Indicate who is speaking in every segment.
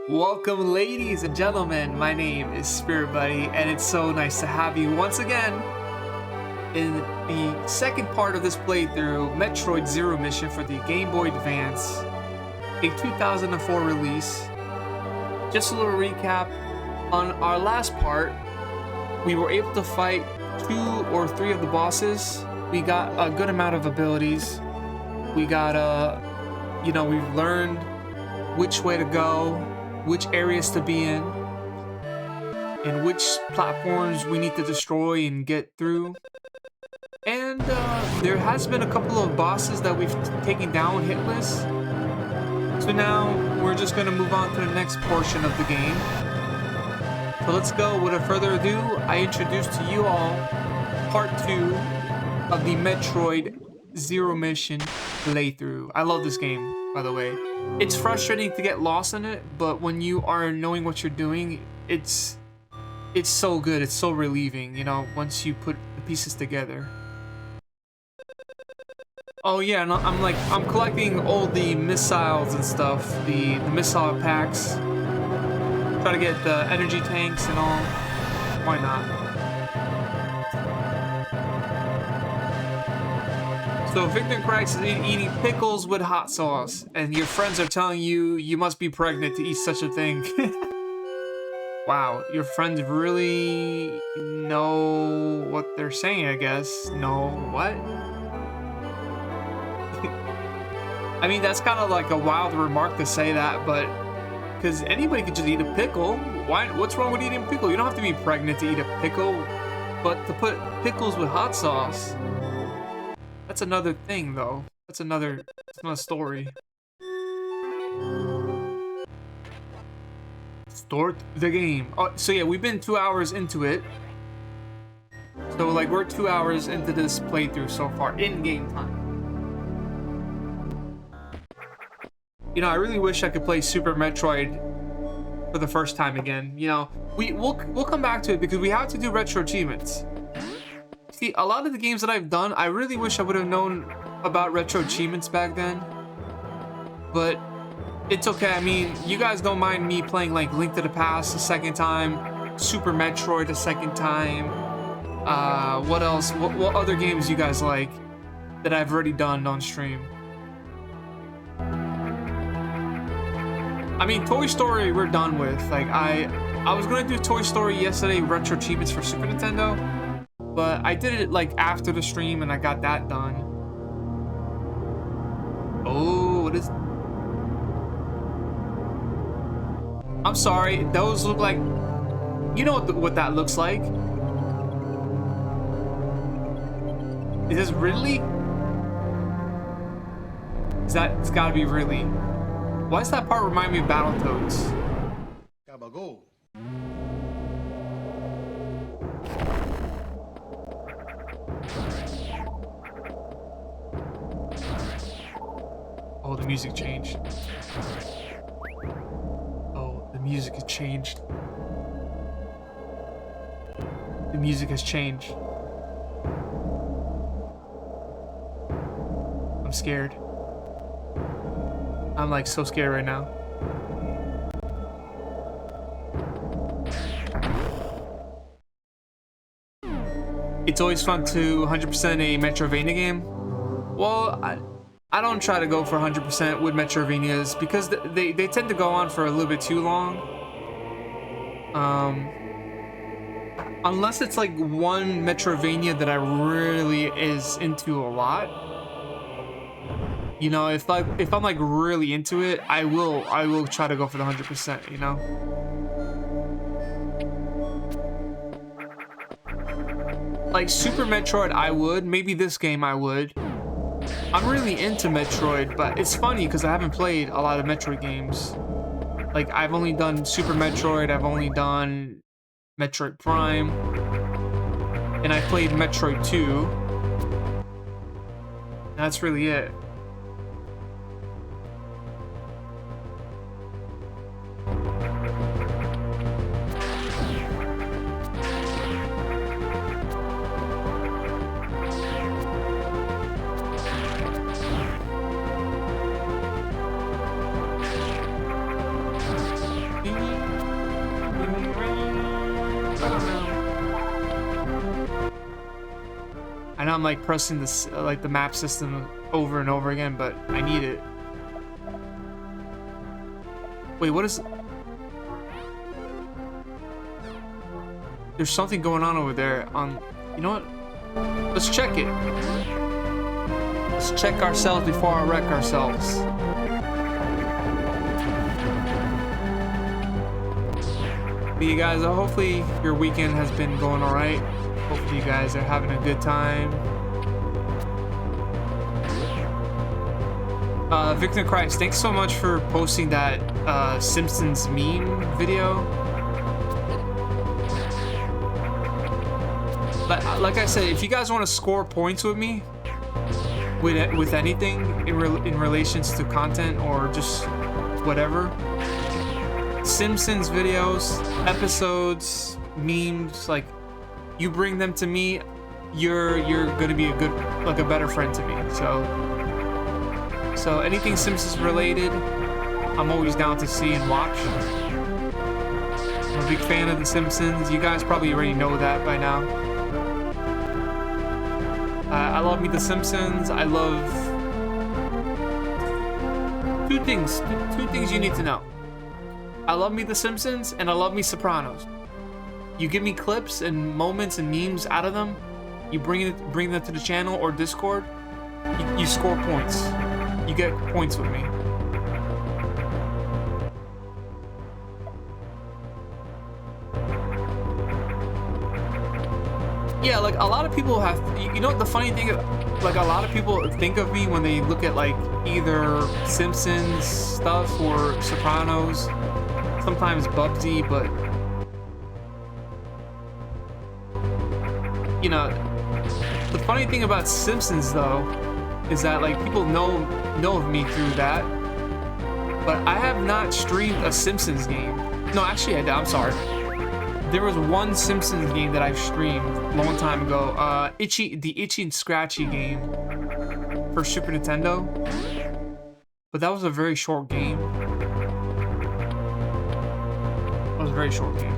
Speaker 1: Welcome, ladies and gentlemen. My name is Spirit Buddy, and it's so nice to have you once again in the second part of this playthrough, Metroid Zero Mission for the Game Boy Advance, a 2004 release. Just a little recap. On our last part, we were able to fight 2 or 3 of the bosses. We got a good amount of abilities. We got, we've learned which way to go, which areas to be in, and which platforms we need to destroy and get through. And there has been a couple of bosses that we've taken down hitless. So now we're just going to move on to the next portion of the game. So let's go. Without further ado, I introduce to you all part 2 of the Metroid Zero Mission playthrough. I love this game, by the way. It's frustrating to get lost in it, but when you are knowing what you're doing, it's so good. It's so relieving, you know, once you put the pieces together. Oh yeah, and I'm collecting all the missiles and stuff, the missile packs. Try to get the energy tanks and all. Why not? So Victor Cracks is eating pickles with hot sauce, and your friends are telling you you must be pregnant to eat such a thing. Wow, your friends really know what they're saying, I guess. Know what? I mean, that's kind of like a wild remark to say that, but because anybody could just eat a pickle. Why? What's wrong with eating a pickle? You don't have to be pregnant to eat a pickle, but to put pickles with hot sauce. That's another thing, though. That's another story. Start the game. Oh, so yeah, we've been 2 hours into it. So like we're 2 hours into this playthrough so far in game time. You know, I really wish I could play Super Metroid for the first time again. You know, we'll come back to it because we have to do retro achievements. See, a lot of the games that I've done, I really wish I would have known about retro achievements back then. But it's okay. I mean, you guys don't mind me playing like Link to the Past a second time, Super Metroid a second time. What else? What other games you guys like that I've already done on stream? I mean, Toy Story we're done with. Like I was gonna do Toy Story yesterday, retro achievements for Super Nintendo. But I did it like after the stream and I got that done. Oh, what is... I'm sorry, those look like... You know what that looks like? Is this Ridley? It's gotta be Ridley. Why does that part remind me of Battletoads? Gabago. Oh, the music changed. Oh, the music has changed. The music has changed. I'm scared. I'm like so scared right now. It's always fun to 100% a Metroidvania game. Well, I don't try to go for 100% with Metroidvanias because they tend to go on for a little bit too long. Unless it's like one Metroidvania that I really is into a lot. You know, if I'm like really into it, I will try to go for the 100%, you know? Like Super Metroid I would, maybe this game I would. I'm really into Metroid, but it's funny because I haven't played a lot of Metroid games. Like, I've only done Super Metroid, I've only done Metroid Prime, and I played Metroid 2. That's really it. I'm like pressing this like the map system over and over again, but I need it. Wait, what is... There's something going on over there on... You know what? Let's check it. Let's check ourselves before I wreck ourselves. But you guys, hopefully your weekend has been going all right. Hopefully you guys are having a good time. Victor Christ, thanks so much for posting that Simpsons meme video. Like I said, if you guys want to score points with me, with anything in relations to content or just whatever, Simpsons videos, episodes, memes, like, you bring them to me, you're gonna be a better friend to me. So anything Simpsons related, I'm always down to see and watch. I'm a big fan of The Simpsons. You guys probably already know that by now. I love me The Simpsons. I love two things you need to know. I love me The Simpsons and I love me Sopranos. You give me clips and moments and memes out of them, you bring them to the channel or Discord, you score points. You get points with me. Yeah, like a lot of people have, you know what the funny thing is, like a lot of people think of me when they look at like either Simpsons stuff or Sopranos, sometimes Bubsy, but you know, the funny thing about Simpsons though is that like people know of me through that, but I have not streamed a Simpsons game. No, actually I did. I'm sorry. There was one Simpsons game that I streamed a long time ago. The Itchy and Scratchy game for Super Nintendo, but that was a very short game. It was a very short game.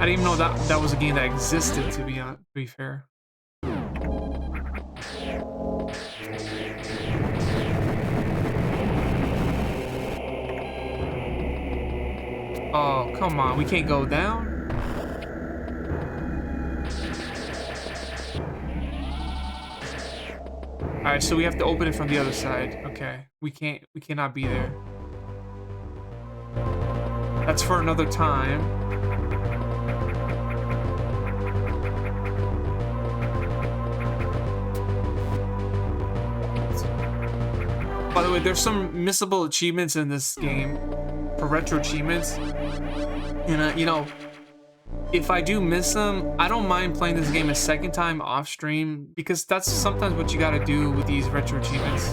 Speaker 1: I didn't even know that was a game that existed, to be fair. Oh, come on. We can't go down? Alright, so we have to open it from the other side. Okay. We cannot be there. That's for another time. By the way, there's some missable achievements in this game for retro achievements. And, you know, if I do miss them, I don't mind playing this game a second time off stream, because that's sometimes what you gotta do with these retro achievements.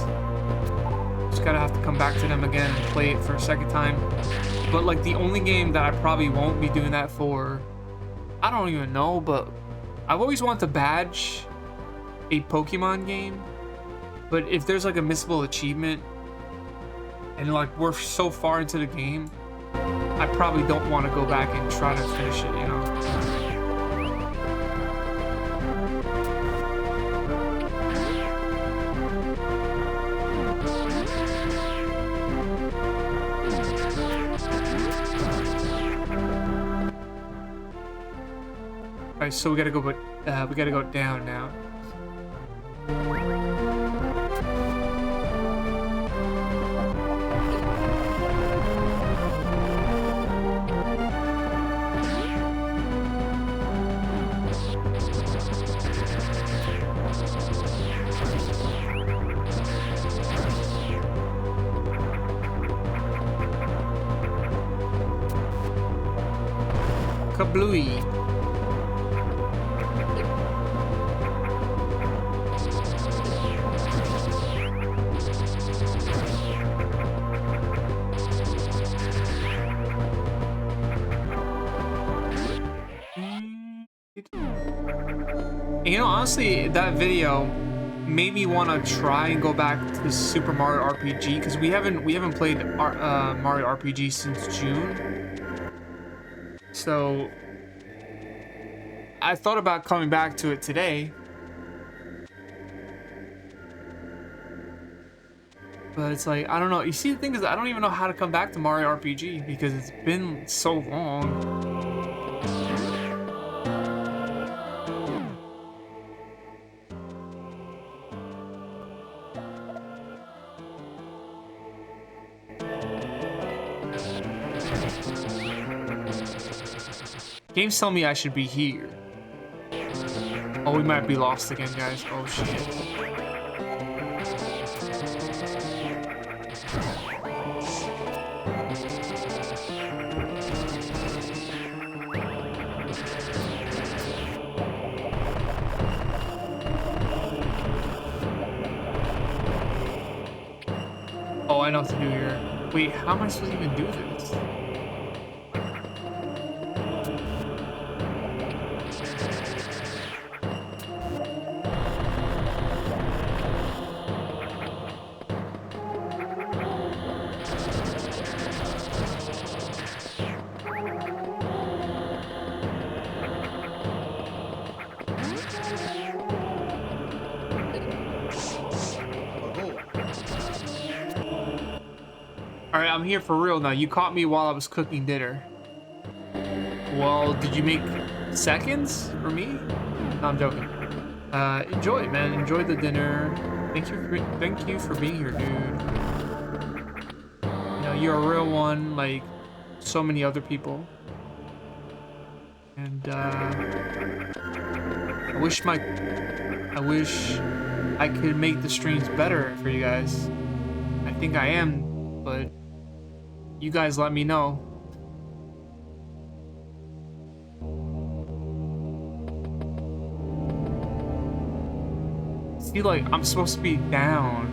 Speaker 1: Just gotta have to come back to them again and play it for a second time. But like the only game that I probably won't be doing that for, I don't even know, but I've always wanted to badge a Pokemon game. But if there's like a missable achievement and like we're so far into the game, I probably don't want to go back and try to finish it, you know. Alright, so we gotta go down now. Kablooey. You know, honestly, that video, made me want to try and go back to Super Mario RPG because we haven't played Mario RPG since June. So I thought about coming back to it today. But it's like, I don't know. You see, the thing is, I don't even know how to come back to Mario RPG because it's been so long. Games tell me I should be here. Oh, we might be lost again, guys. Oh, shit. Oh, I know what to do here. Wait, how am I supposed to even do this? Alright, I'm here for real now. You caught me while I was cooking dinner. Well, did you make seconds for me? No, I'm joking. Enjoy it, man. Enjoy the dinner. Thank you for being here, dude. You know, you're a real one, like so many other people. And I wish I could make the streams better for you guys. I think I am, but you guys let me know. See, like, I'm supposed to be down.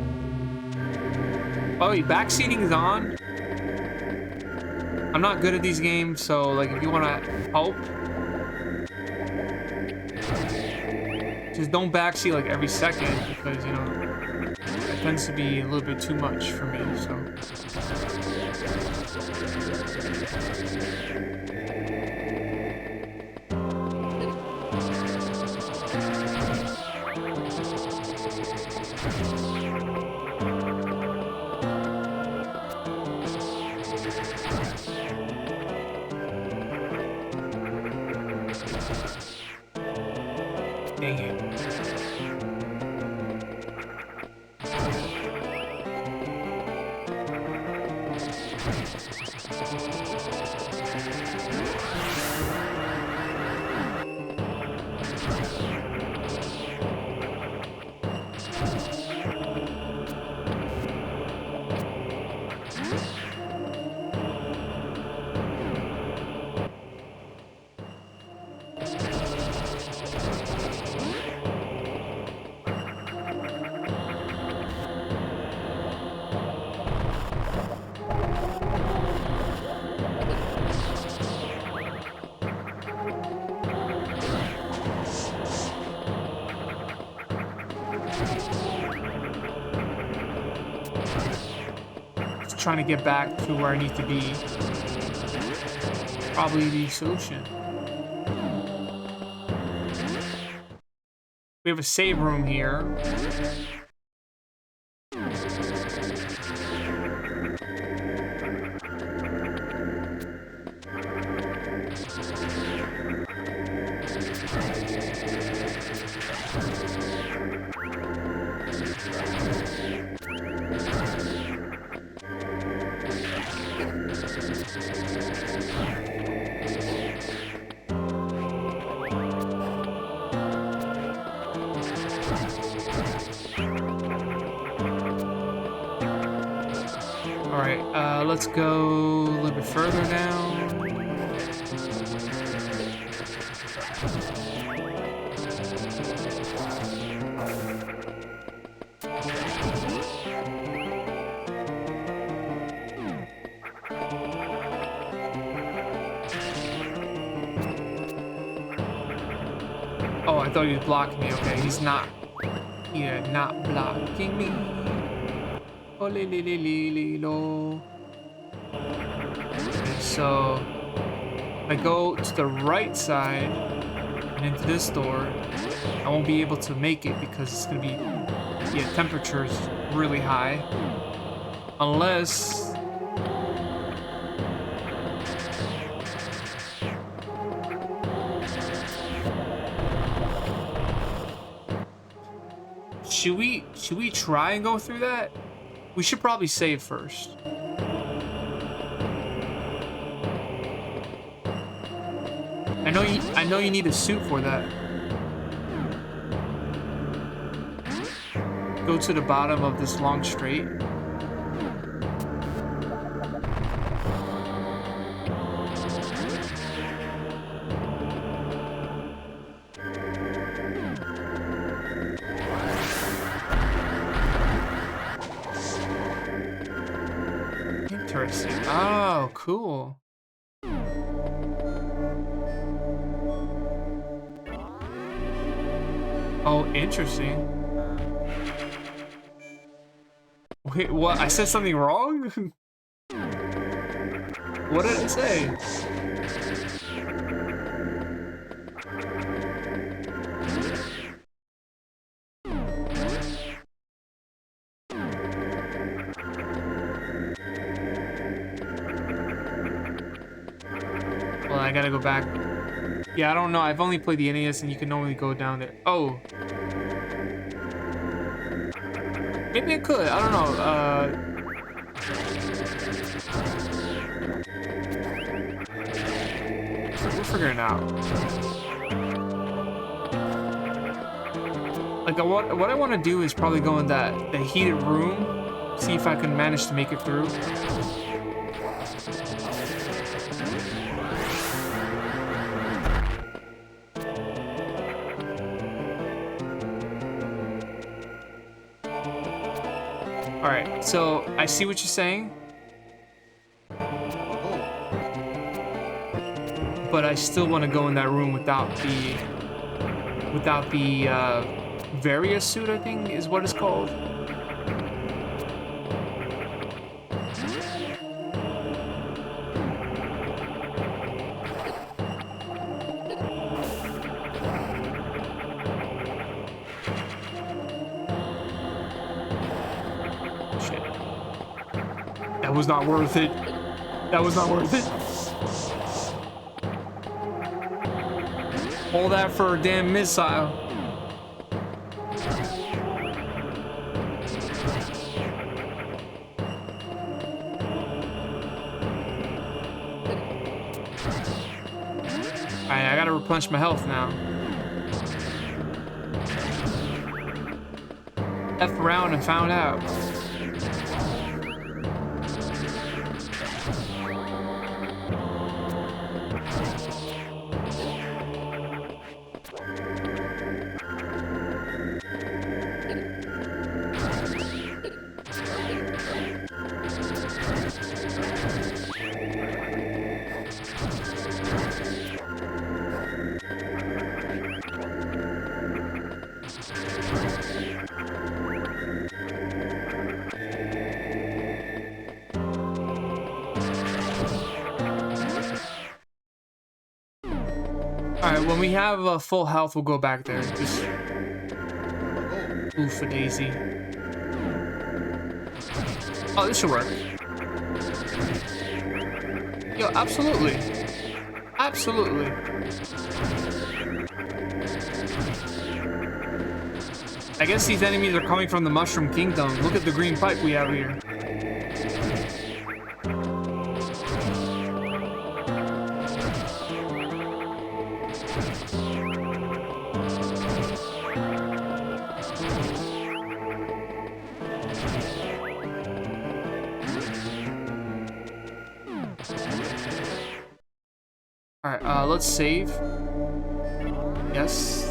Speaker 1: Oh, wait, backseating is on? I'm not good at these games, so, like, if you want to help, just don't backseat, like, every second, because, you know, it tends to be a little bit too much for me, so. Dang it. Trying to get back to where I need to be. Probably the solution. We have a save room here. Let's go a little bit further down. Oh, I thought he was blocking me. Okay, he's not. here, not blocking me. Oh, li li li li li lo. Okay, so if I go to the right side and into this door, I won't be able to make it because it's gonna be, yeah, temperature's really high. Unless should we try and go through that? We should probably save first. I know you need a suit for that. Go to the bottom of this long straight. Interesting. Oh, cool. Oh, interesting. Wait, what? I said something wrong? What did I say? Well, I gotta go back. Yeah, I don't know. I've only played the NES and you can only go down there. Oh. Maybe I could. I don't know. We'll figure it out. Like, what I want to do is probably go in the heated room, see if I can manage to make it through. All right, so I see what you're saying, but I still want to go in that room without the Varia suit, I think is what it's called. Shit. That was not worth it. That was not worth it. All that for a damn missile. I gotta replenish my health now. F around and found out. Alright, when we have full health, we'll go back there. Just... Oof a daisy. Oh, this should work. Yo, absolutely. Absolutely. I guess these enemies are coming from the Mushroom Kingdom. Look at the green pipe we have here. Alright, let's save. Yes.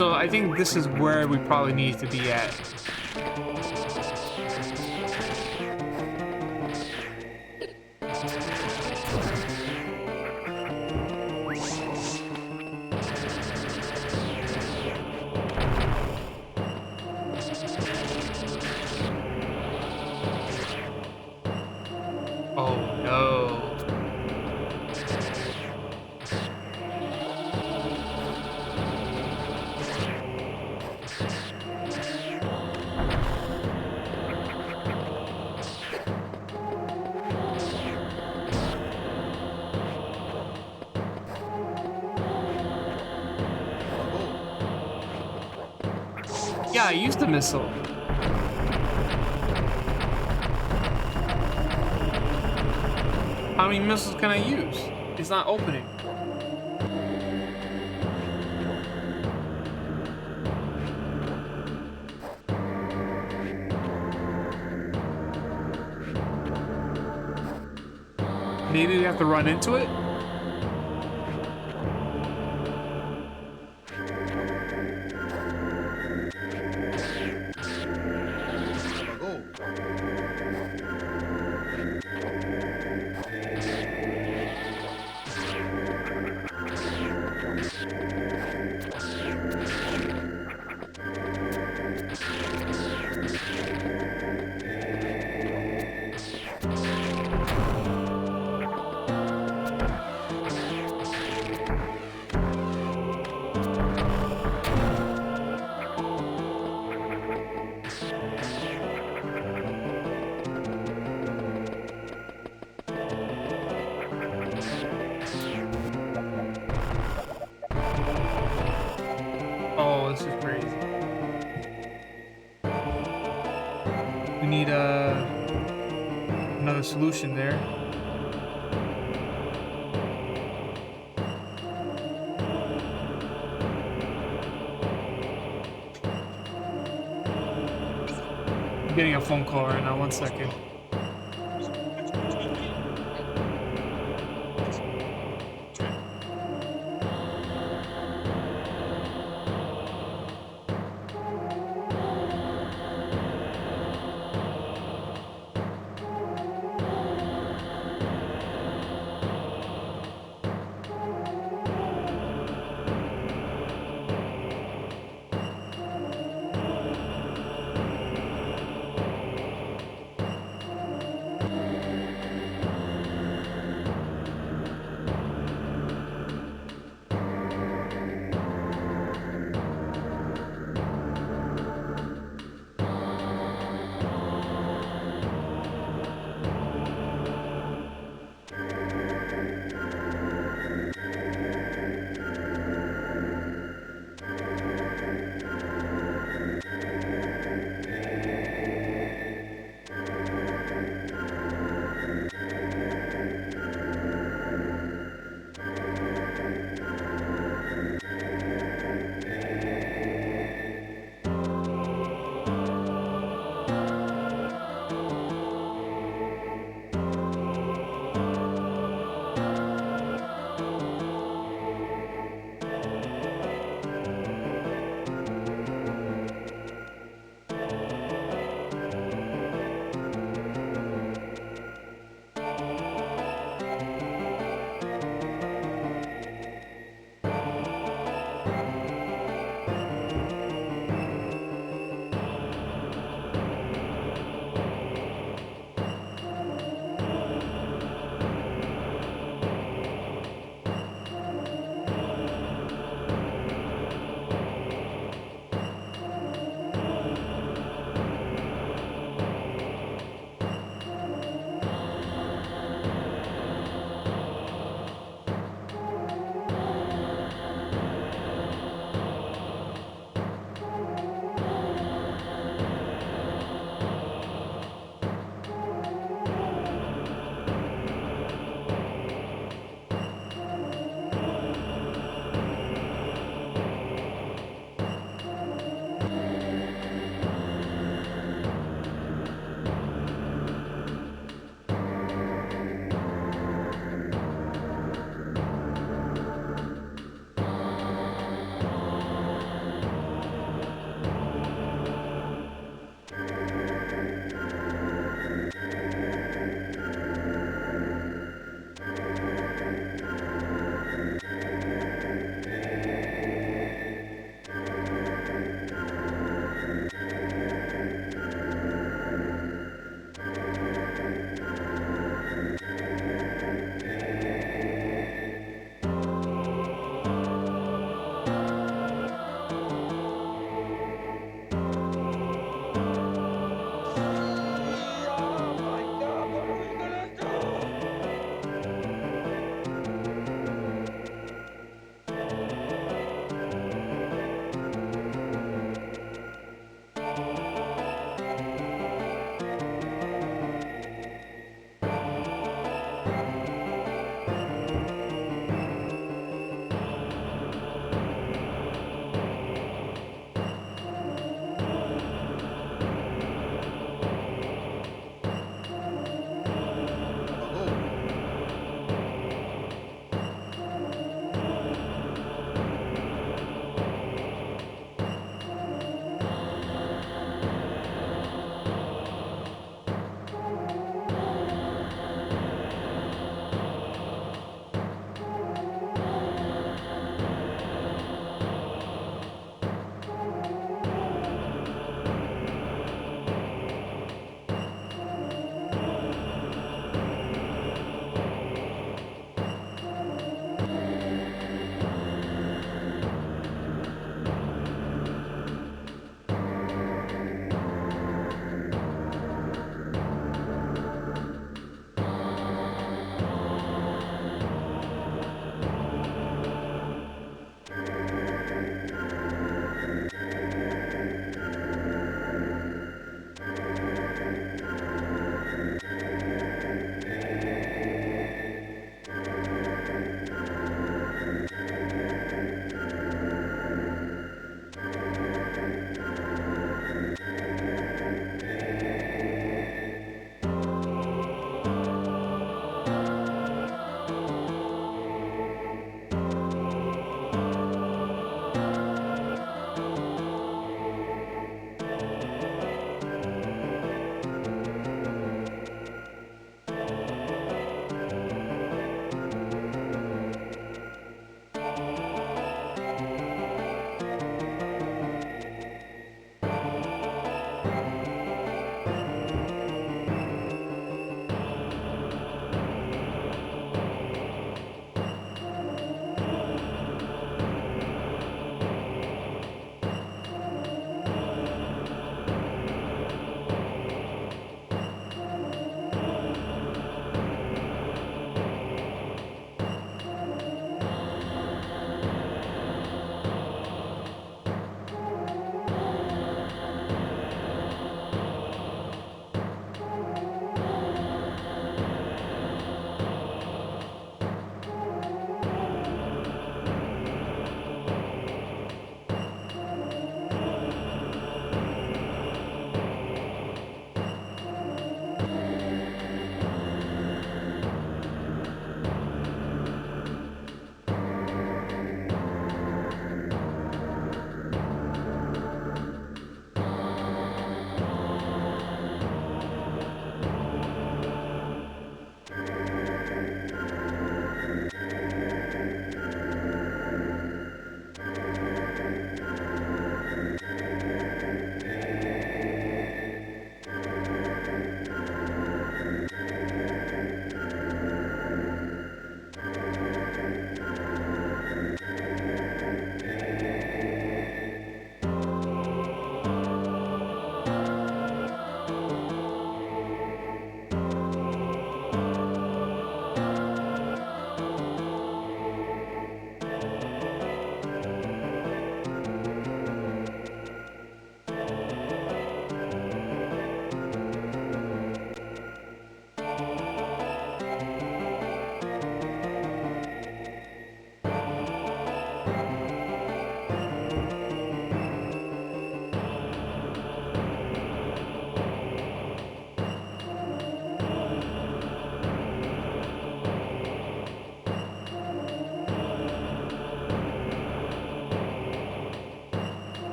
Speaker 1: So I think this is where we probably need to be at. Oh no. Yeah, I used the missile. How many missiles can I use? It's not opening. Maybe we have to run into it? Oh, this is crazy. We need another solution there. I'm getting a phone call right now, 1 second.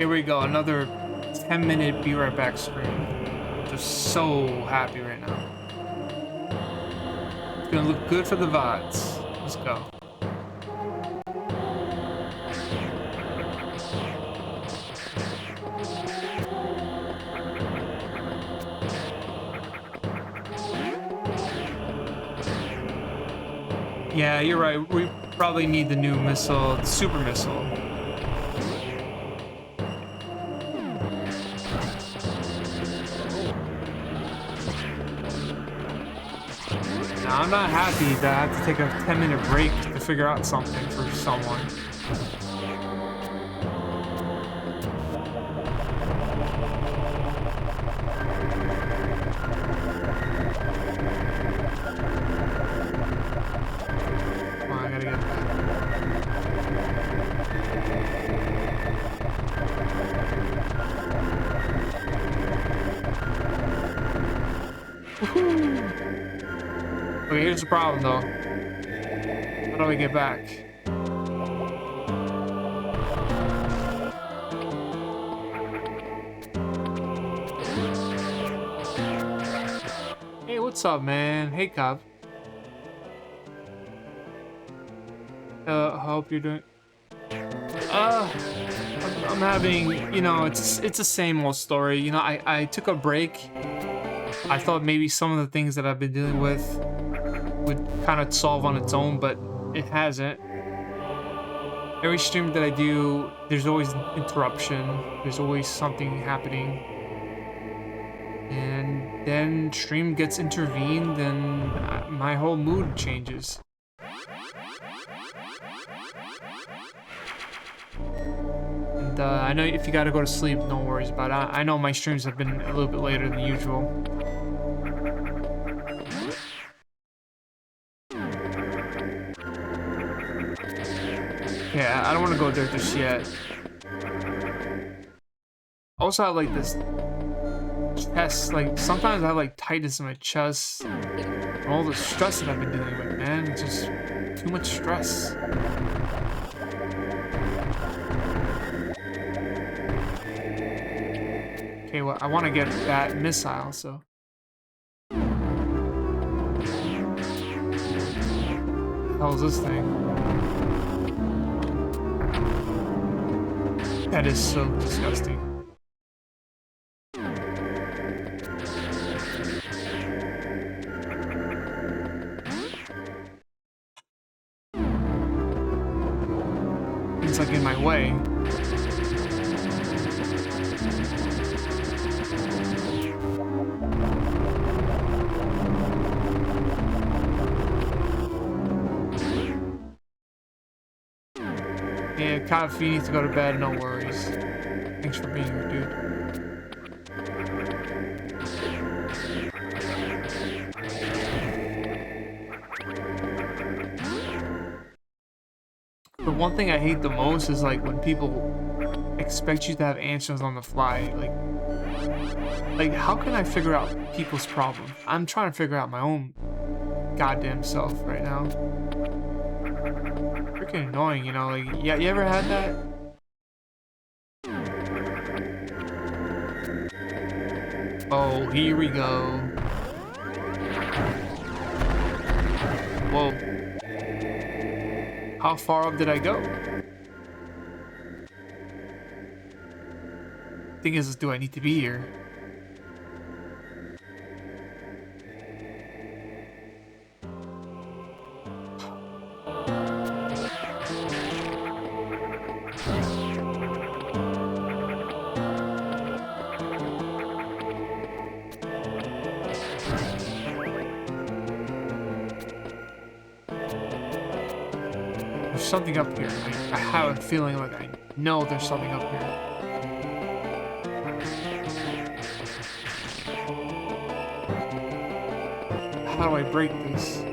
Speaker 1: Here we go, another 10-minute be right back stream. Just so happy right now. It's gonna look good for the VODs. Let's go. Yeah, you're right. We probably need the new missile, the super missile. Now, I'm not happy that I have to take a 10-minute break to figure out something for someone. Okay, here's the problem though. How do we get back? Hey, what's up, man? Hey, Cobb. Hope you're doing. I'm having, you know, it's the same old story. You know, I took a break. I thought maybe some of the things that I've been dealing with would kind of solve on its own, but it hasn't. Every stream that I do, there's always an interruption. There's always something happening. And then stream gets intervened and my whole mood changes. And I know if you gotta go to sleep, no worries about it. I know my streams have been a little bit later than usual. Yeah, I don't want to go there just yet. Also, I have like this chest, like sometimes I have like tightness in my chest. All the stress that I've been dealing with, man. It's just too much stress. Okay, well, I want to get that missile, so. What the hell is this thing? That is so disgusting. It's like in my way. Yeah, Kyle, if you need to go to bed, no worries. Thanks for being here, dude. The one thing I hate the most is like when people expect you to have answers on the fly. Like how can I figure out people's problems? I'm trying to figure out my own goddamn self right now. Freaking annoying, you know, like, yeah, you ever had that? Oh, here we go. Whoa. How far up did I go? Thing is, do I need to be here? Something up here. I have a feeling like I know there's something up here. How do I break this?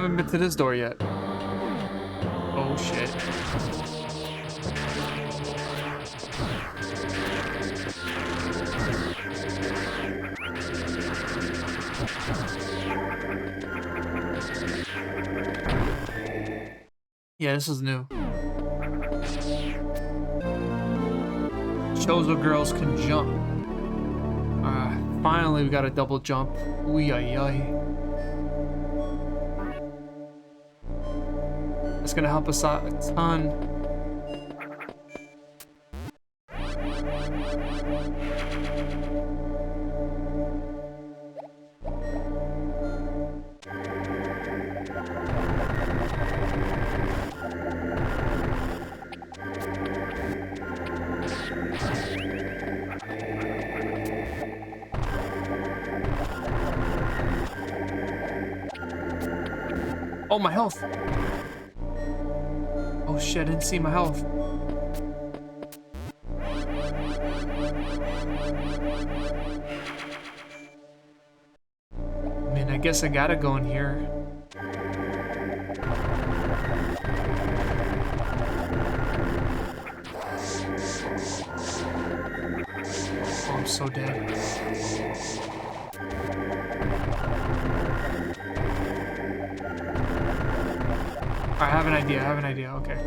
Speaker 1: haven't been to this door yet. Oh shit. Yeah, this is new. Shows what girls can jump. Finally we got a double jump. Ooh, ay, ay. It's gonna help us out a ton. Oh, my health. Oh shit, I didn't see my health. I mean, I guess I gotta go in here. Oh, I'm so dead. I have an idea, okay.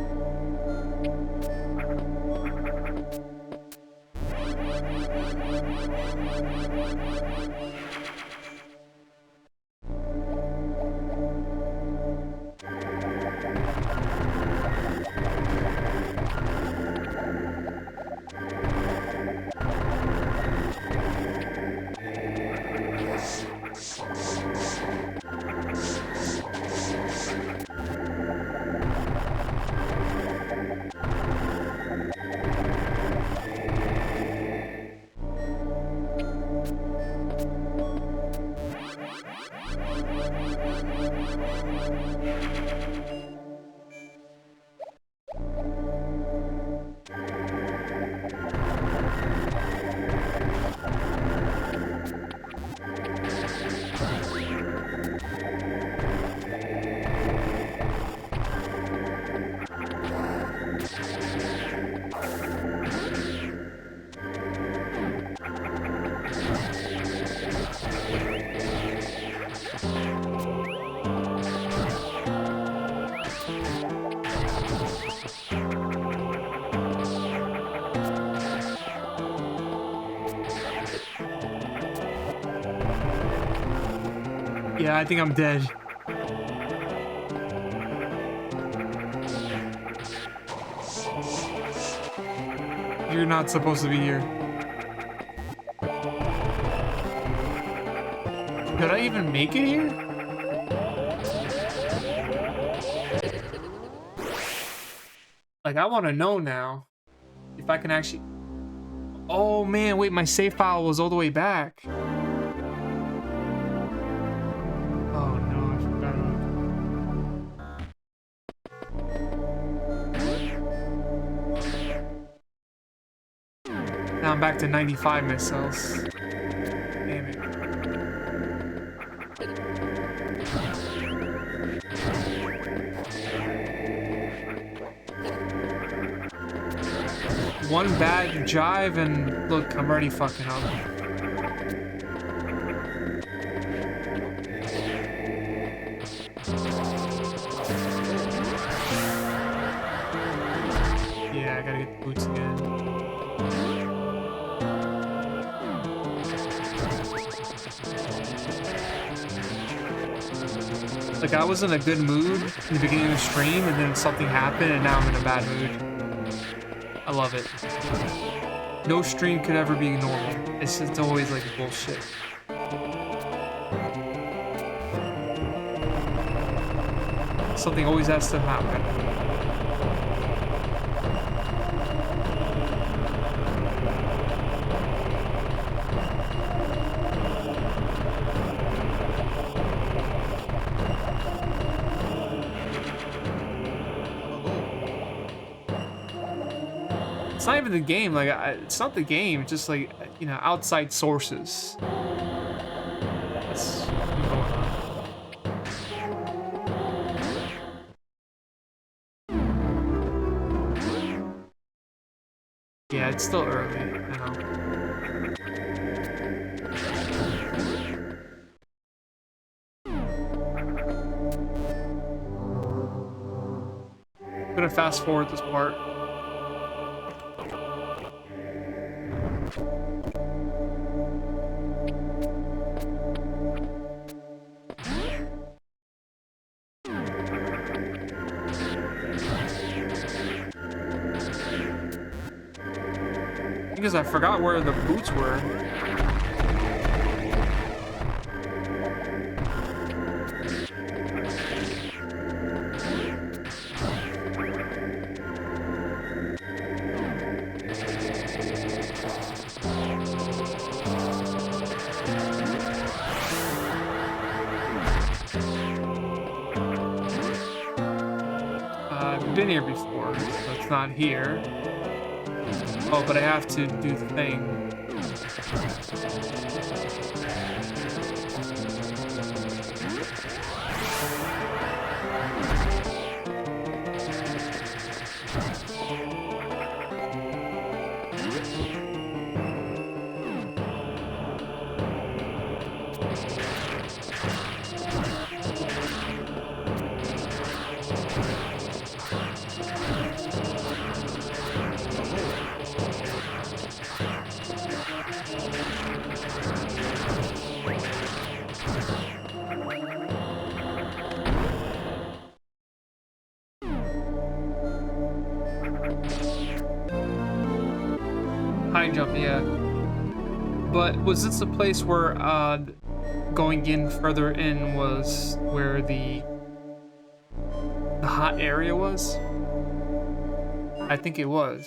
Speaker 1: Yeah, I think I'm dead. You're not supposed to be here. Could I even make it here? Like, I want to know now if I can actually... Oh man, wait, my save file was all the way back. Now I'm back to 95 missiles. Damn it. One bad jive and look, I'm already fucking up. Yeah, I gotta get the boots again. Like, I was in a good mood in the beginning of the stream, and then something happened, and now I'm in a bad mood. I love it. No stream could ever be normal. It's always like bullshit. Something always has to happen. It's not even the game, like, it's not the game, it's just like, you know, outside sources. That's going on. Yeah, it's still early, I know. I'm gonna fast forward this part. Because I forgot where the boots were. I've been here before, so it's not here. Oh, but I have to do the thing. High jump, yeah. But was this the place where going in further in was where the hot area was? I think it was.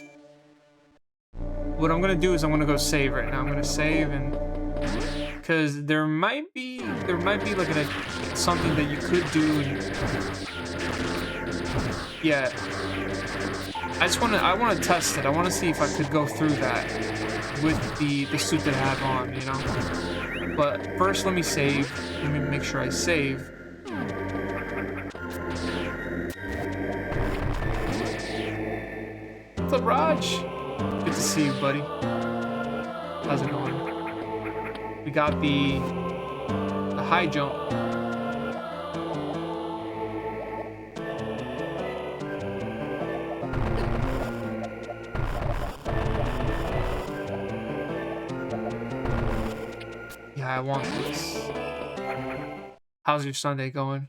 Speaker 1: What I'm gonna do is I'm gonna go save right now. I'm gonna save, and because there might be like something that you could do. Yeah. I want to test it. I want to see if I could go through that with the suit that I have on, you know? But first, let me save. Let me make sure I save. What's up, Raj? Good to see you, buddy. How's it going? We got the high jump. Yeah, I want this. How's your Sunday going?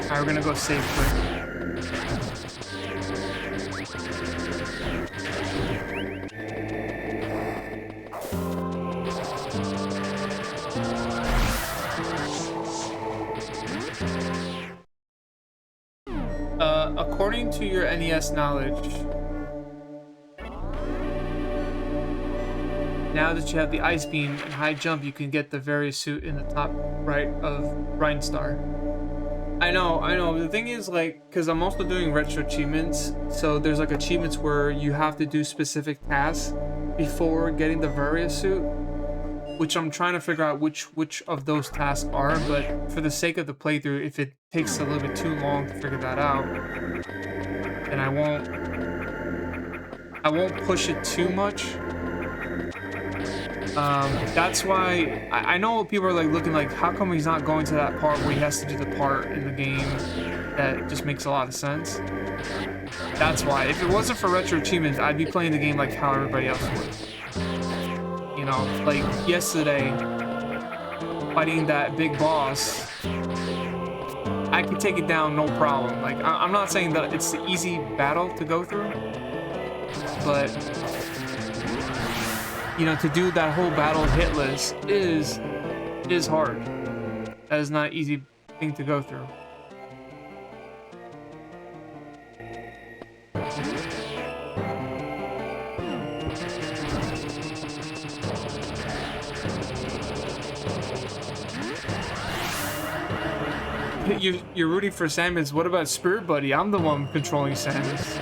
Speaker 1: Alright, we're gonna go save quick. According to your NES knowledge, now that you have the ice beam and high jump, you can get the various suit in the top right of Rhinestar. I know. The thing is, like, because I'm also doing retro achievements, so there's like achievements where you have to do specific tasks before getting the various suit, which I'm trying to figure out which of those tasks are. But for the sake of the playthrough, if it takes a little bit too long to figure that out, then I won't push it too much. That's why I know people are like looking like, how come he's not going to that part where he has to do the part in the game that just makes a lot of sense. That's why. If it wasn't for retro achievements, I'd be playing the game like how everybody else would. You know, like yesterday, fighting that big boss, I could take it down no problem. Like, I'm not saying that it's the easy battle to go through, but you know, to do that whole battle hitless is hard. That is not an easy thing to go through. You're rooting for Samus. What about Spirit Buddy? I'm the one controlling Samus.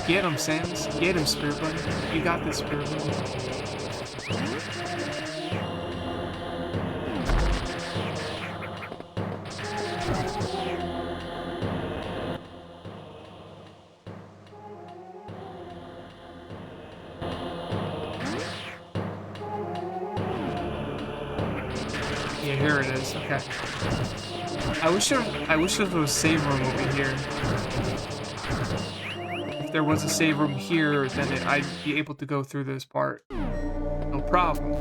Speaker 1: Get him, Samus. Get him, Spirit Buddy. You got this, Spirit Buddy. Yeah, here it is. Okay. I wish there was a save room over here. If there was a save room here, then I'd be able to go through this part. No problem.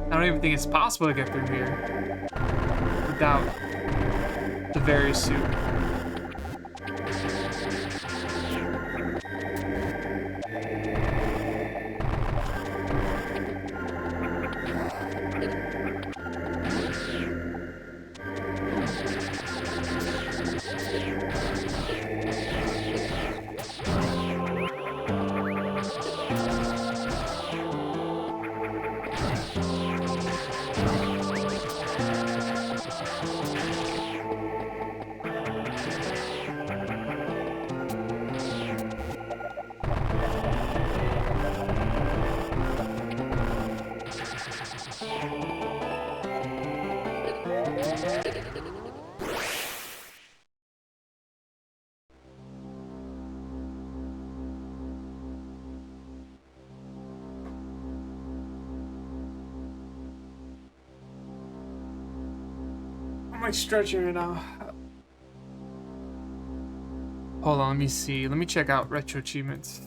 Speaker 1: I don't even think it's possible to get through here without the various suit. Am I stretching right now? Hold on, let me see. Let me check out retro achievements.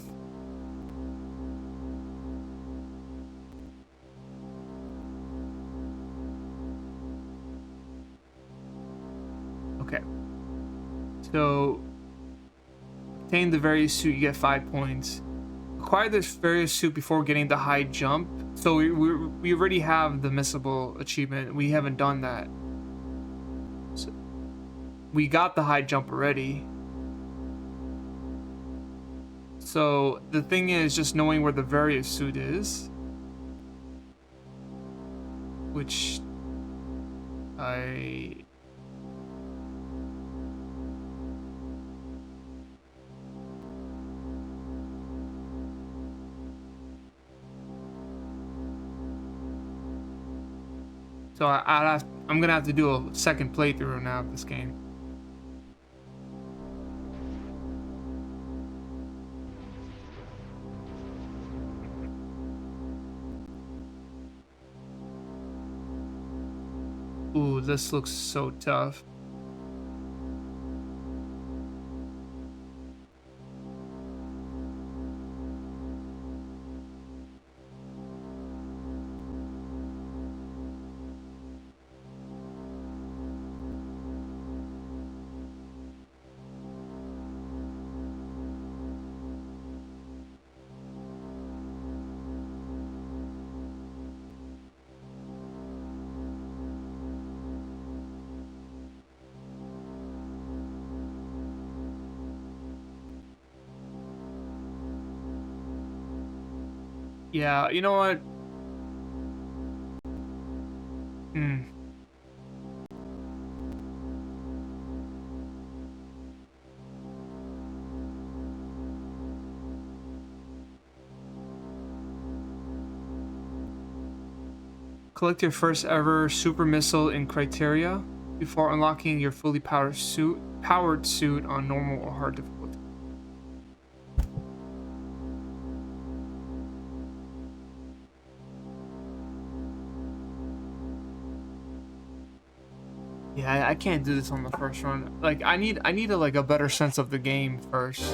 Speaker 1: Okay. So, obtain the various suit, you get 5 points. Acquire this various suit before getting the high jump. So we already have the missable achievement. We haven't done that. So we got the high jump already. So the thing is just knowing where the various suit is, which I'm gonna have to do a second playthrough now of this game. Ooh, this looks so tough. Yeah, you know what? Collect your first ever super missile in criteria. before unlocking your fully powered suit on normal or hard difficulty. Yeah, I can't do this on the first run. Like, I need a better sense of the game first.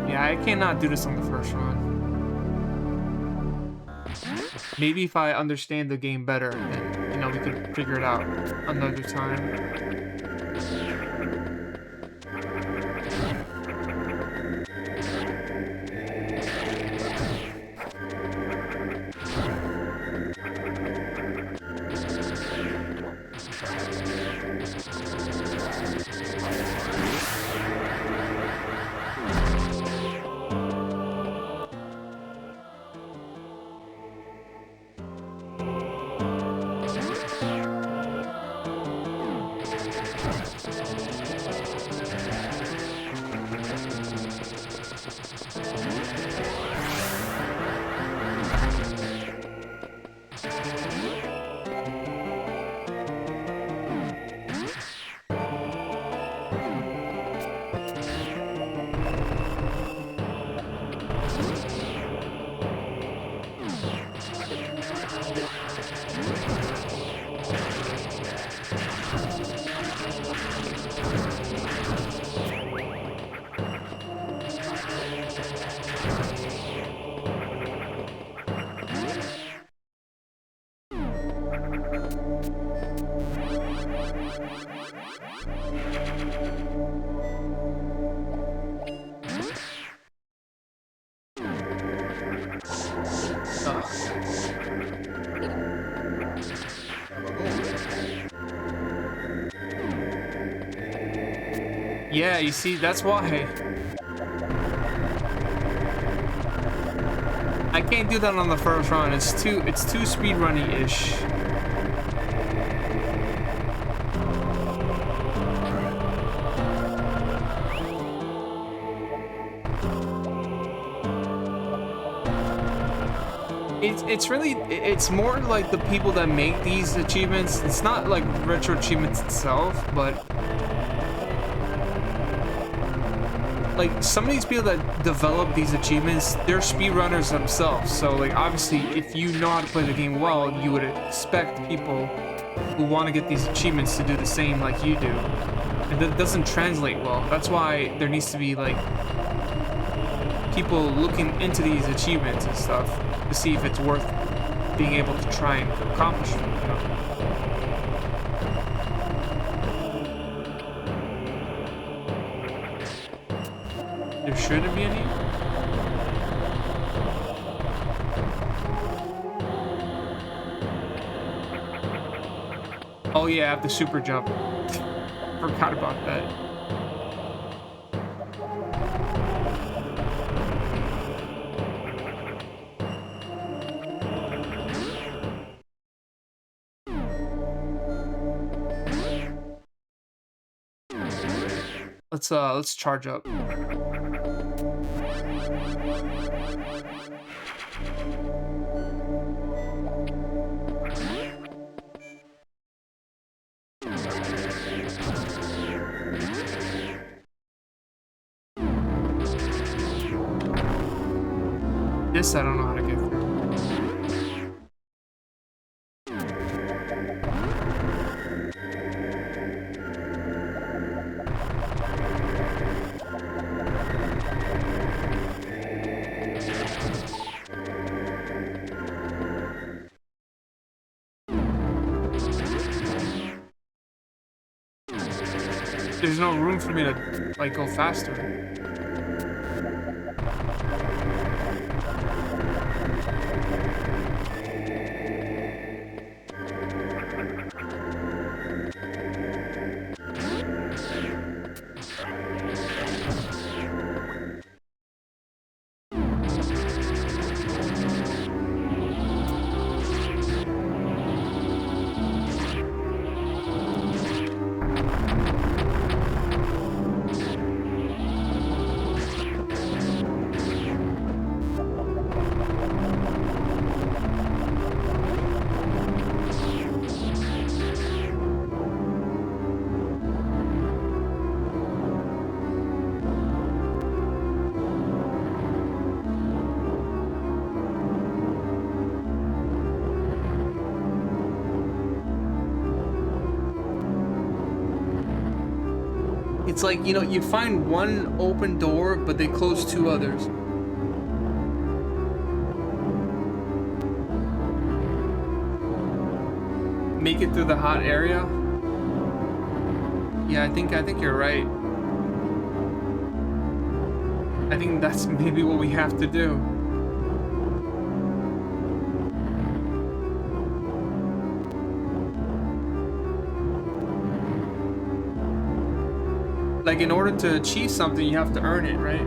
Speaker 1: Yeah, I cannot do this on the first run. Maybe if I understand the game better, then, you know, we could figure it out another time. Yeah, you see, that's why I can't do that on the first run. It's too speedrunny-ish. It's more like the people that make these achievements. It's not like retro achievements itself, but like some of these people that develop these achievements, they're speedrunners themselves. So like obviously if you know how to play the game well, you would expect people who want to get these achievements to do the same like you do. And that doesn't translate well. That's why there needs to be like people looking into these achievements and stuff to see if it's worth being able to try and accomplish them, you know? There shouldn't be any. Oh yeah, I have the super jump. Forgot about that. Let's charge up. This I don't know how to get through. There's no room for me to like go faster. It's like, you know, you find one open door, but they close two others. Make it through the hot area. Yeah, I think you're right. I think that's maybe what we have to do. Like, in order to achieve something, you have to earn it, right?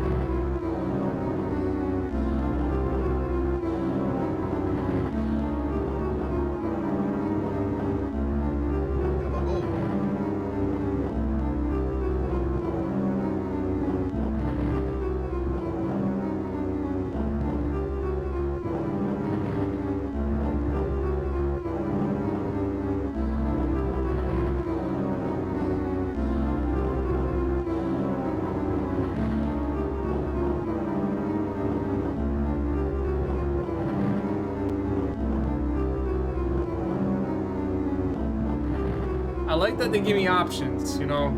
Speaker 1: I like that they give me options, you know.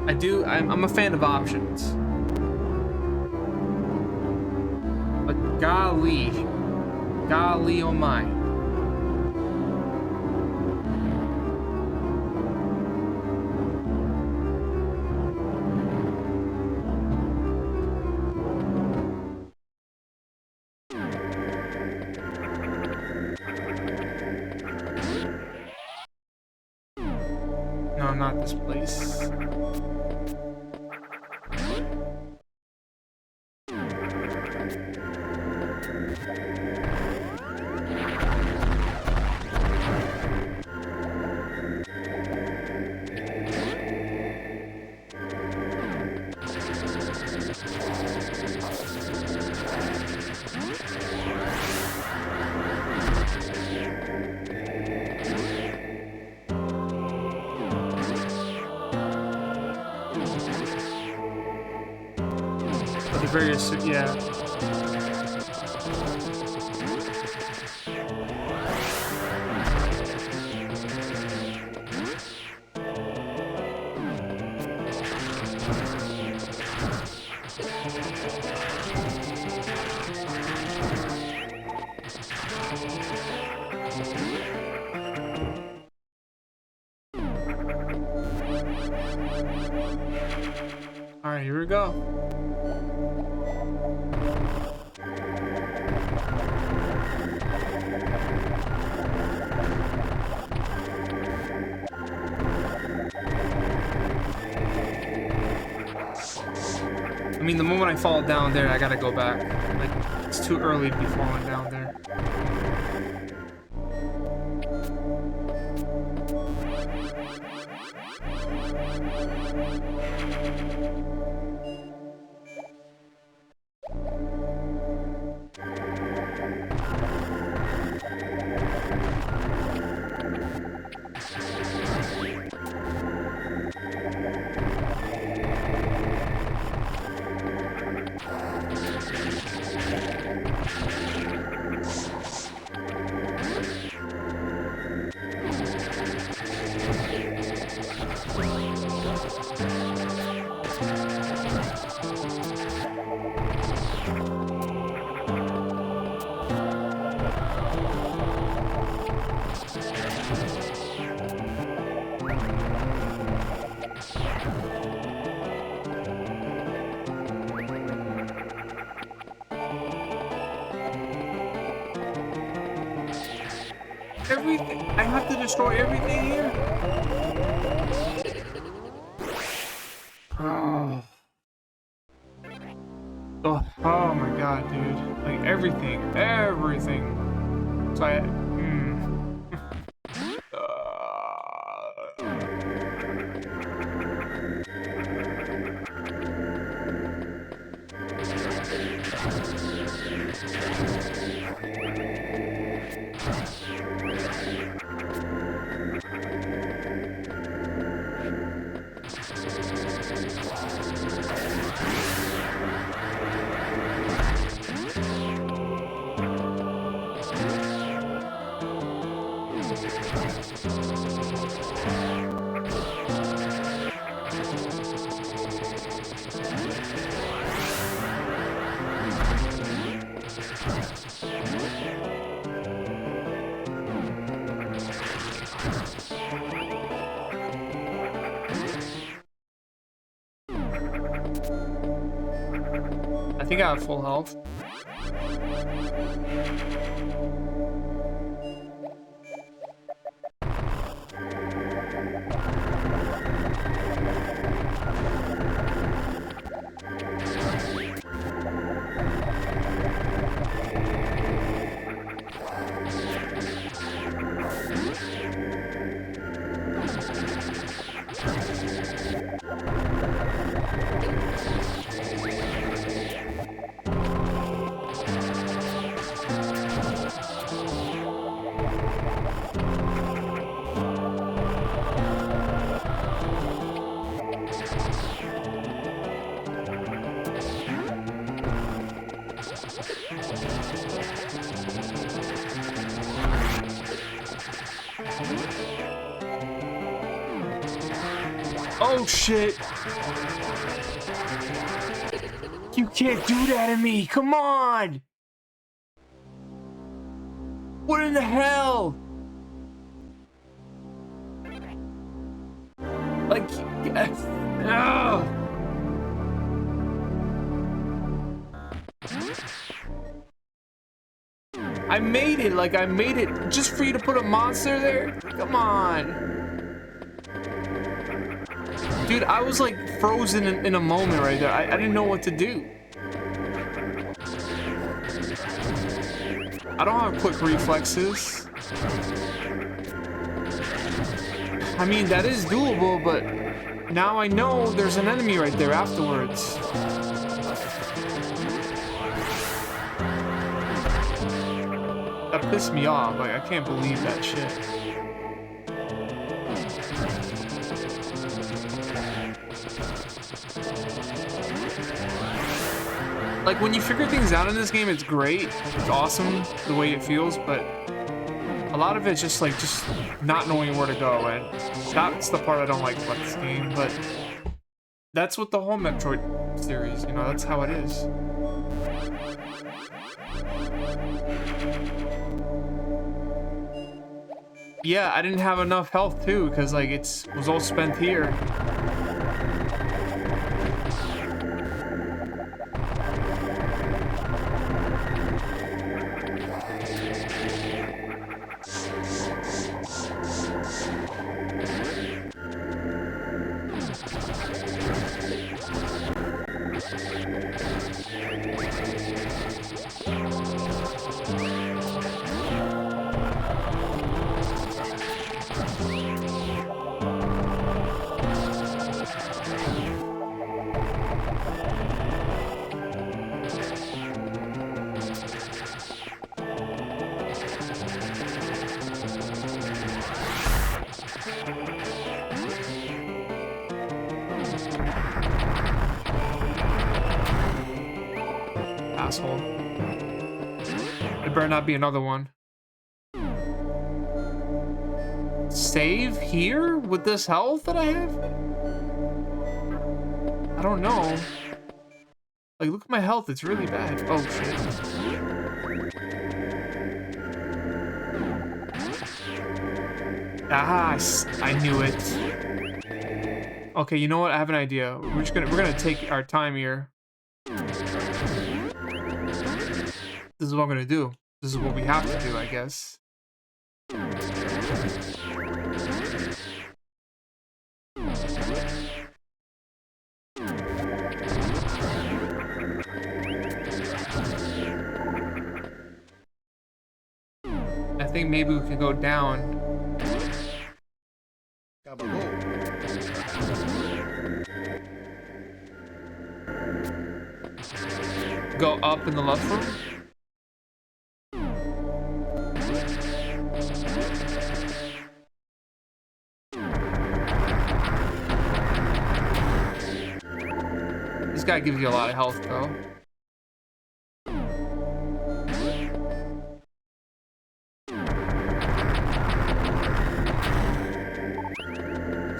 Speaker 1: I'm a fan of options. But golly oh my. No, not this place. But the various, yeah. All right, here we go. I mean, the moment I fall down there, I gotta go back. Like, it's too early to be falling down there. Everything. I have to destroy everything here. Oh. Oh my god, dude. Like everything. So I. think I have full health. Oh shit! You can't do that to me! Come on! What in the hell? Like, ugh. I made it, like I made it just for you to put a monster there? Come on. Dude, I was like frozen in a moment right there. I didn't know what to do. I don't have quick reflexes. I mean, that is doable, but now I know there's an enemy right there afterwards. That pissed me off. Like, I can't believe that shit. Like, when you figure things out in this game, it's great. It's awesome the way it feels, but a lot of it's just like not knowing where to go, and that's the part I don't like about this game. But that's what the whole Metroid series, you know, that's how it is. Yeah, I didn't have enough health too, because like it was all spent here. Asshole. It better not be another one. Save here with this health that I have? I don't know. Like, look at my health, it's really bad. Oh shit. Ah, I knew it. Okay, you know what? I have an idea. We're gonna take our time here. This is what I'm gonna do. This is what we have to do, I guess. I think maybe we can go down. Go up in the left room? This guy gives you a lot of health, though.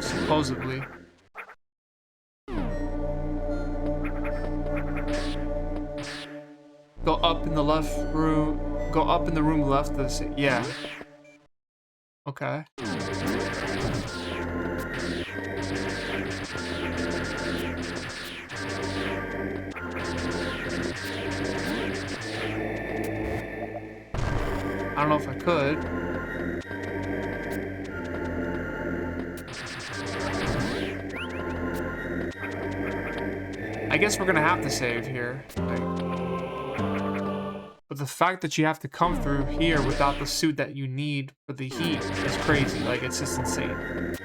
Speaker 1: Supposedly. Go up in the left room. Go up in the room left. This, yeah. Okay. I don't know if I could. I guess we're gonna have to save here. But the fact that you have to come through here without the suit that you need for the heat is crazy. Like, it's just insane.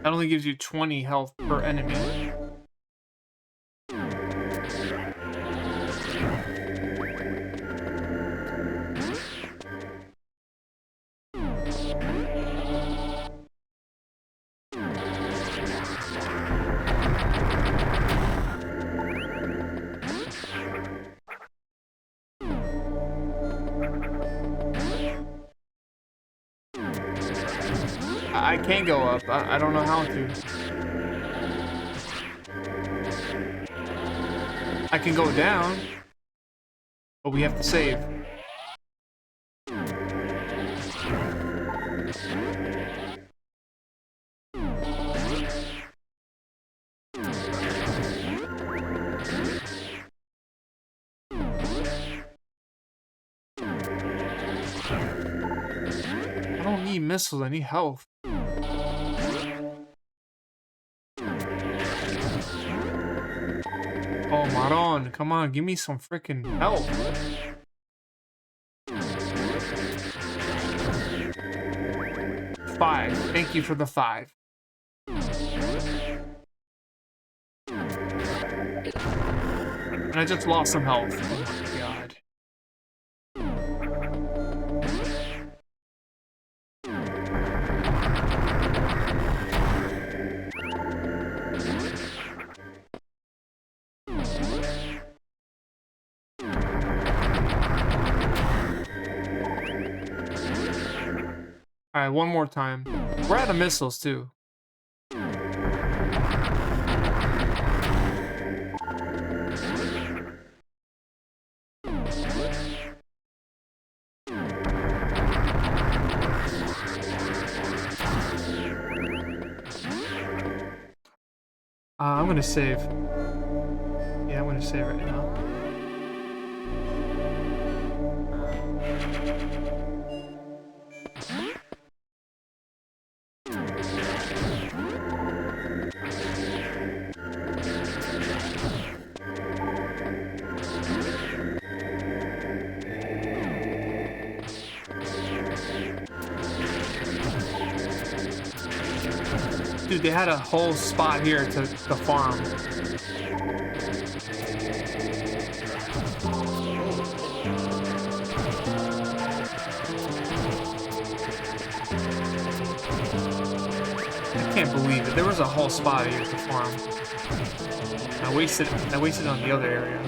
Speaker 1: That only gives you 20 health per enemy. I can't go up. I don't know how to. I can go down, but we have to save. I don't need missiles, I need health. Oh, Maron, come on, give me some freaking help. Five. Thank you for the 5. And I just lost some health. Oh my god. Alright, one more time. We're out of missiles, too. I'm gonna save. Yeah, I'm gonna save right now. Dude, they had a whole spot here to farm. I can't believe it. There was a whole spot here to farm. I wasted on the other area.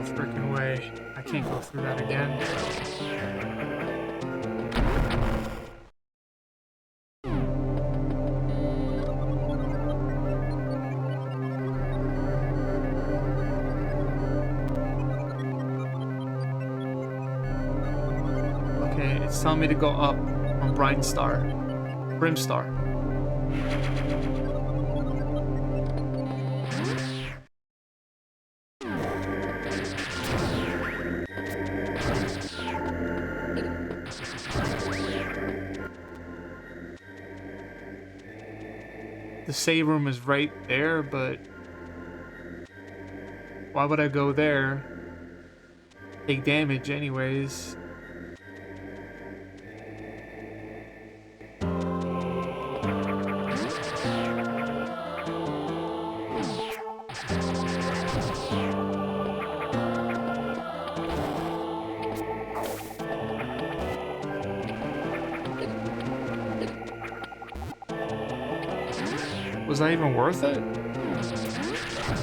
Speaker 1: freaking way. I can't go through that again. Okay, it's telling me to go up on Brimstar. The save room is right there, but why would I go there? Take damage anyways. Was that even worth it?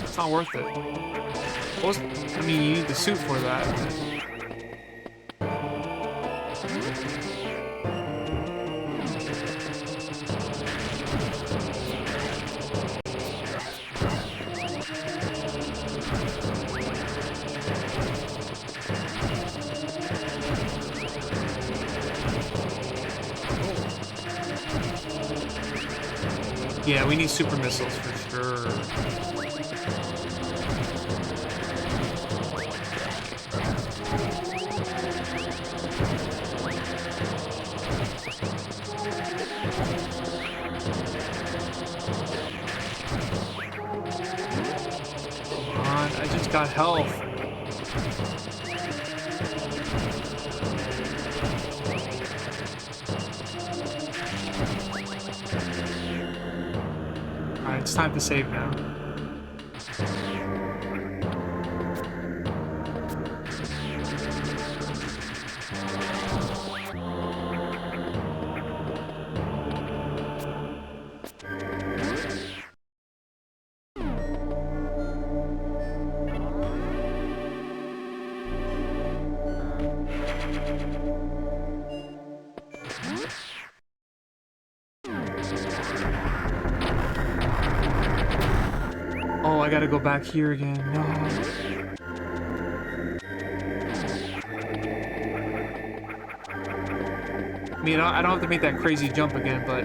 Speaker 1: It's not worth it. I mean, you need the suit for that. Yeah, we need super missiles for sure. Come on, I just got health. Alright, it's time to save now. Oh, I gotta go back here again. No. I mean, I don't have to make that crazy jump again, but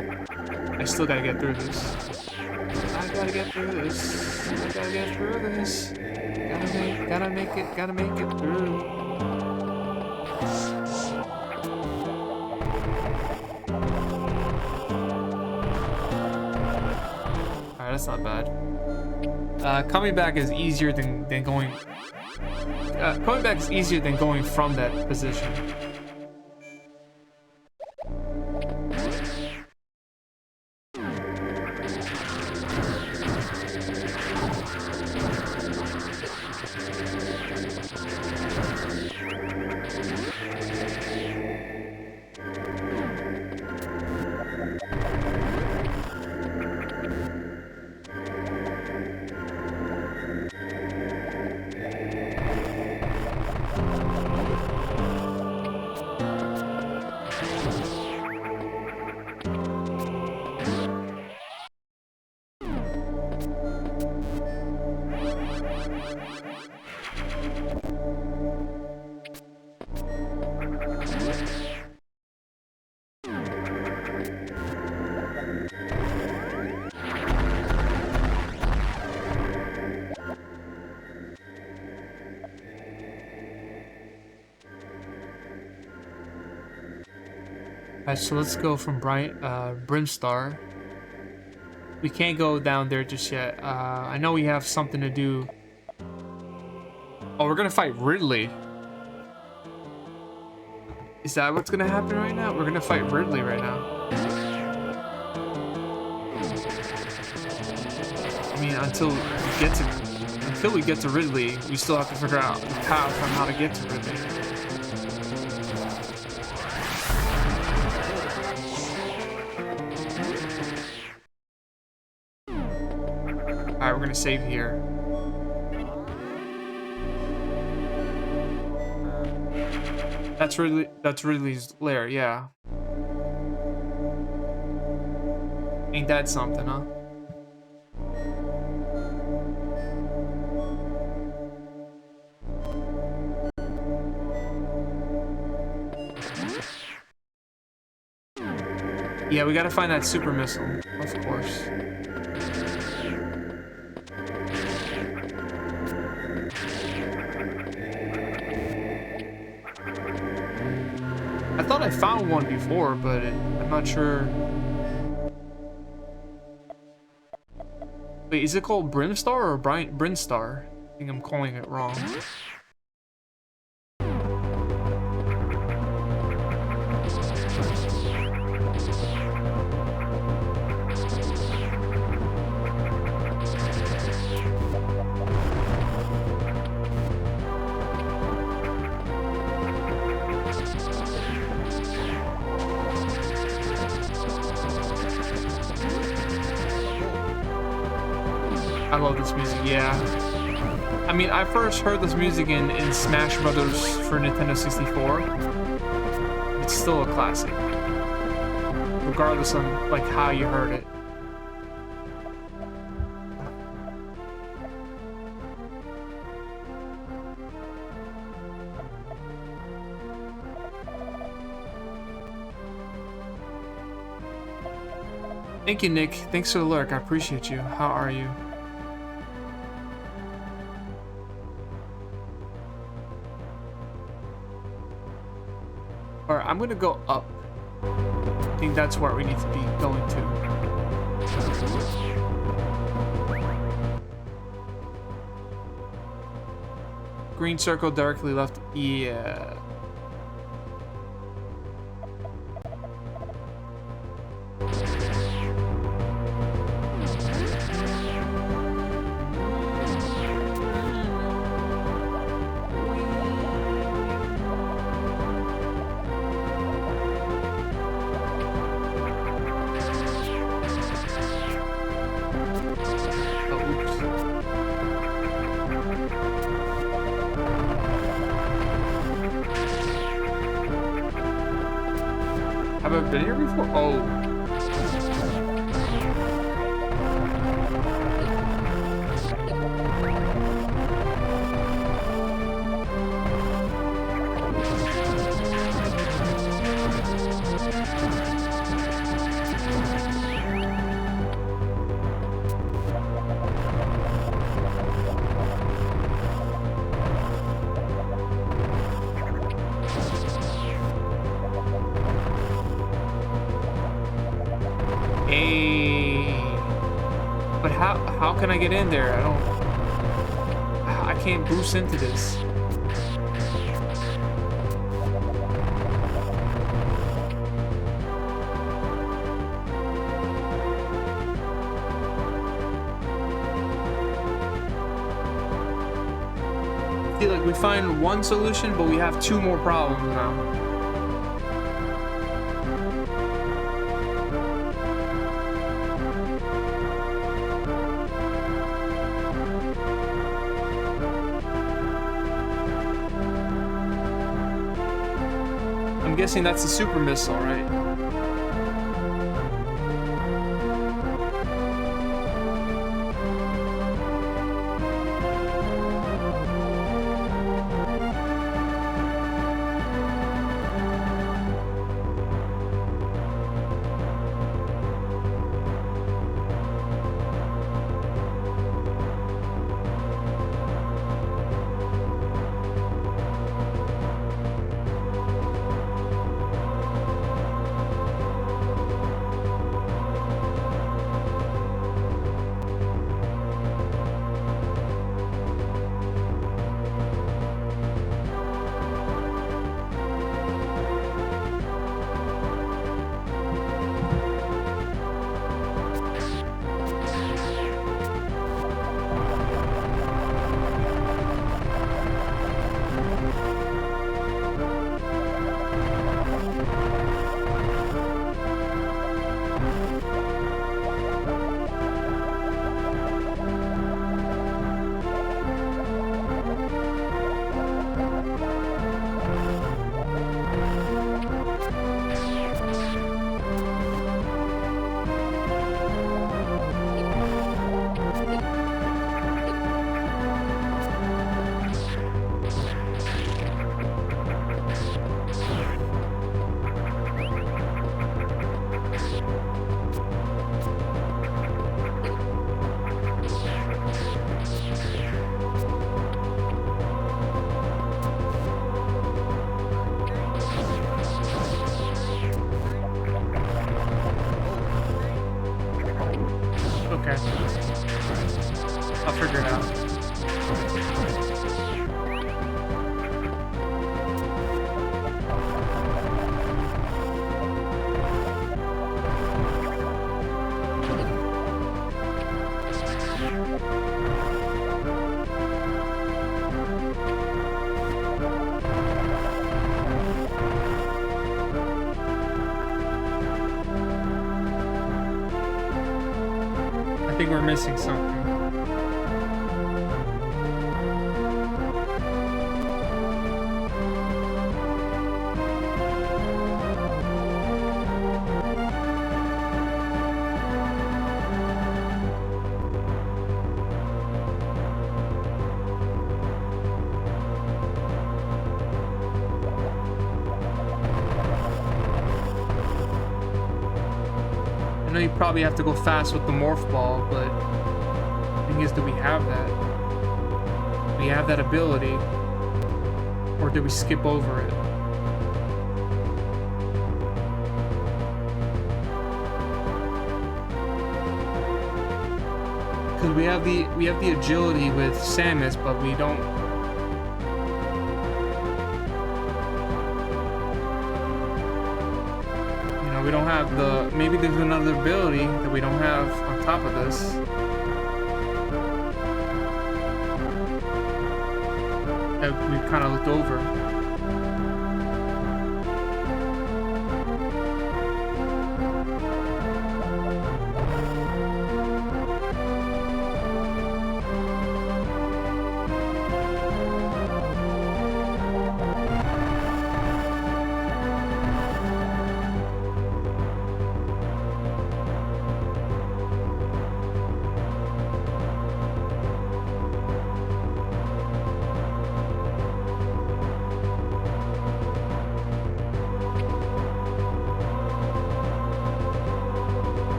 Speaker 1: I still gotta get through this. I gotta get through this. I gotta get through this. Gotta make it through. Alright, that's not bad. Coming back is easier than going. Coming back is easier than going from that position. Alright, so let's go from Brimstar. We can't go down there just yet. I know we have something to do. Oh, we're gonna fight Ridley. Is that what's gonna happen right now? We're gonna fight Ridley right now. I mean, until we get to Ridley, we still have to figure out the path on how to get to Ridley. Alright, we're gonna save here. That's Ridley's lair, yeah. Ain't that something, huh? Yeah, we gotta find that super missile, of course. I thought I found one before, but I'm not sure. Wait, is it called Brimstar or Brinstar? I think I'm calling it wrong. I love this music, yeah. I mean, I first heard this music in Smash Brothers for Nintendo 64. It's still a classic, regardless of like how you heard it. Thank you, Nick. Thanks for the lurk. I appreciate you. How are you? Alright, I'm gonna go up. I think that's where we need to be going to. Green circle directly left. Yeah. Have I been here before? Oh. How can I get in there? I can't boost into this. See, like we find one solution, but we have two more problems now. I'm guessing that's a super missile, right? think we're missing something. I know you probably have to go fast with the morph ball, but the thing is, do we have that? Do we have that ability? Or did we skip over it? Because we have the agility with Samus, but we don't. We don't have the, maybe there's another ability that we don't have on top of this. That we kind of looked over.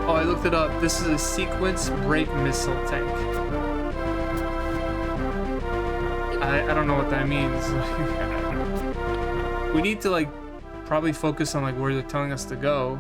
Speaker 1: Oh, I looked it up. This is a sequence brake missile tank. I don't know what that means. We need to like probably focus on like where they're telling us to go.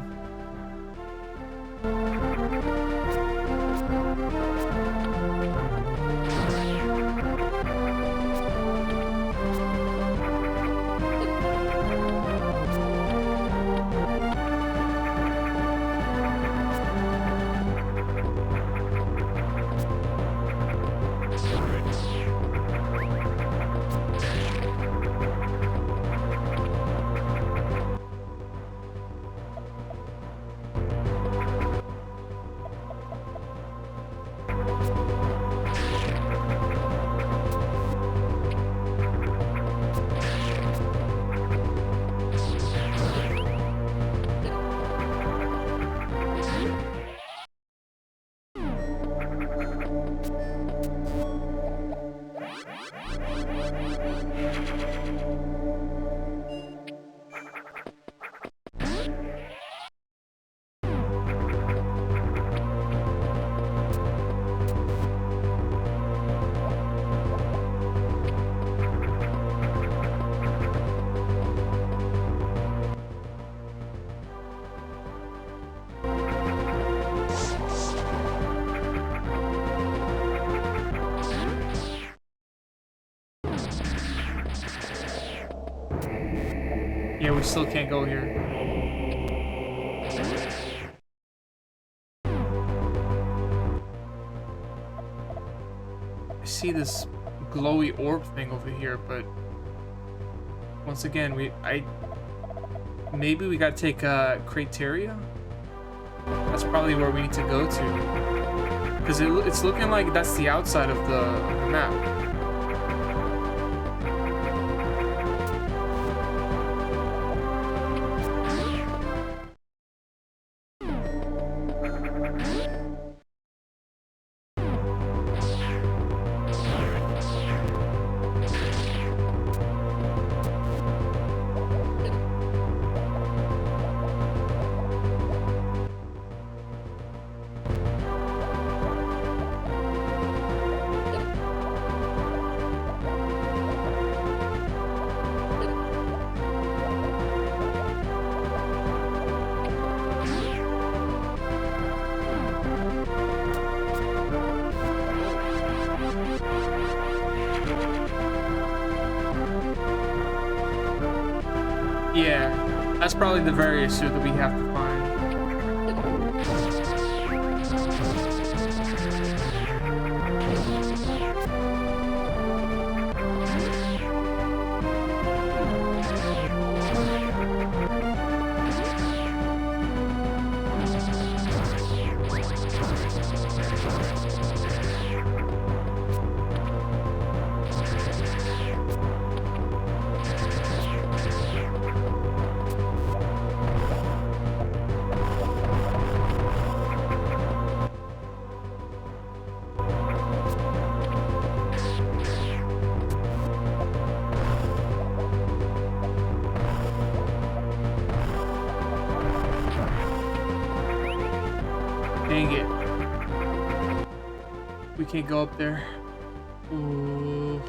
Speaker 1: Yeah, we still can't go here. I see this glowy orb thing over here, but once again, maybe we gotta take Crateria? That's probably where we need to go to. Because it's looking like that's the outside of the map. That's probably the various suit that we have to find. Dang it. We can't go up there. Ooh.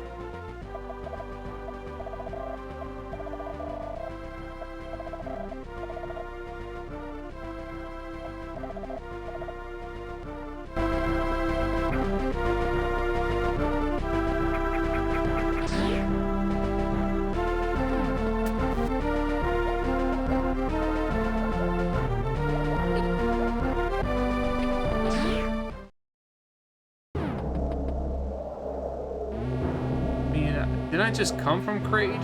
Speaker 1: Didn't I just come from Kraid?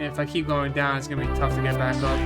Speaker 1: If I keep going down, it's gonna be tough to get back up.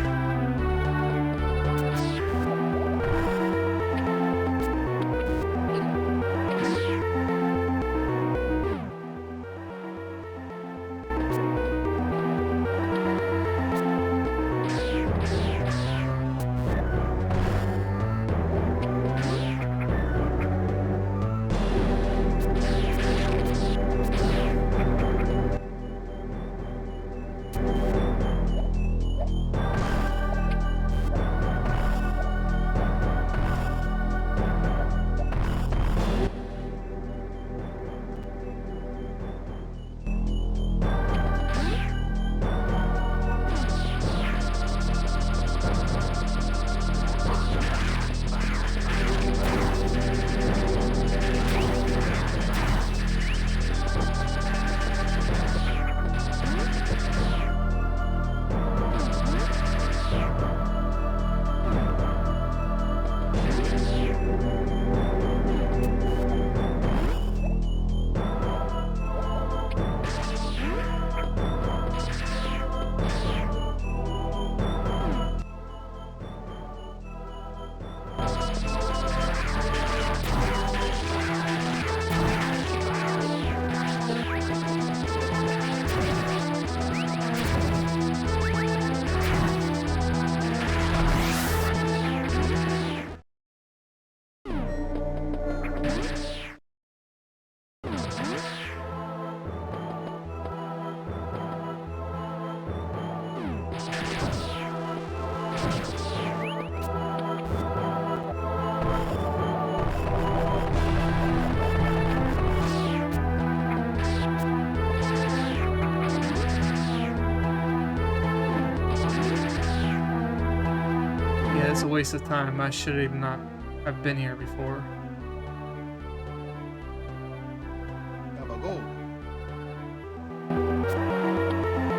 Speaker 1: It's a waste of time. I should have not have been here before.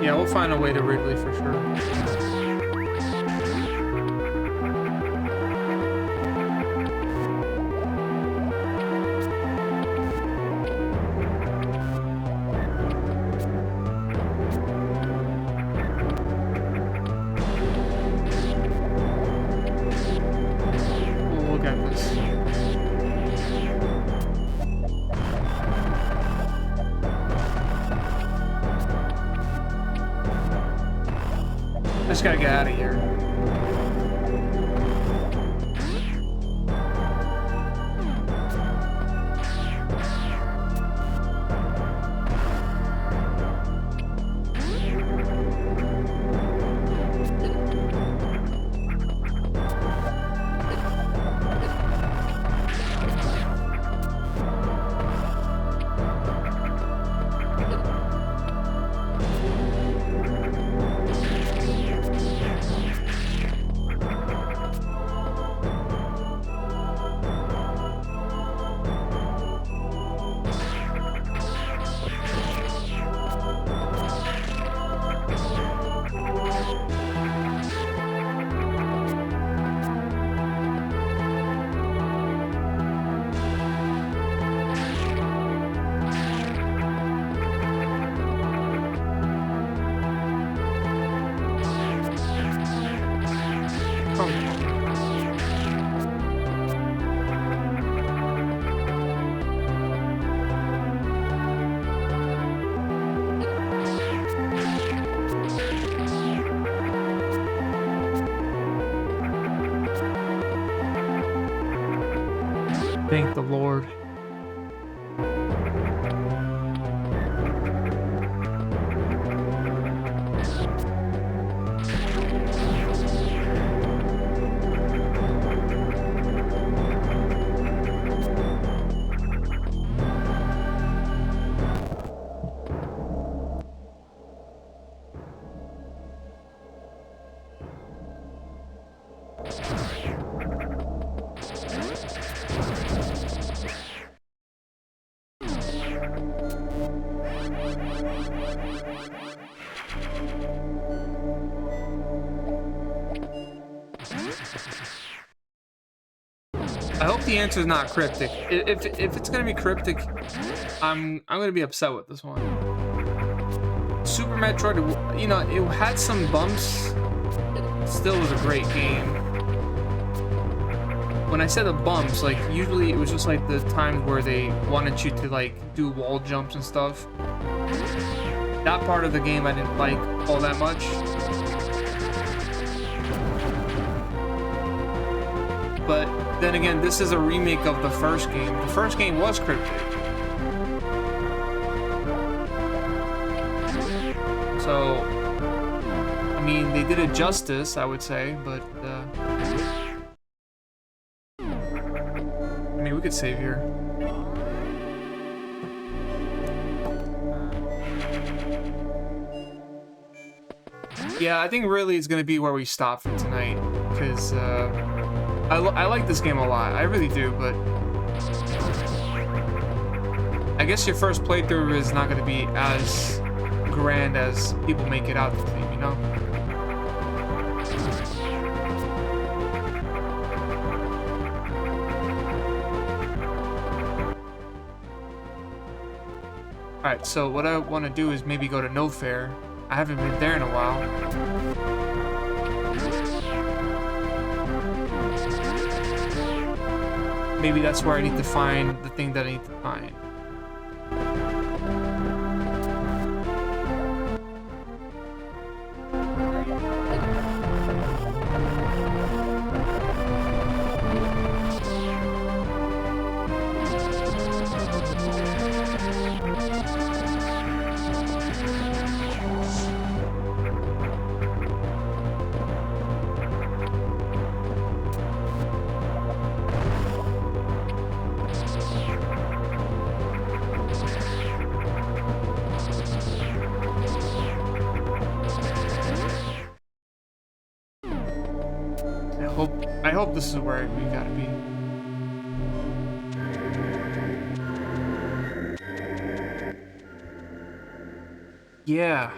Speaker 1: Yeah, we'll find a way to Wrigley for sure. I just gotta get out of here. Thank the Lord. I hope the answer is not cryptic. If it's gonna be cryptic, I'm gonna be upset with this one. Super Metroid, you know, it had some bumps. It still was a great game. When I said the bumps, like usually it was just like the times where they wanted you to like do wall jumps and stuff. That part of the game I didn't like all that much. But then again, this is a remake of the first game. The first game was cryptic. So, I mean, they did it justice, I would say, but, I mean, we could save here. Yeah, I think really it's gonna be where we stop for tonight, because, I like this game a lot. I really do, but I guess your first playthrough is not going to be as grand as people make it out to be, you know? Alright, so what I want to do is maybe go to No Fair. I haven't been there in a while. Maybe that's where I need to find the thing that I need to find. I hope this is where we gotta be. Yeah.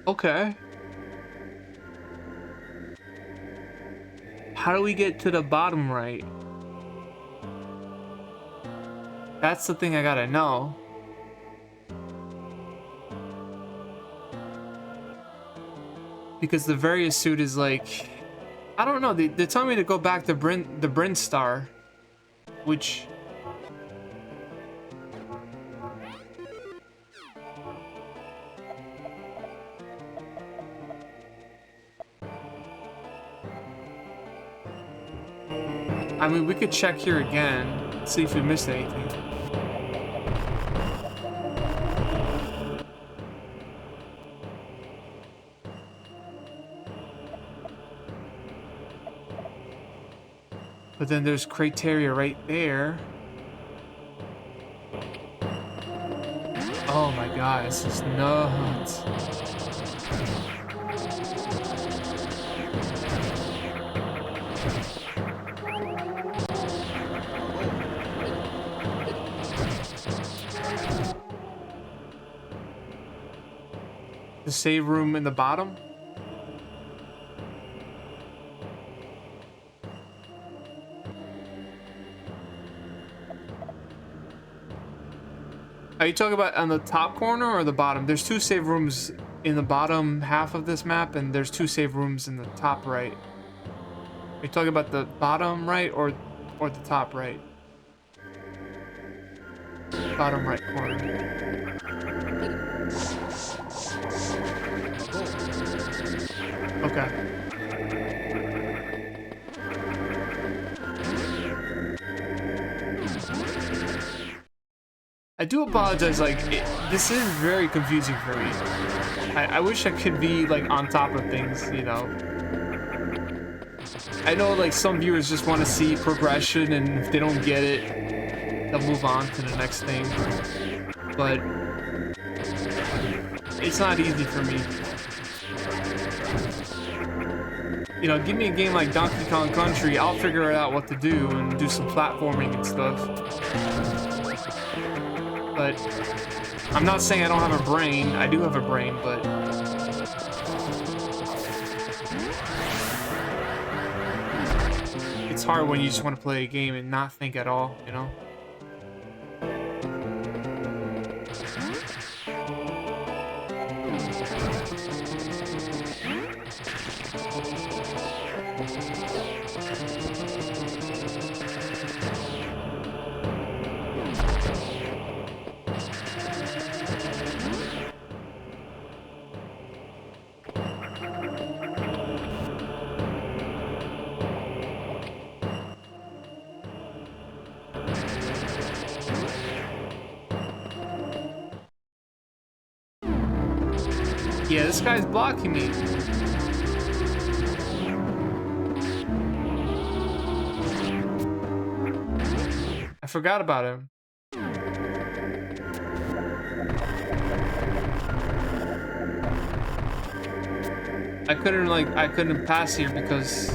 Speaker 1: Okay. How do we get to the bottom right? That's the thing I gotta know. Because the various suit is like, I don't know. They're telling me to go back to the Bryn Star, which I mean, we could check here again, see if we missed anything. But then there's criteria right there. Oh my god, this is nuts. The save room in the bottom? Are you talking about on the top corner or the bottom? There's two save rooms in the bottom half of this map, and there's two save rooms in the top right. Are you talking about the bottom right or the top right? Bottom right corner. Okay. I do apologize, like, this is very confusing for me. I wish I could be, like, on top of things, you know? I know, like, some viewers just want to see progression, and if they don't get it, they'll move on to the next thing. But it's not easy for me. You know, give me a game like Donkey Kong Country, I'll figure out what to do and do some platforming and stuff. But I'm not saying I don't have a brain. I do have a brain, but it's hard when you just want to play a game and not think at all, you know? Yeah, this guy's blocking me. I forgot about him. I couldn't pass here because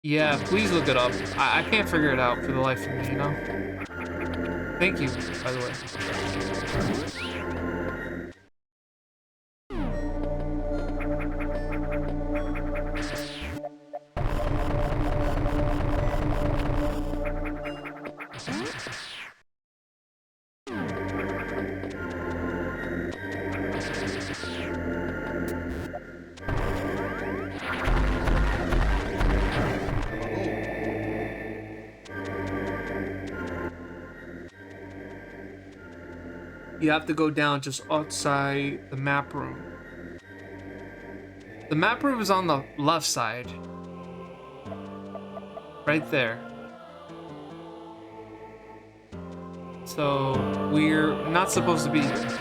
Speaker 1: yeah, please look it up. I can't figure it out for the life of me, you know? Thank you, by the way. You have to go down just outside the map room. The map room is on the left side. Right there. So, we're not supposed to be here.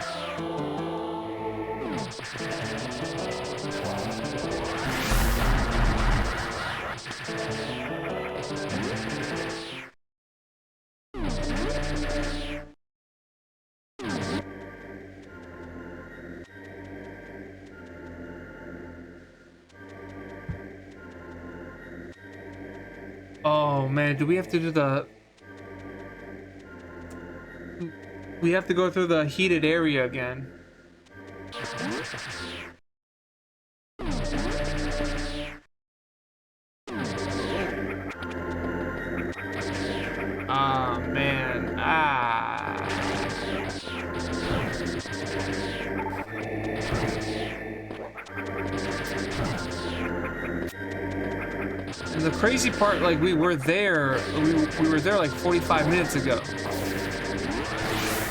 Speaker 1: Oh man, do we have to do the... We have to go through the heated area again. Ah, man. Ah. And the crazy part, like, we were there like 45 minutes ago.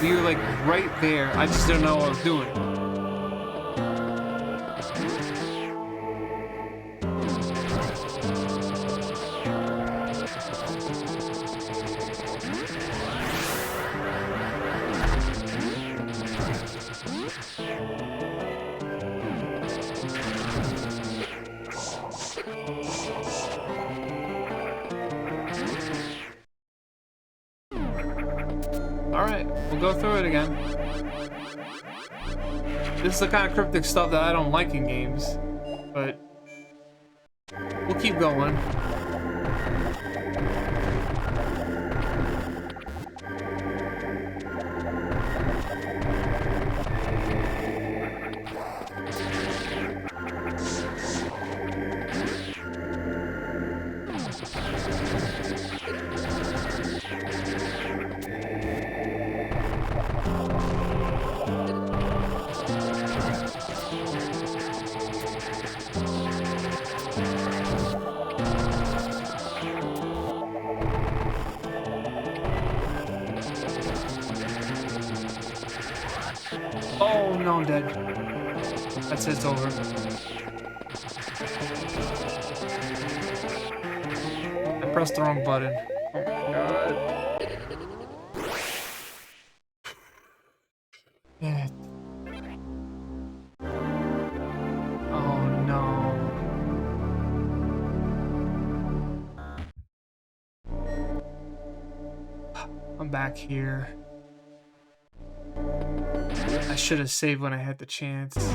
Speaker 1: We were like right there. I just didn't know what I was doing. Alright, we'll go through it again. This is the kind of cryptic stuff that I don't like in games, but we'll keep going. I'm dead. That's it, it's over. I pressed the wrong button. Oh my god. Yeah. Oh no. I'm back here. I should have saved when I had the chance. I'm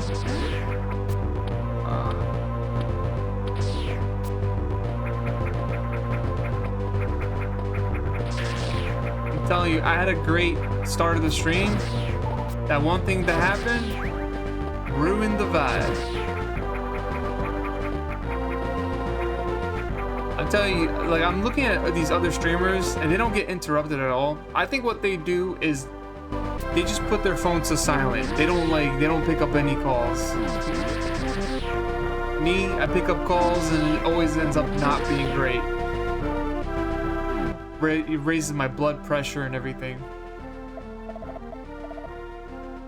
Speaker 1: telling you, I had a great start of the stream. That one thing that happened ruined the vibe. I'm telling you, like, I'm looking at these other streamers and they don't get interrupted at all. I think what they do is they just put their phones to silent. They don't pick up any calls. Me, I pick up calls and it always ends up not being great. It raises my blood pressure and everything.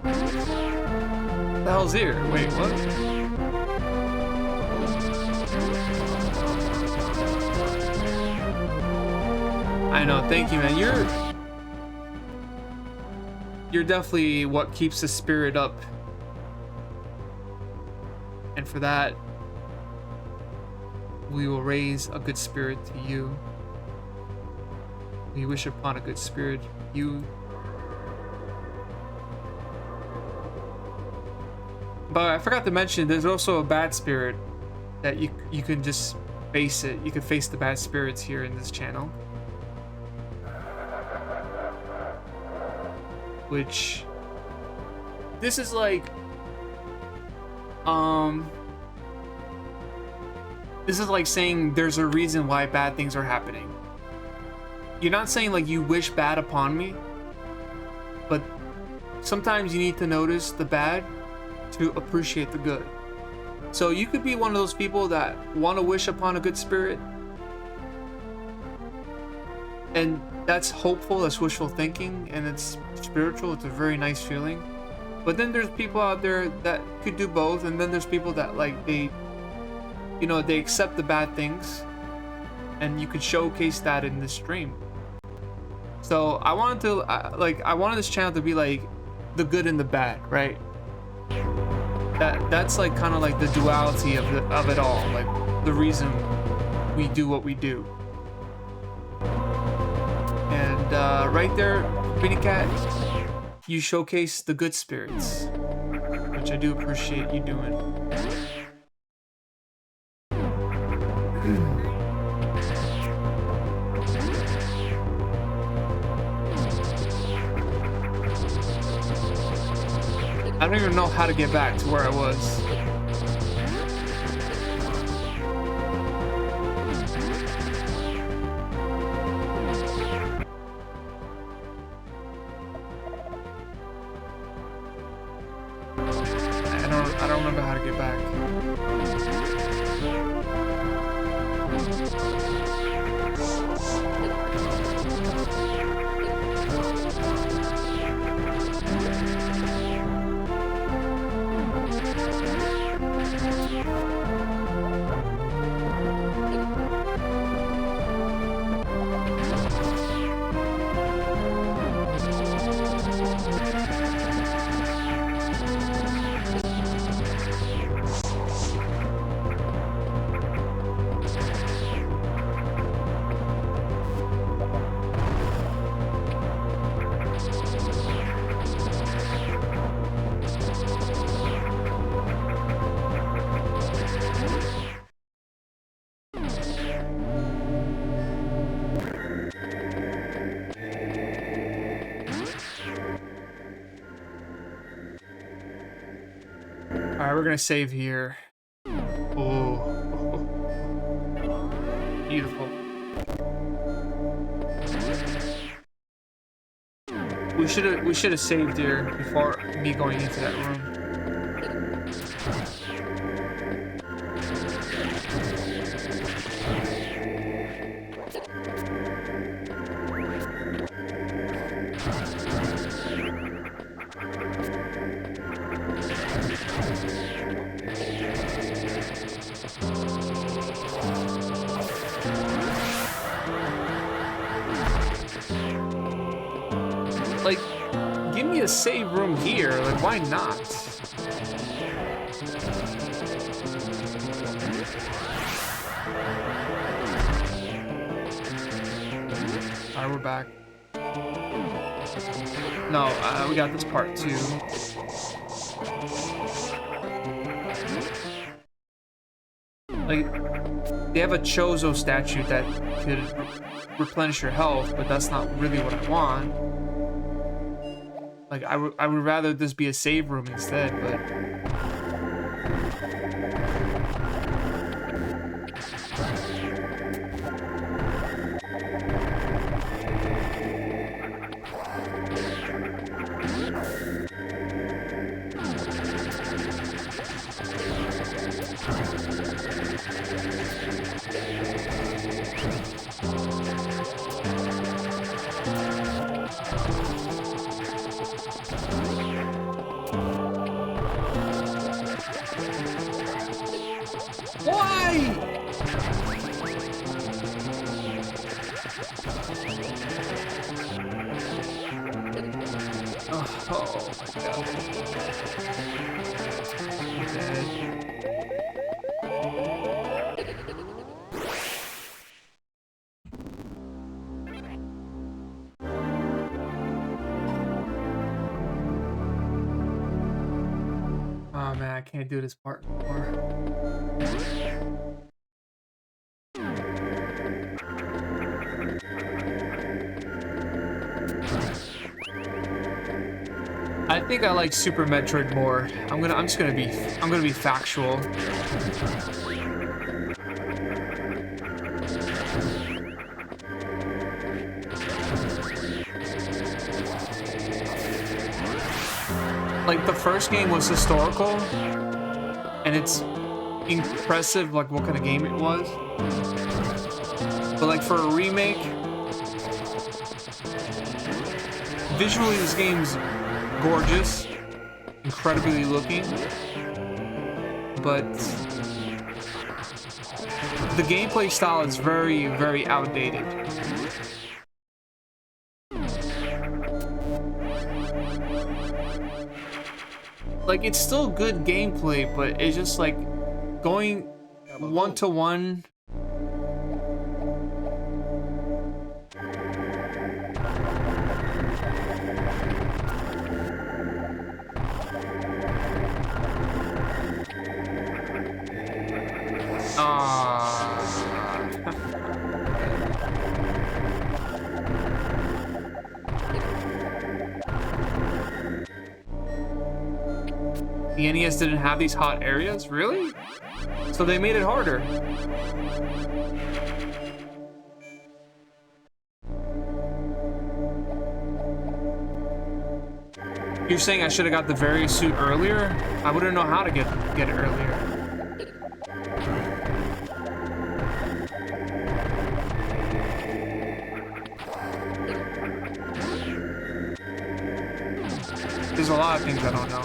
Speaker 1: What the hell's here? Wait, what? I know, thank you, man. You're definitely what keeps the spirit up. And for that, we will raise a good spirit to you. We wish upon a good spirit, you. But I forgot to mention, there's also a bad spirit that you can just face it. You can face the bad spirits here in this channel. Which, this is like, this is like saying there's a reason why bad things are happening. You're not saying like you wish bad upon me, but sometimes you need to notice the bad to appreciate the good. So you could be one of those people that want to wish upon a good spirit, and that's hopeful, that's wishful thinking, and it's spiritual, it's a very nice feeling. But then there's people out there that could do both, and then there's people that like they accept the bad things, and you could showcase that in this stream. So I wanted to I wanted this channel to be like the good and the bad, right? That's like kind of like the duality of it all, like the reason we do what we do. And right there, Bitty Cat, you showcase the good spirits, which I do appreciate you doing. I don't even know how to get back to where I was. I don't remember how to get back. Alright, we're gonna save here. Oh, beautiful. We should have saved here before me going into that room. a save room here. Like, why not? Alright, we're back. No, we got this part too. Like, they have a Chozo statue that could replenish your health, but that's not really what I want. Like, I would rather this be a save room instead, but... Why? Oh my god. Oh man, I can't do this part anymore. I think I like Super Metroid more. I'm gonna be factual. Like, the first game was historical, and it's impressive, like, what kind of game it was. But, like, for a remake, visually this game's gorgeous, incredibly looking, but the gameplay style is very, very outdated. Like, it's still good gameplay, but it's just like going one-to-one. The NES didn't have these hot areas? Really? So they made it harder. You're saying I should have got the various suit earlier? I wouldn't know how to get it earlier. There's a lot of things I don't know.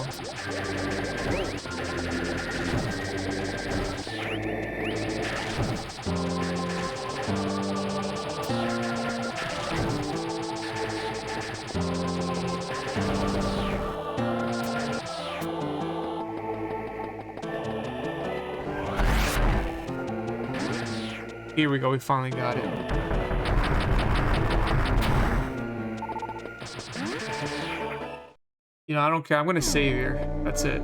Speaker 1: Here we go, we finally got it. You know, I don't care. I'm gonna save here. That's it.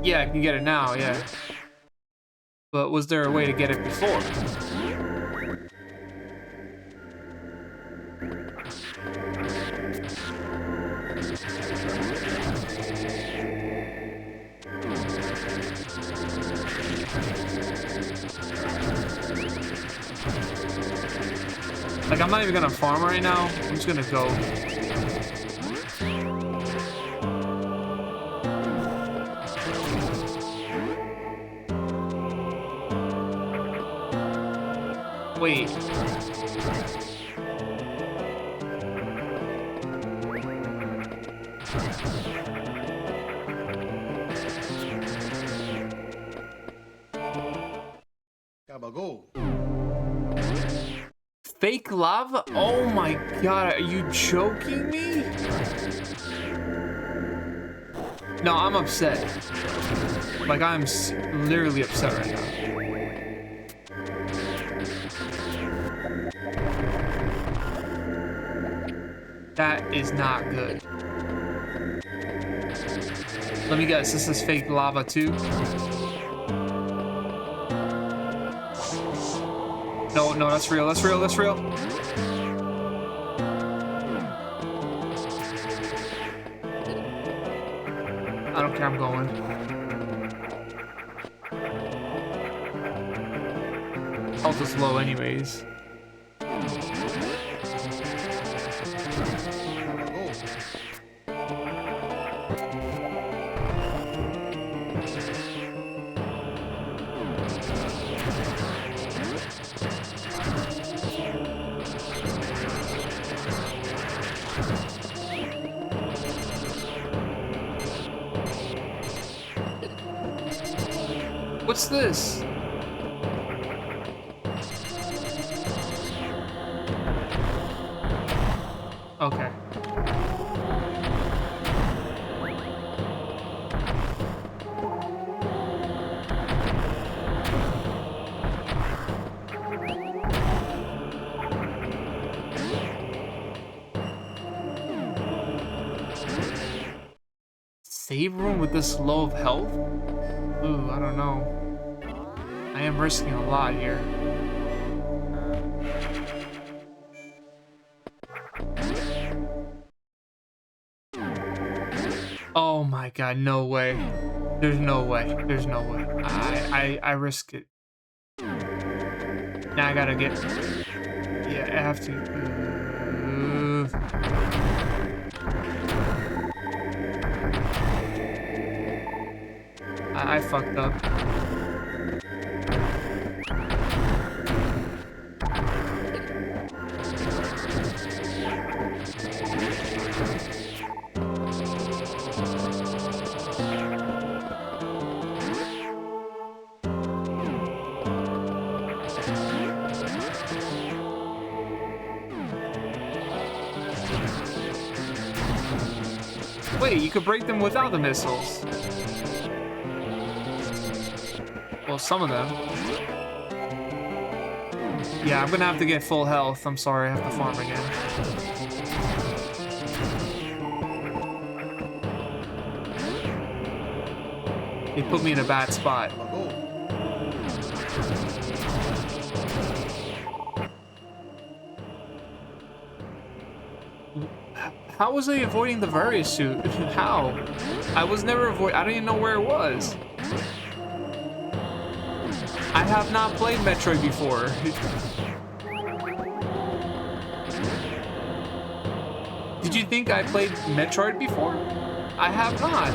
Speaker 1: Yeah, I can get it now, yeah. But was there a way to get it before? Like, I'm not even gonna farm right now. I'm just gonna go. Wait. Fake lava? Oh my god, are you joking me? No, I'm upset. Like, I'm literally upset right now. That is not good. Let me guess, this is fake lava too? No, no, that's real, that's real, that's real. I don't care, I'm going. Health is low anyways. What's this? Okay. Save room with this low of health? Ooh, I don't know. I am risking a lot here. Oh my god, no way. There's no way. There's no way. I risk it. Now I gotta get... Yeah, I have to... I fucked up. Wait, you could break them without the missiles. Well, some of them. Yeah, I'm gonna have to get full health. I'm sorry, I have to farm again. They put me in a bad spot. How was I avoiding the various suit? How? I was never I don't even know where it was. I have not played Metroid before. Did you think I played Metroid before? I have not.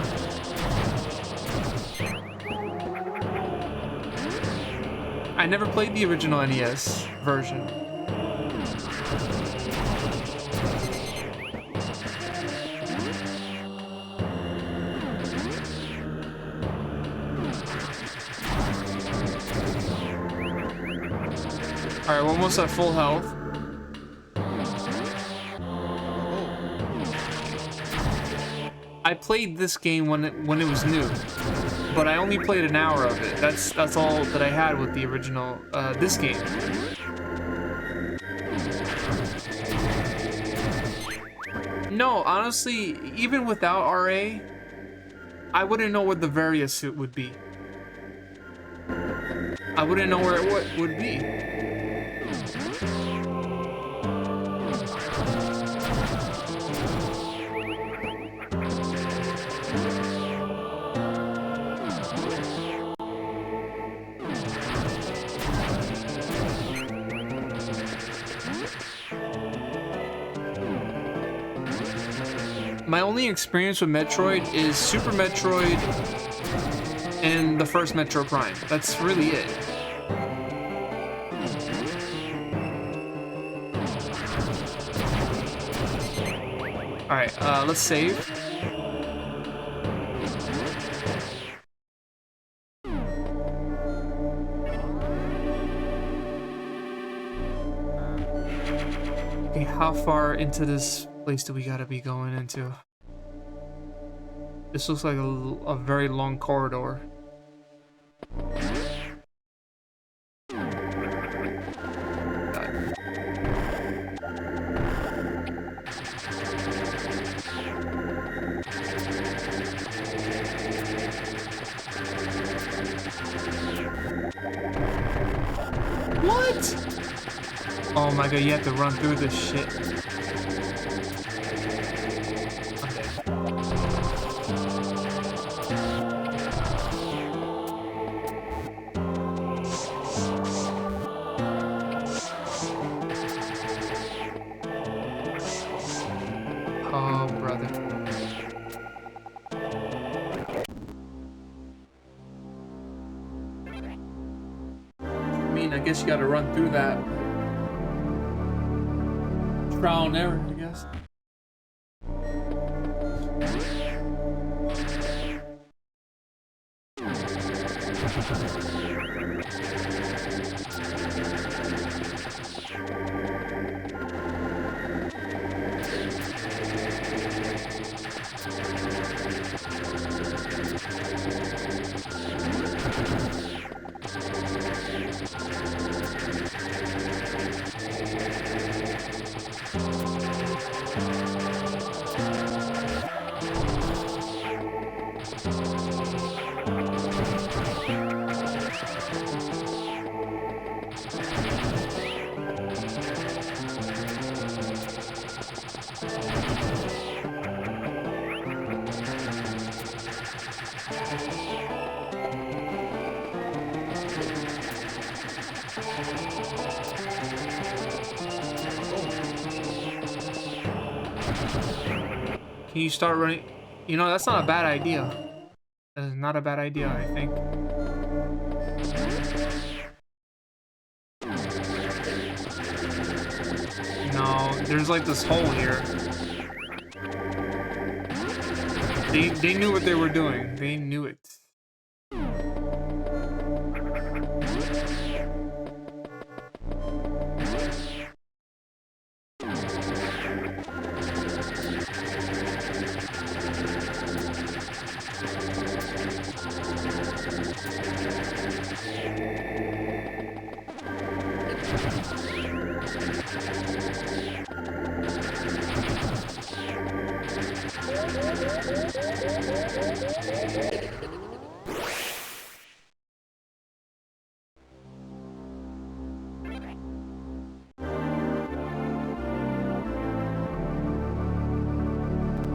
Speaker 1: I never played the original NES version. Alright, we're almost at full health. I played this game when it was new, but I only played an hour of it. That's all that I had with the original this game. No, honestly, even without RA, I wouldn't know where the various suit would be. I wouldn't know where it would be. My only experience with Metroid is Super Metroid and the first Metro Prime. That's really it. Alright, let's save. how far into this place do we gotta be going into? This looks like a very long corridor. What? Oh my god, you have to run through this shit. Oh, brother. I mean, I guess you gotta run through that. Trial and error, I guess. Can you start running? You know, that's not a bad idea. That is not a bad idea, I think. No, there's like this hole here. They knew what they were doing. They knew it.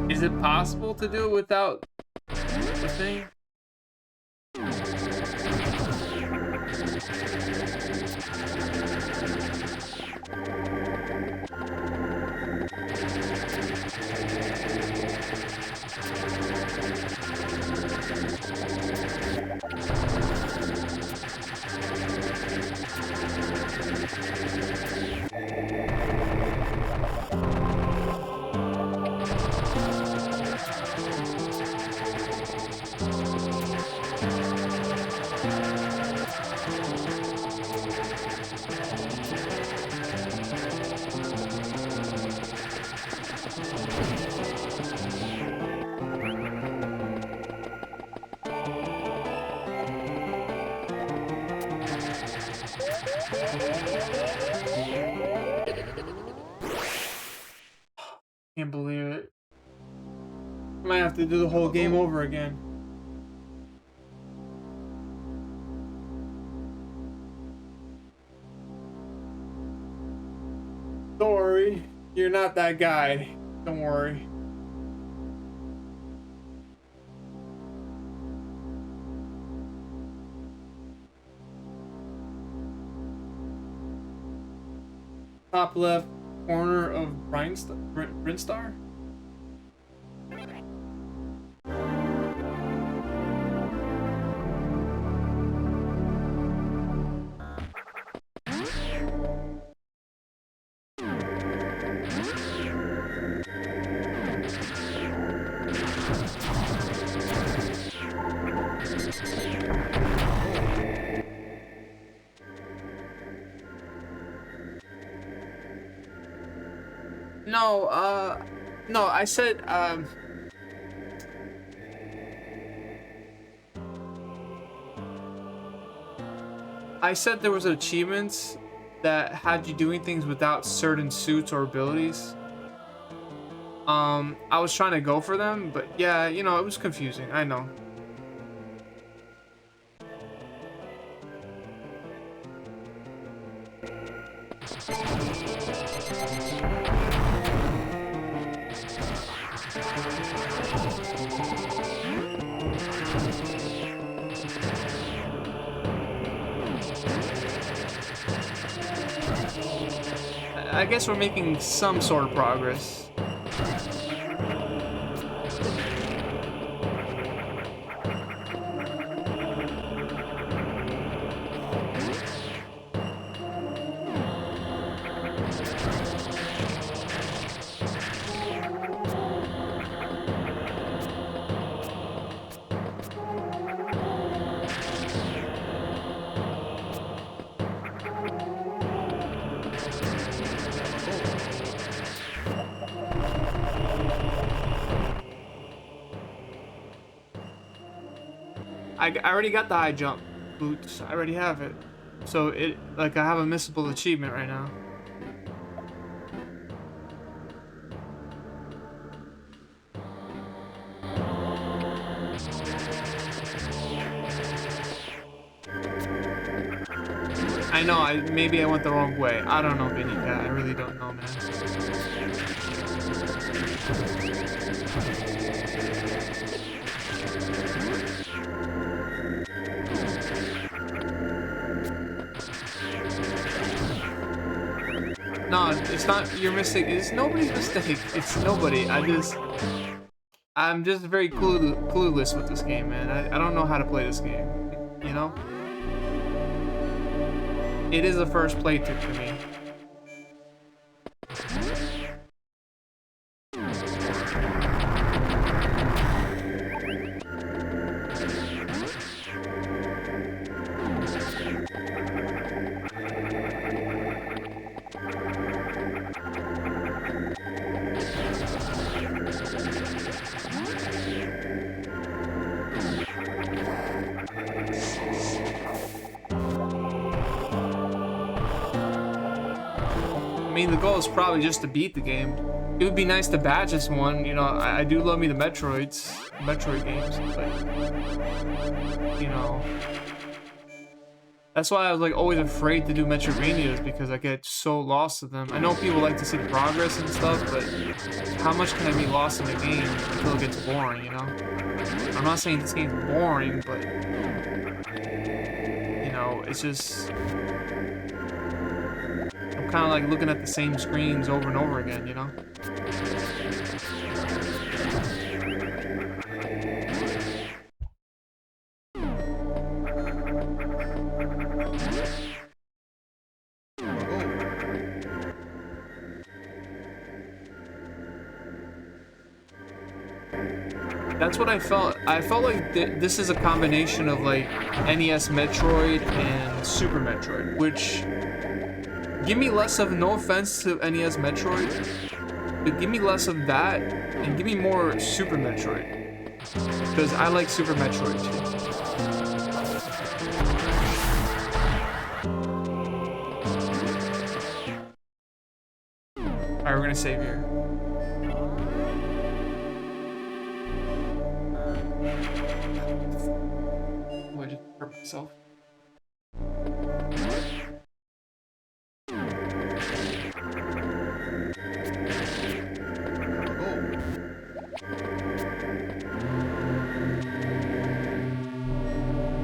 Speaker 1: Is it possible to do it without the thing? Can't believe it. I might have to do the whole game over again. Don't worry, you're not that guy. Don't worry. Top left corner of Brinstar? No, no, I said, I said there was achievements that had you doing things without certain suits or abilities. I was trying to go for them, but yeah, you know, it was confusing. I know. I guess we're making some sort of progress. I already got the high jump boots. I already have it. So it, like, I have a missable achievement right now. I know, maybe I went the wrong way. I don't know, Vinny Cat. I really don't know, man. No, it's not your mistake. It's nobody's mistake. It's nobody. I'm just very clueless with this game, man. I don't know how to play this game, you know? It is the first playthrough for me. I mean, the goal is probably just to beat the game. It would be nice to badge this one, you know. I do love me the Metroid games, but you know, that's why I was like always afraid to do Metroidvanias, because I get so lost to them. I know people like to see the progress and stuff, but how much can I be lost in the game until it gets boring, you know? I'm not saying this game's boring, but you know, it's just, kind of like looking at the same screens over and over again, you know? That's what I felt. I felt like this is a combination of like NES Metroid and Super Metroid, which, give me less of, no offense to NES Metroid, but give me less of that and give me more Super Metroid, because I like Super Metroid too. Alright, we're gonna save here. Oh, I just hurt myself.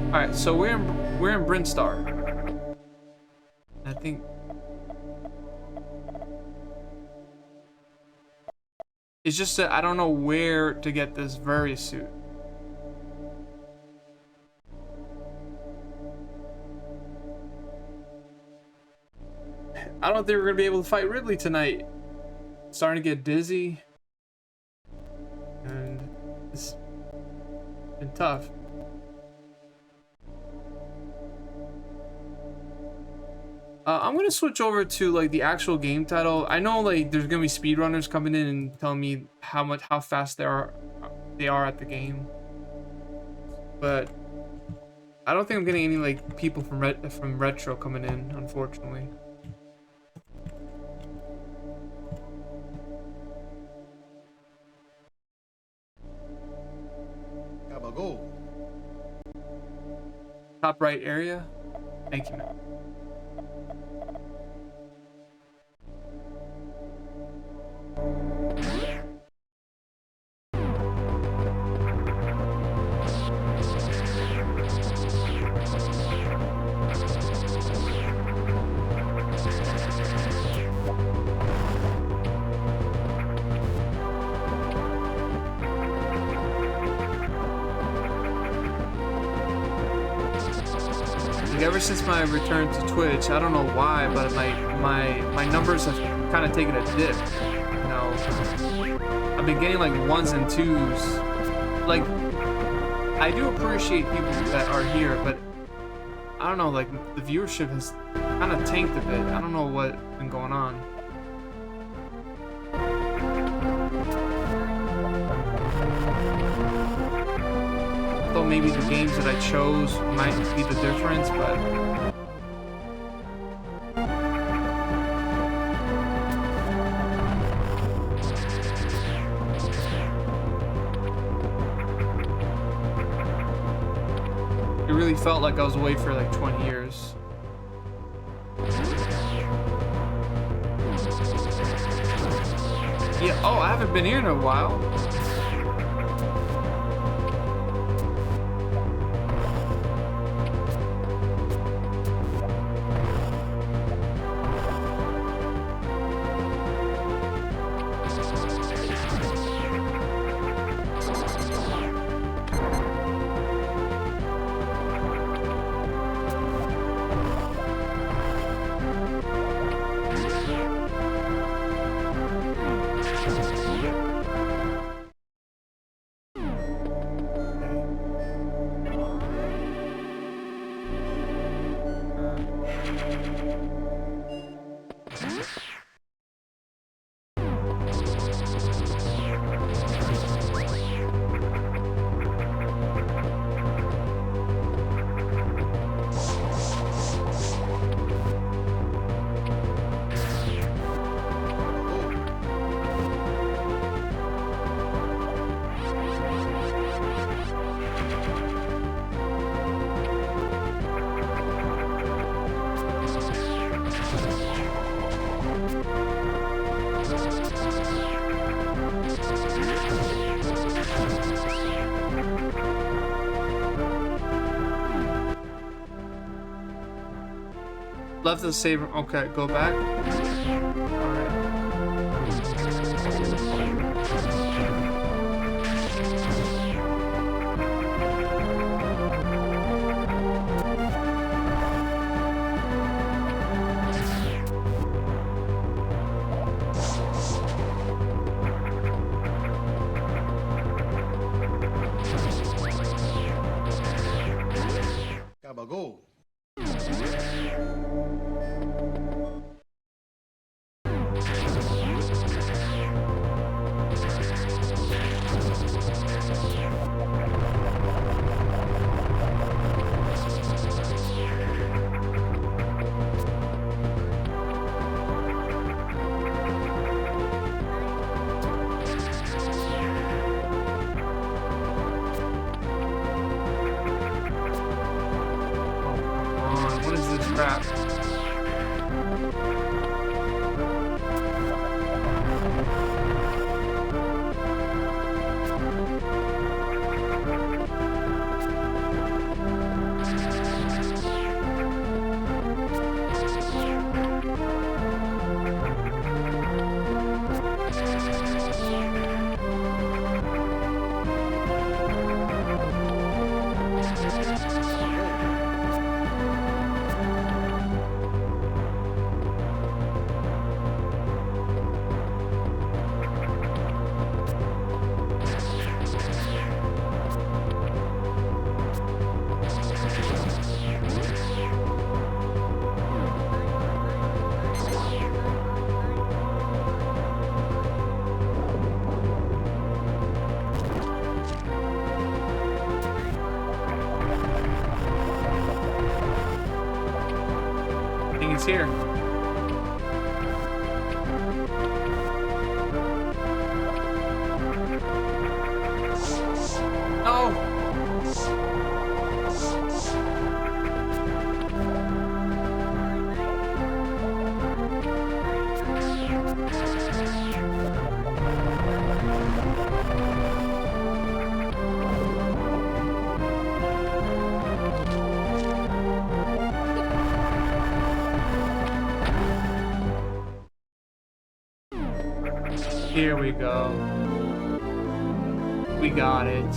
Speaker 1: Alright, so we're in Brinstar. I think it's just that I don't know where to get this Various suit. I don't think we're gonna be able to fight Ridley tonight. Starting to get dizzy, and it's been tough. I'm gonna switch over to like the actual game title. I know like there's gonna be speedrunners coming in and telling me how fast they are at the game, but I don't think I'm getting any like people from retro coming in, unfortunately.
Speaker 2: Go.
Speaker 1: Top right area. Thank you, man. Ever since my return to Twitch, I don't know why, but my numbers have kind of taken a dip. You know, I've been getting like 1s and 2s. Like, I do appreciate people that are here, but I don't know, like the viewership has kind of tanked a bit. I don't know what's been going on. Though maybe the games that I chose might be the difference, but it really felt like I was away for like 20 years. Yeah, oh, I haven't been here in a while. Left the save. Okay, go back. Alright.
Speaker 2: Go.
Speaker 1: he's here. No! Here we go. We got it.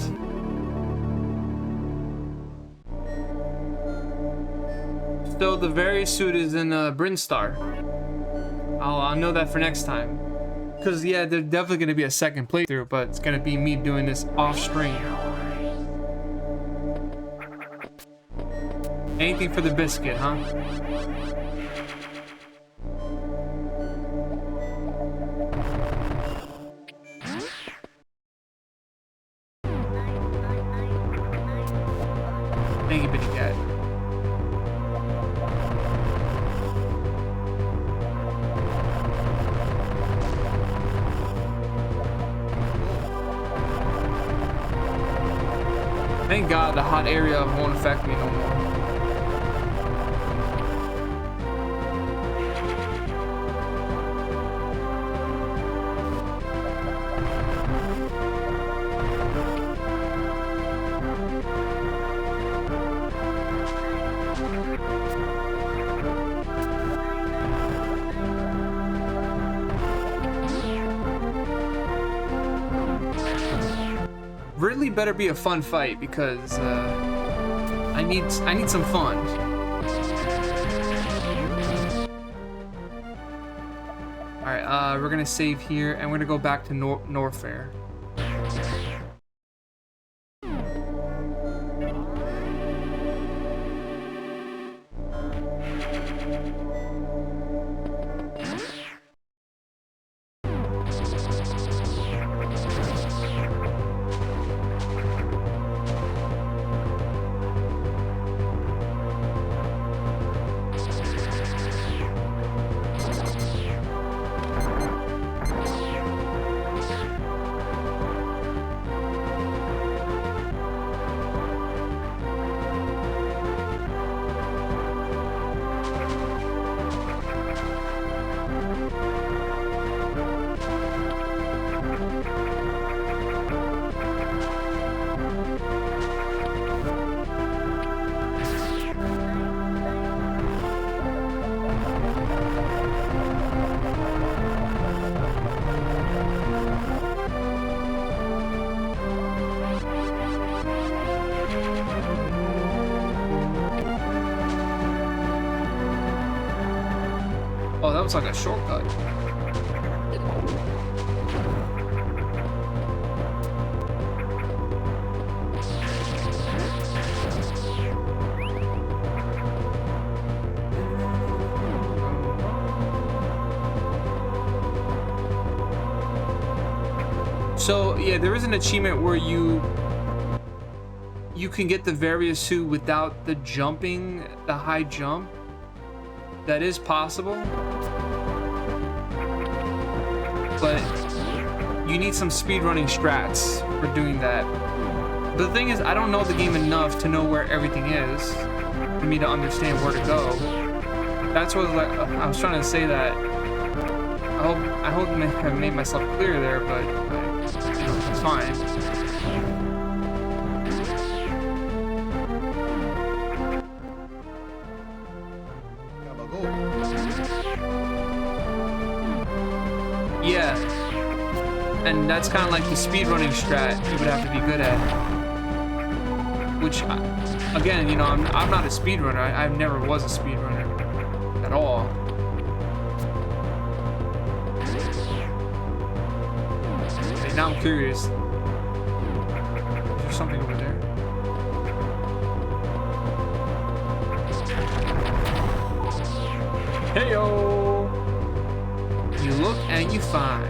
Speaker 1: So the various suit is in Brinstar. I'll know that for next time. Cause yeah, there's definitely gonna be a second playthrough, but it's gonna be me doing this off stream. Anything for the biscuit, huh? Thank you, Bitty Cat. Thank God the hot area won't affect me no more. Really better be a fun fight because I need some fun. All right, we're gonna save here and we're gonna go back to Norfair. Oh, that was like a shortcut. So yeah, there is an achievement where you can get the various suit without the jumping, the high jump. That is possible, but you need some speedrunning strats for doing that. But the thing is, I don't know the game enough to know where everything is for me to understand where to go. That's what I was trying to say. That I hope I made myself clear there, but it's fine. Yeah, and that's kind of like the speedrunning strat you would have to be good at. Which, again, you know, I'm not a speedrunner. I never was a speedrunner at all. Okay, now I'm curious. Is there something over there? Heyo! You look and you find.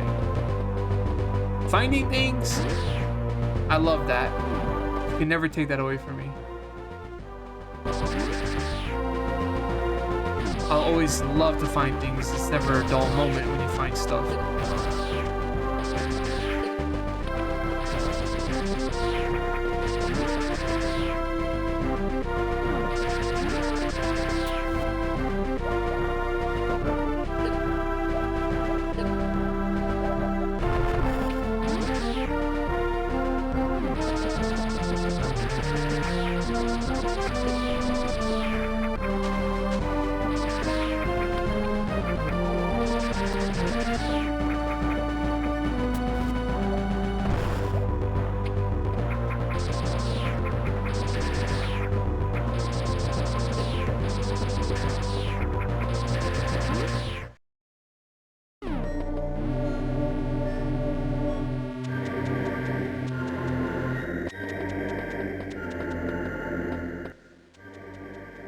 Speaker 1: Finding things? I love that. You can never take that away from me. I'll always love to find things. It's never a dull moment when you find stuff.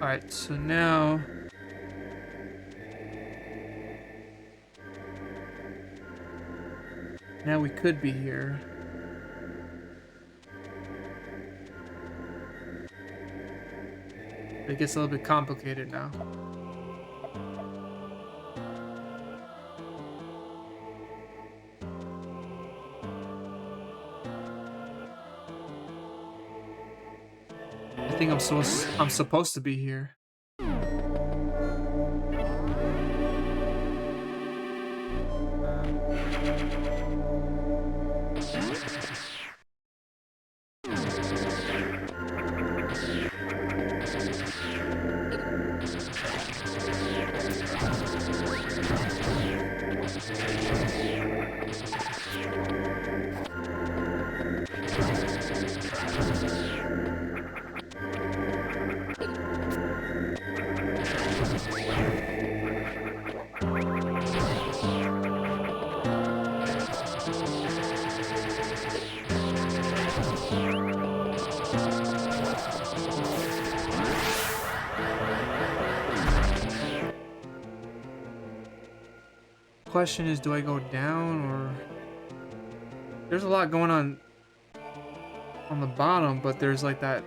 Speaker 1: Alright, so now... Now we could be here. It gets a little bit complicated now. I think I'm supposed to be here. Question is, do I go down or... There's a lot going on the bottom, but there's like that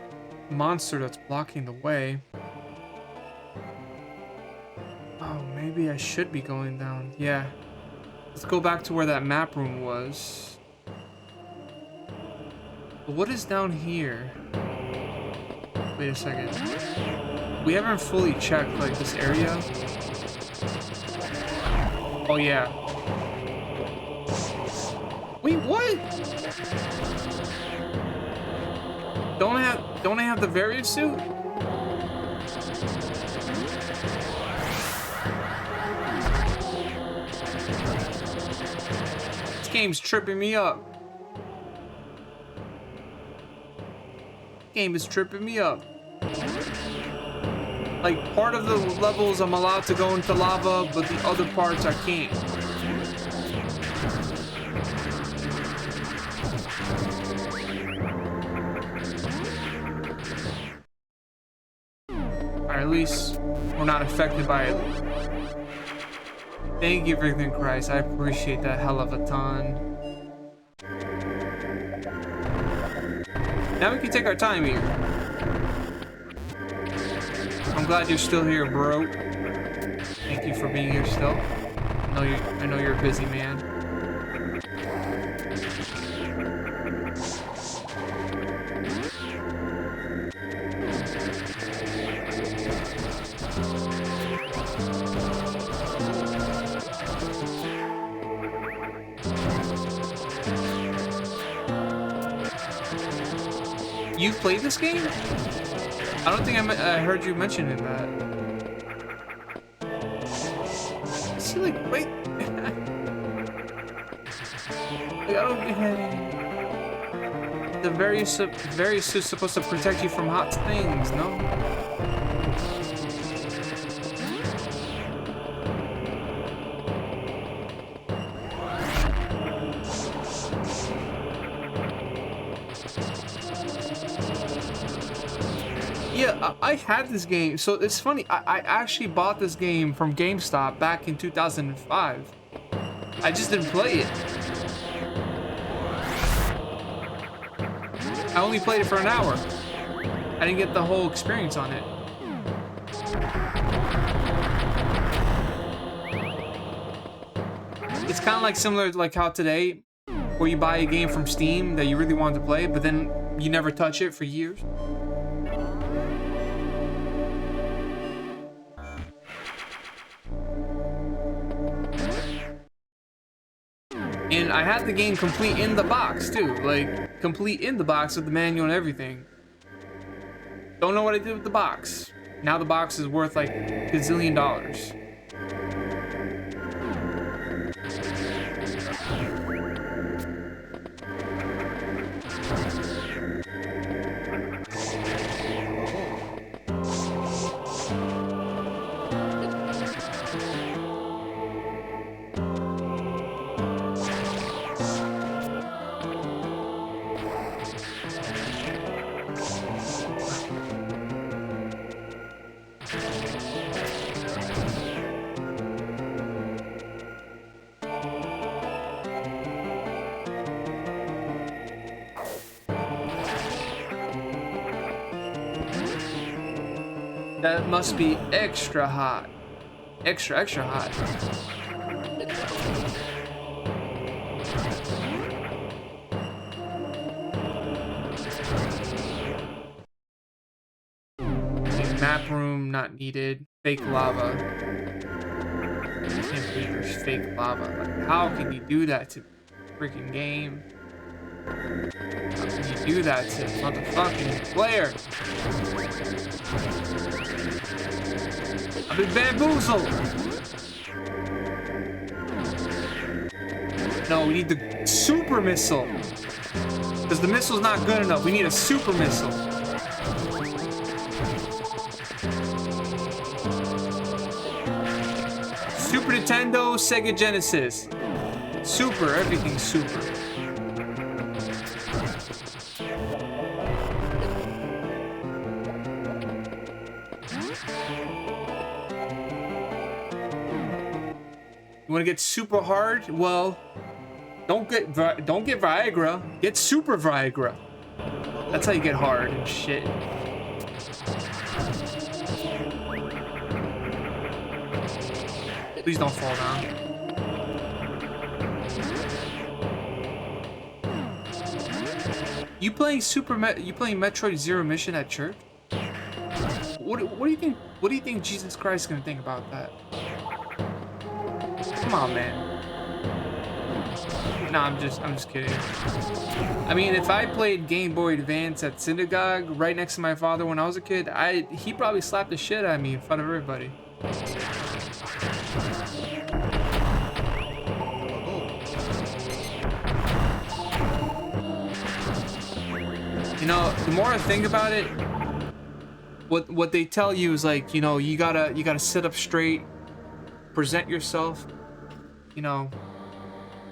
Speaker 1: monster that's blocking the way. Oh, maybe I should be going down. Yeah. Let's go back to where that map room was. But what is down here? Wait a second. We haven't fully checked like this area. Oh yeah. Wait, what? Don't I have the variant suit? This game's tripping me up. Game is tripping me up. Like, part of the levels I'm allowed to go into lava, but the other parts I can't. Or at least we're not affected by it. Thank you, Victim Christ. I appreciate that hell of a ton. Now we can take our time here. I'm glad you're still here, bro. Thank you for being here still. I know you're a busy man. You played this game? I don't think I heard you mentioning that. See, like, wait. Like, I don't get... The various suit's supposed to protect you from hot things, no? Yeah, I had this game. So it's funny. I actually bought this game from GameStop back in 2005. I just didn't play it. I only played it for an hour. I didn't get the whole experience on it. it's kind of like similar to like how today, where you buy a game from Steam that you really wanted to play, but then you never touch it for years. And I had the game complete in the box too, like complete in the box with the manual and everything. Don't know what I did with the box. Now the box is worth like $1 gazillion. That must be extra hot. Extra hot. Okay, map room not needed. Fake lava. I can't believe there's fake lava. Like, how can you do that to freaking game? How can you do that to motherfucking player? I've been bamboozled. No, we need the super missile. Because the missile's not good enough. We need a super missile. Super Nintendo, Sega Genesis. Super, everything's super. You want to get super hard? Well, don't get Viagra. Get super Viagra. That's how you get hard and shit. Please don't fall down. You playing Metroid Zero Mission at church? What do you think? What do you think Jesus Christ is gonna think about that? Come on, man. Nah, I'm just kidding. I mean, if I played Game Boy Advance at synagogue right next to my father when I was a kid, he probably slapped the shit out of me in front of everybody. You know, the more I think about it, what they tell you is like, you know, you gotta sit up straight, present yourself, you know,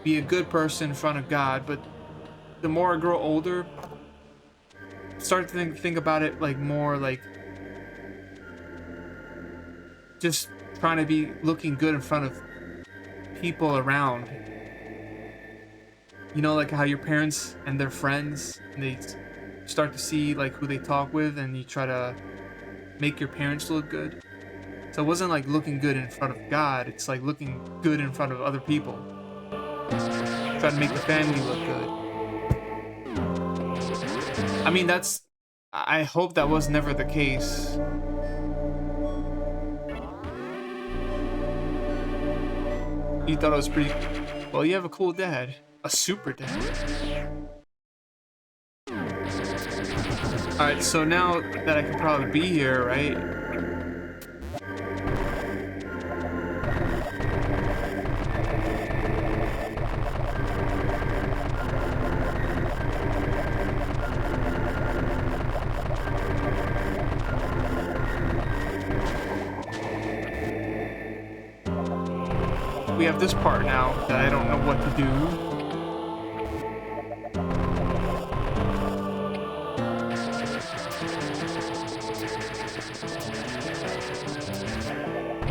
Speaker 1: be a good person in front of God. But the more I grow older, start to think about it like more like just trying to be looking good in front of people around. You know, like how your parents and their friends, and they start to see like who they talk with, and you try to make your parents look good. So it wasn't like looking good in front of God, it's like looking good in front of other people. Try to make the family look good. I mean, I hope that was never the case. You thought it was pretty... Well, you have a cool dad. A super dad. Alright, so now that I can probably be here, right? We have this part now that I don't know what to do.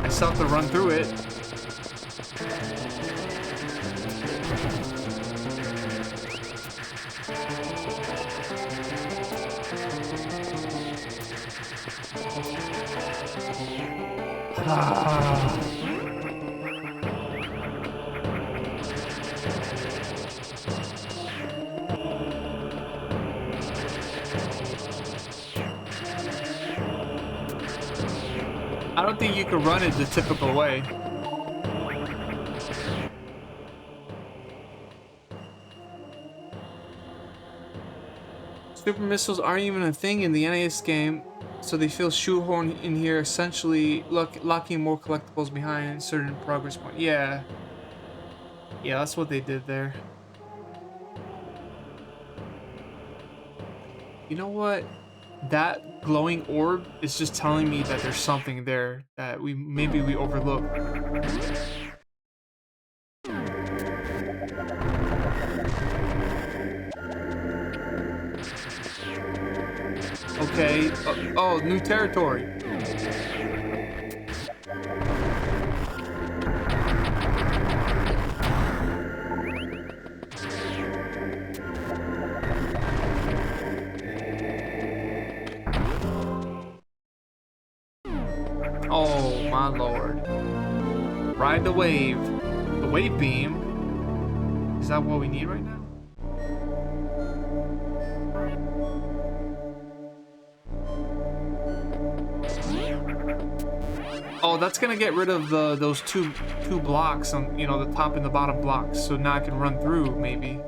Speaker 1: I still have to run through it. I don't think you can run it the typical way. Super missiles aren't even a thing in the NES game, so they feel shoehorned in here, essentially locking more collectibles behind certain progress point. Yeah. Yeah, that's what they did there. You know what? That glowing orb is just telling me that there's something there that maybe we overlooked. Okay. Oh, new territory. Oh, my lord. Ride the wave. The wave beam. Is that what we need right now? Oh, that's gonna get rid of those two blocks on, you know, the top and the bottom blocks. So now I can run through, maybe.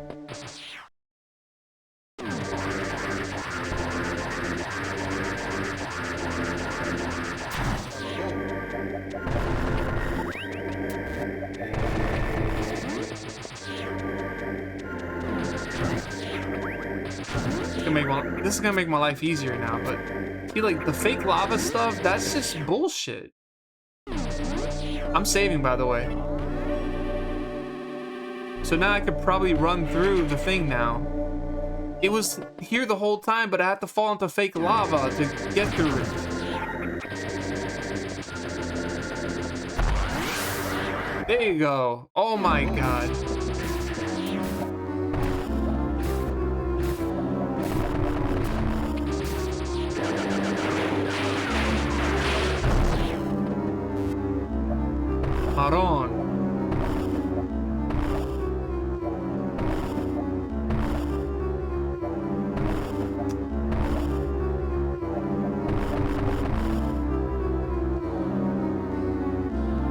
Speaker 1: This is gonna make my life easier now, but I feel like the fake lava stuff, that's just bullshit. I'm saving, by the way. So now I could probably run through the thing now. It was here the whole time, but I had to fall into fake lava to get through it. There you go. Oh my god. Maron.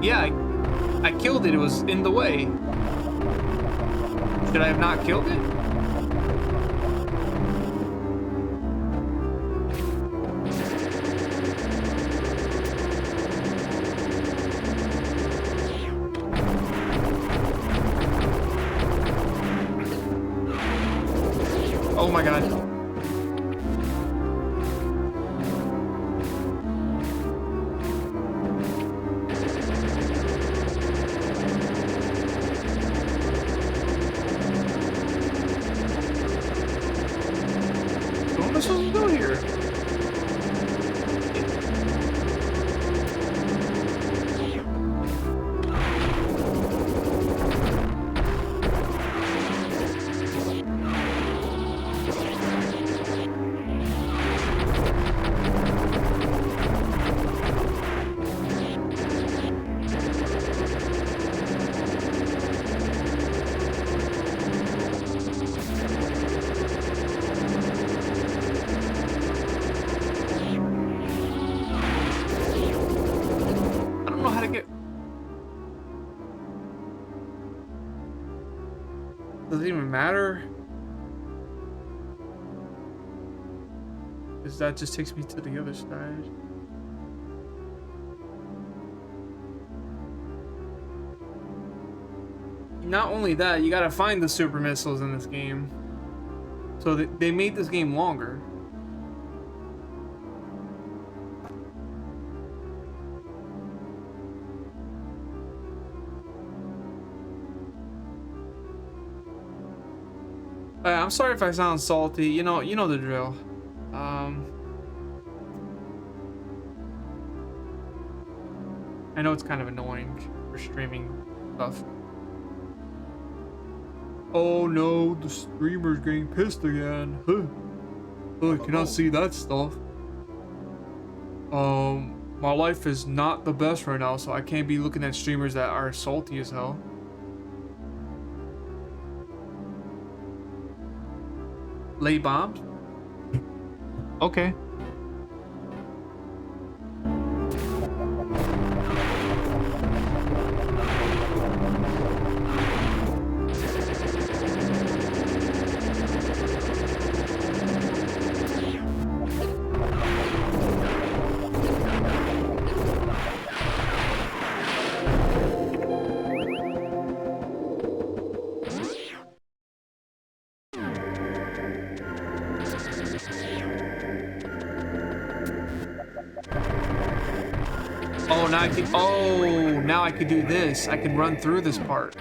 Speaker 1: Yeah, I killed it. It was in the way. Should I have not killed it? Oh my god. What am I supposed to do here? Does it even matter? Because that just takes me to the other side. Not only that, you gotta find the super missiles in this game. So they made this game longer. I'm sorry if I sound salty. You know the drill. I know it's kind of annoying for streaming stuff. Oh no, the streamer's getting pissed again. Huh. Oh, I cannot see that stuff. My life is not the best right now, so I can't be looking at streamers that are salty as hell. Lay bombs? Okay. now I can. Oh, now I could do this. I can run through this part.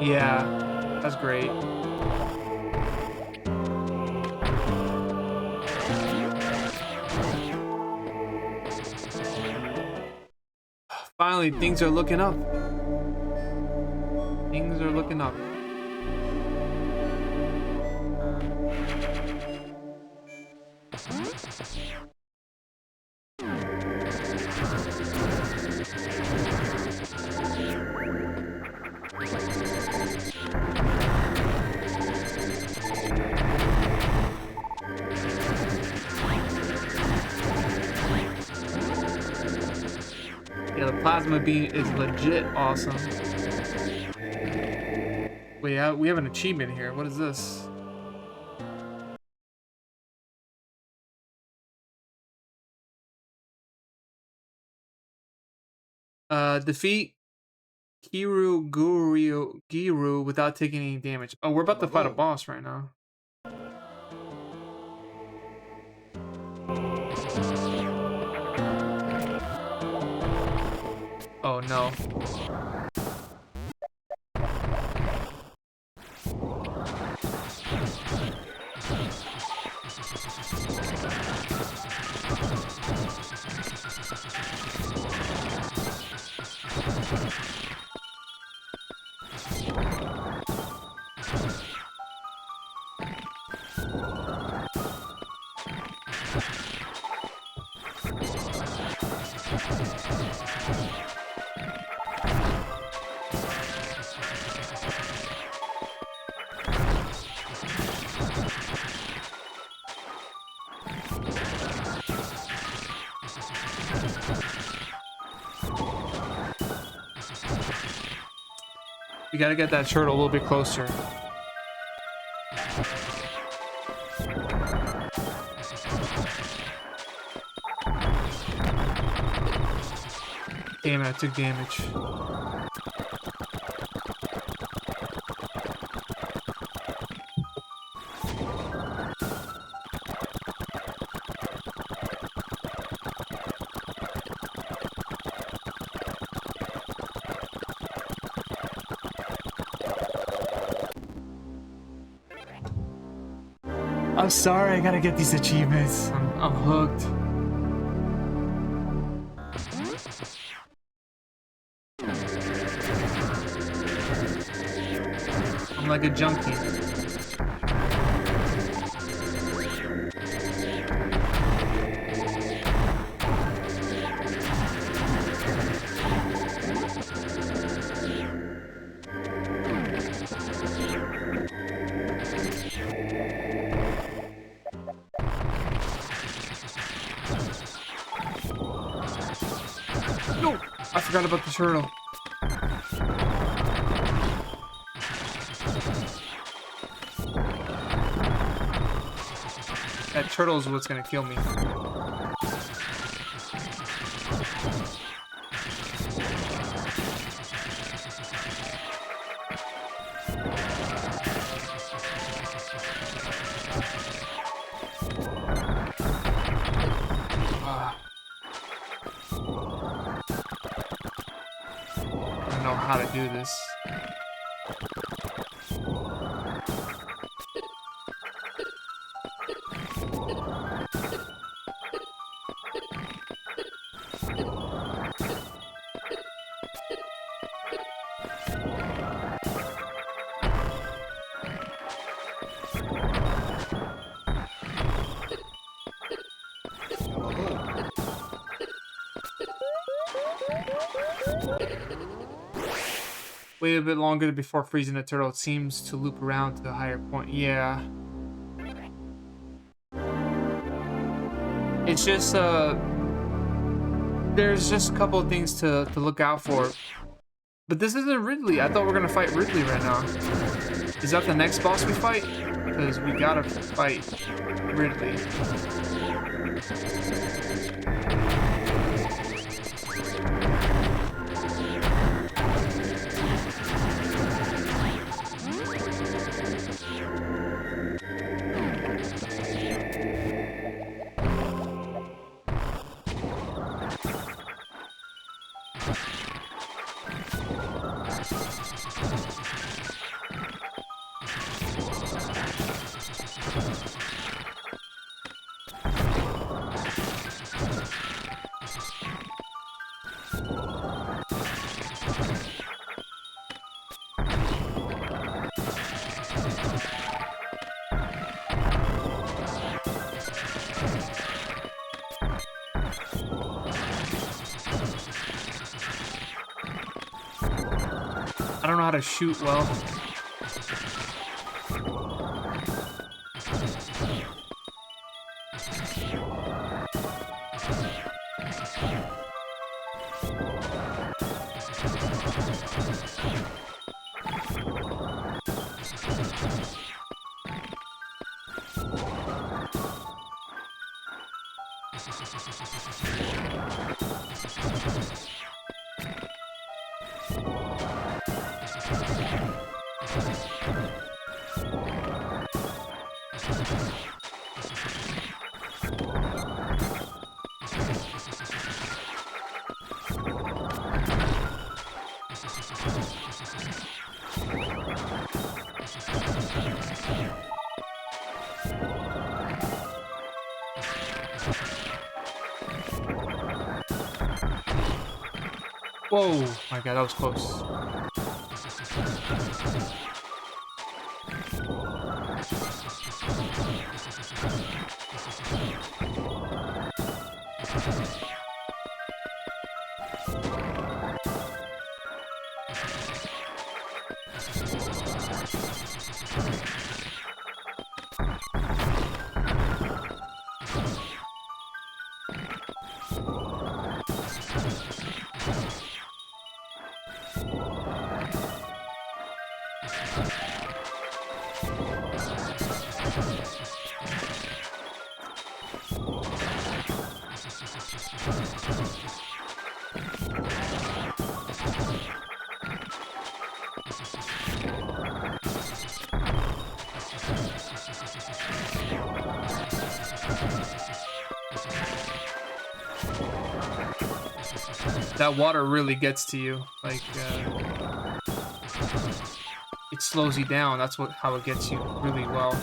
Speaker 1: Yeah, that's great. Finally, things are looking up. Things are looking up. Yeah, the plasma beam is legit awesome. Wait, we have an achievement here. What is this? Defeat Giru without taking any damage. Oh, we're about to fight a boss right now. Oh no. We gotta get that turtle a little bit closer. Damn it, I took damage. I'm sorry, I gotta get these achievements. I'm hooked. I'm like a junkie. No! I forgot about the turtle. That turtle is what's gonna kill me. I don't know how to do this. Wait a bit longer before freezing the turtle. It seems to loop around to a higher point. Yeah. It's just, there's just a couple of things to look out for. But this isn't Ridley. I thought we were gonna fight Ridley right now. Is that the next boss we fight? Because we gotta fight Ridley. I don't know how to shoot well. Whoa, my god, that was close. That water really gets to you. Like, it slows you down. That's how it gets you really well.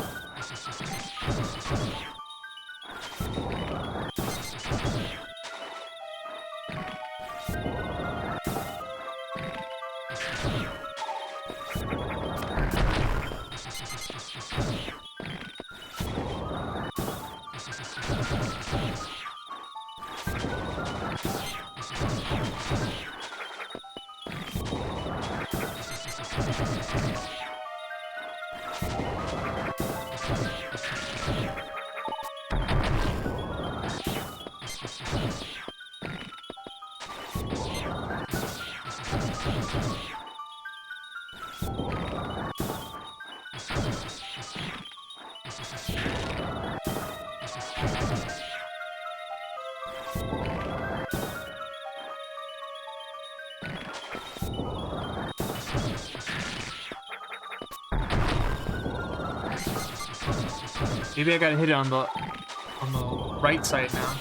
Speaker 1: Maybe I gotta hit it on the right side now.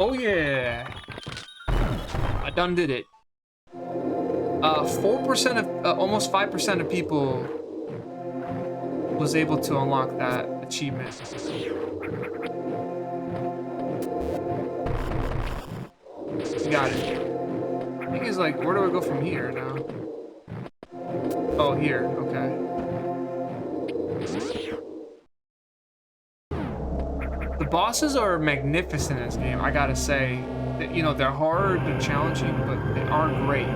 Speaker 1: Oh yeah, I done did it. 4% of, almost 5% of people was able to unlock that achievement. Got it. I think it's like, where do I go from here now? Oh, here, okay. The bosses are magnificent in this game, I gotta say. You know, they're hard, they're challenging, but they are great.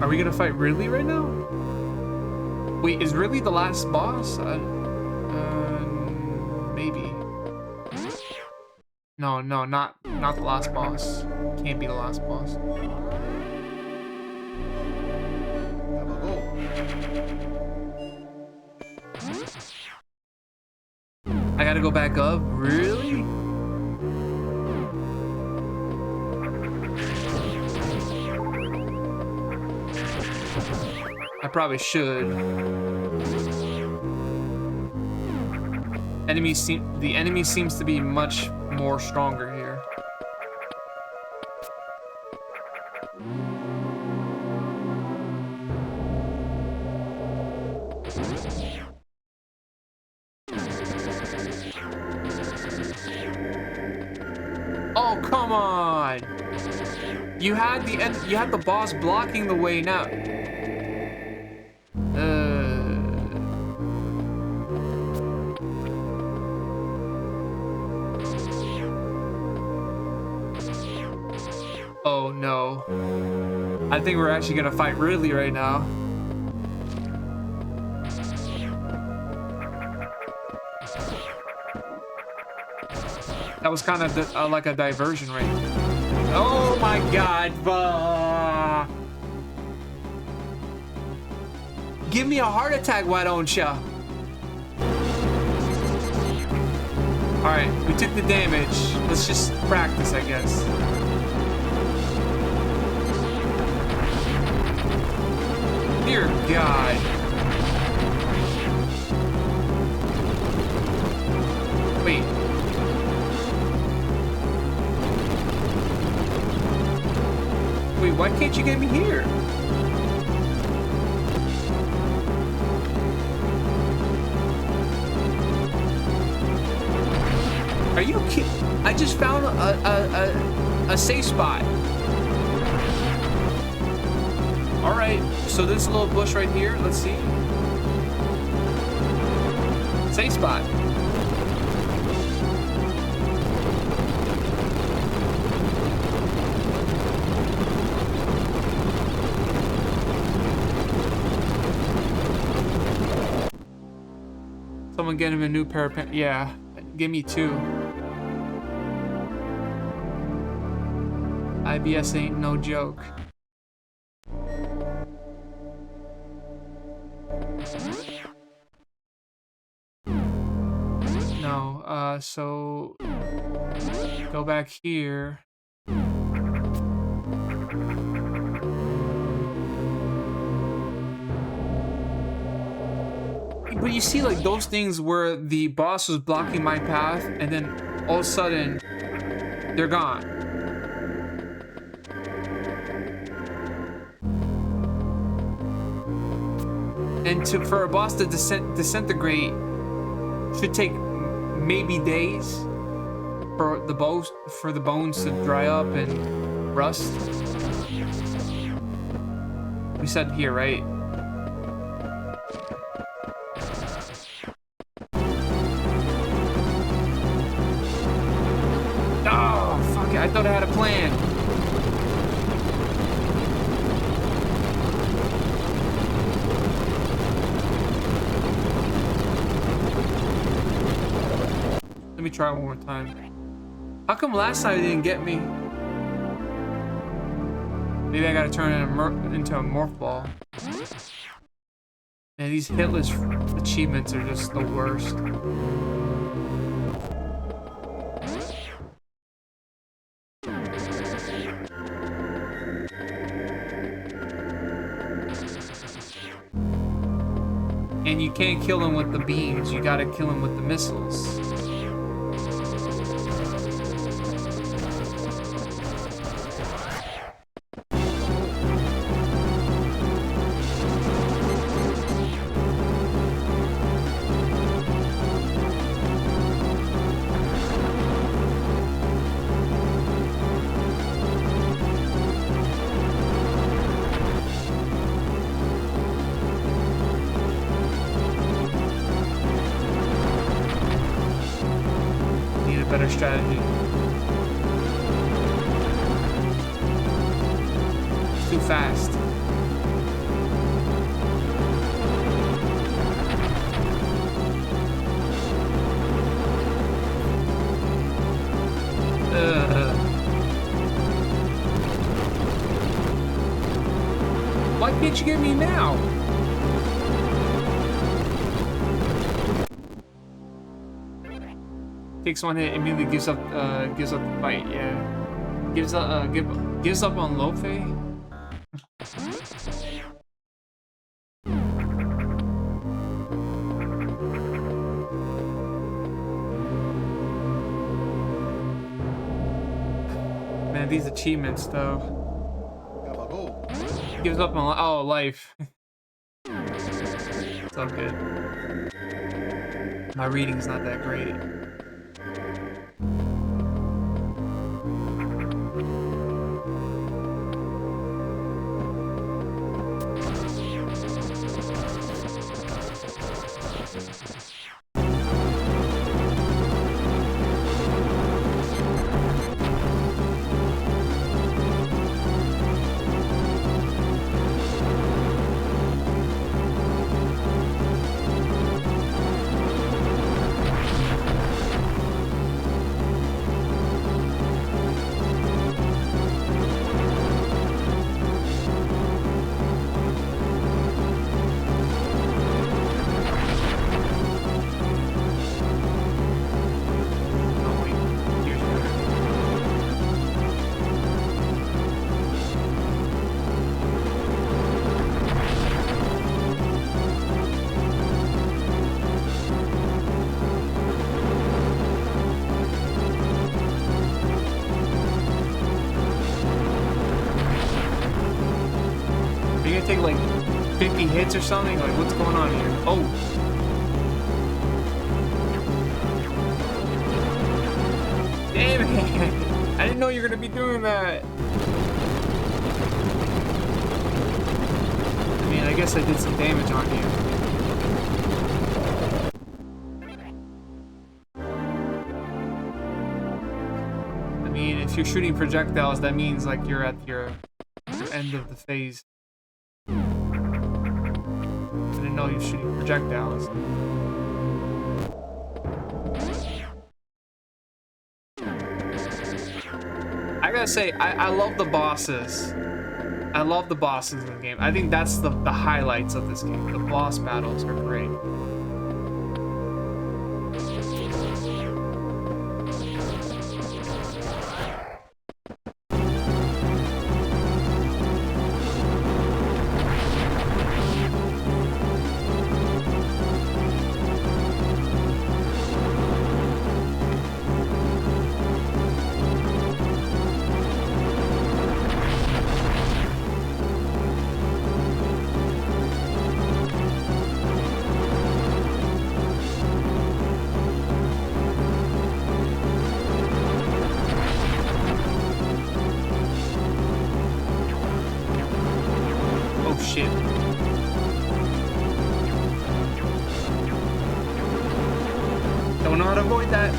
Speaker 1: Are we gonna fight Ridley right now? Wait, is Ridley the last boss? Maybe. No, no, not the last boss. Can't be the last boss. I gotta go back up? Really? I probably should. The enemy seems to be much more stronger here. Oh, come on! You had the boss blocking the way now. Oh no. I think we're actually gonna fight Ridley right now. That was kind of like a diversion right there. Oh my god. Give me a heart attack, why don't ya? Alright, we took the damage. Let's just practice, I guess. Dear God. Wait. Wait, why can't you get me here? Are you kidding? I just found a safe spot. All right, so this little bush right here, let's see. Safe spot. Someone get him a new pair of pants. Yeah, give me 2. IBS ain't no joke. No, so go back here. But you see, like, those things where the boss was blocking my path, and then all of a sudden, they're gone. And for a boss to disintegrate should take maybe days for the bones to dry up and rust. We said here, right? Oh, fuck it. I thought I had a plan. Let me try one more time. How come last time it didn't get me? Maybe I gotta turn it into a morph ball. Man, these hitless achievements are just the worst. And you can't kill him with the beams, you gotta kill him with the missiles. Better strategy. It's too fast. what you give me now? Takes one hit, immediately gives up the fight. Yeah, gives up on Lofe. Man, these achievements though. Gives up on life. It's all good. My reading's not that great. Take like 50 hits or something? Like, what's going on here? Oh! Damn it! I didn't know you were gonna be doing that! I mean, I guess I did some damage on you. I mean, if you're shooting projectiles, that means like you're at your end of the phase. I didn't know you're shooting projectiles. I gotta say, I love the bosses. I love the bosses in the game. I think that's the highlights of this game. The boss battles are great. Don't know how to avoid that.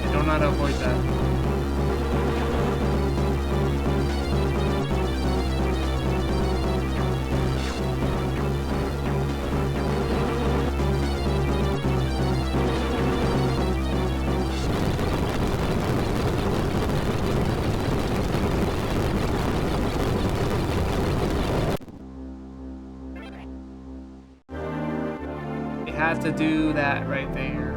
Speaker 1: I don't know how to avoid that. Have to do that right there.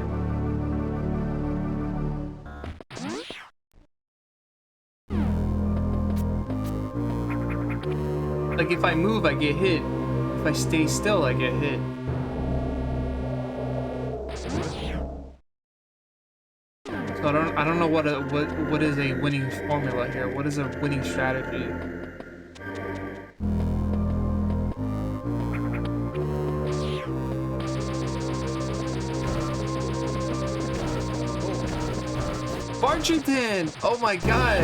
Speaker 1: Like if I move, I get hit. If I stay still, I get hit. So I don't know what is a winning formula here. What is a winning strategy? Washington! Oh my god!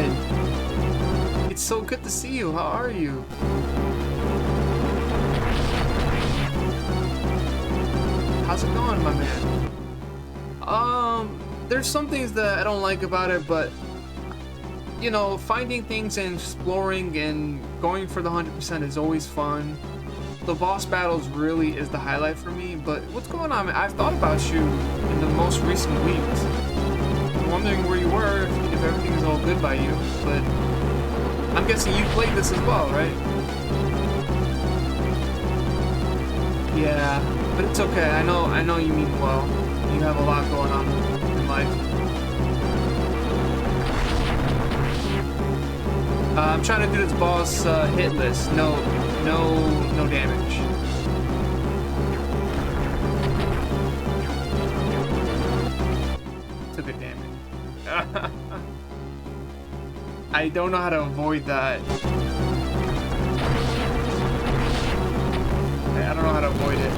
Speaker 1: It's so good to see you. How are you? How's it going, my man? There's some things that I don't like about it, but you know, finding things and exploring and going for the 100% is always fun. the boss battles really is the highlight for me. But what's going on, man? I've thought about you in the most recent weeks. I'm wondering where you were, if everything is all good by you. But I'm guessing you played this as well, right? Yeah, but it's okay. I know you mean well. You have a lot going on in life. I'm trying to do this boss hit list. No damage. Took a damage. I don't know how to avoid that. I don't know how to avoid it.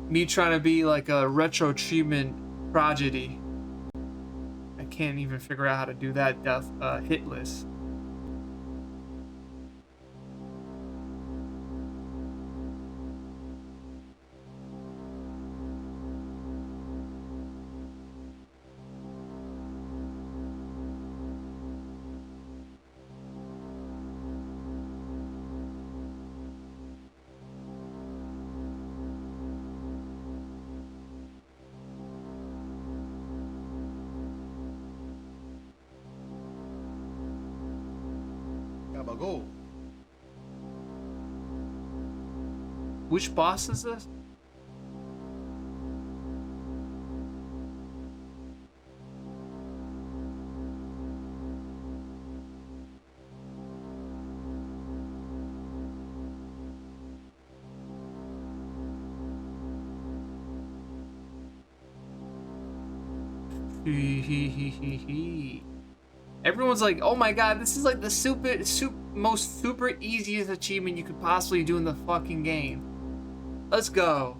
Speaker 1: Me trying to be like a retro achievement prodigy. I can't even figure out how to do that hit list.
Speaker 2: Go.
Speaker 1: Which boss is this? Everyone's like, oh my god, this is like the most super easiest achievement you could possibly do in the fucking game. Let's go.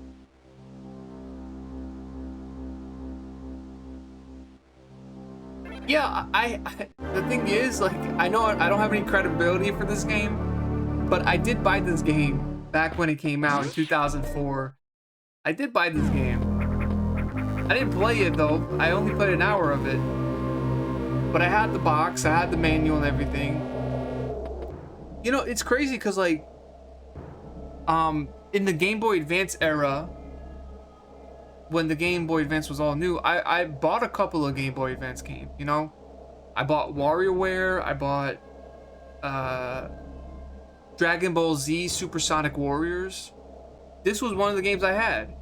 Speaker 1: Yeah, the thing is, like, I know I don't have any credibility for this game, but I did buy this game back when it came out in 2004. I did buy this game. I didn't play it though. I only played an hour of it. But I had the box, I had the manual and everything. You know, it's crazy because, like, in the Game Boy Advance era, when the Game Boy Advance was all new, I bought a couple of Game Boy Advance games, you know? I bought WarioWare, I bought Dragon Ball Z Supersonic Warriors. This was one of the games I had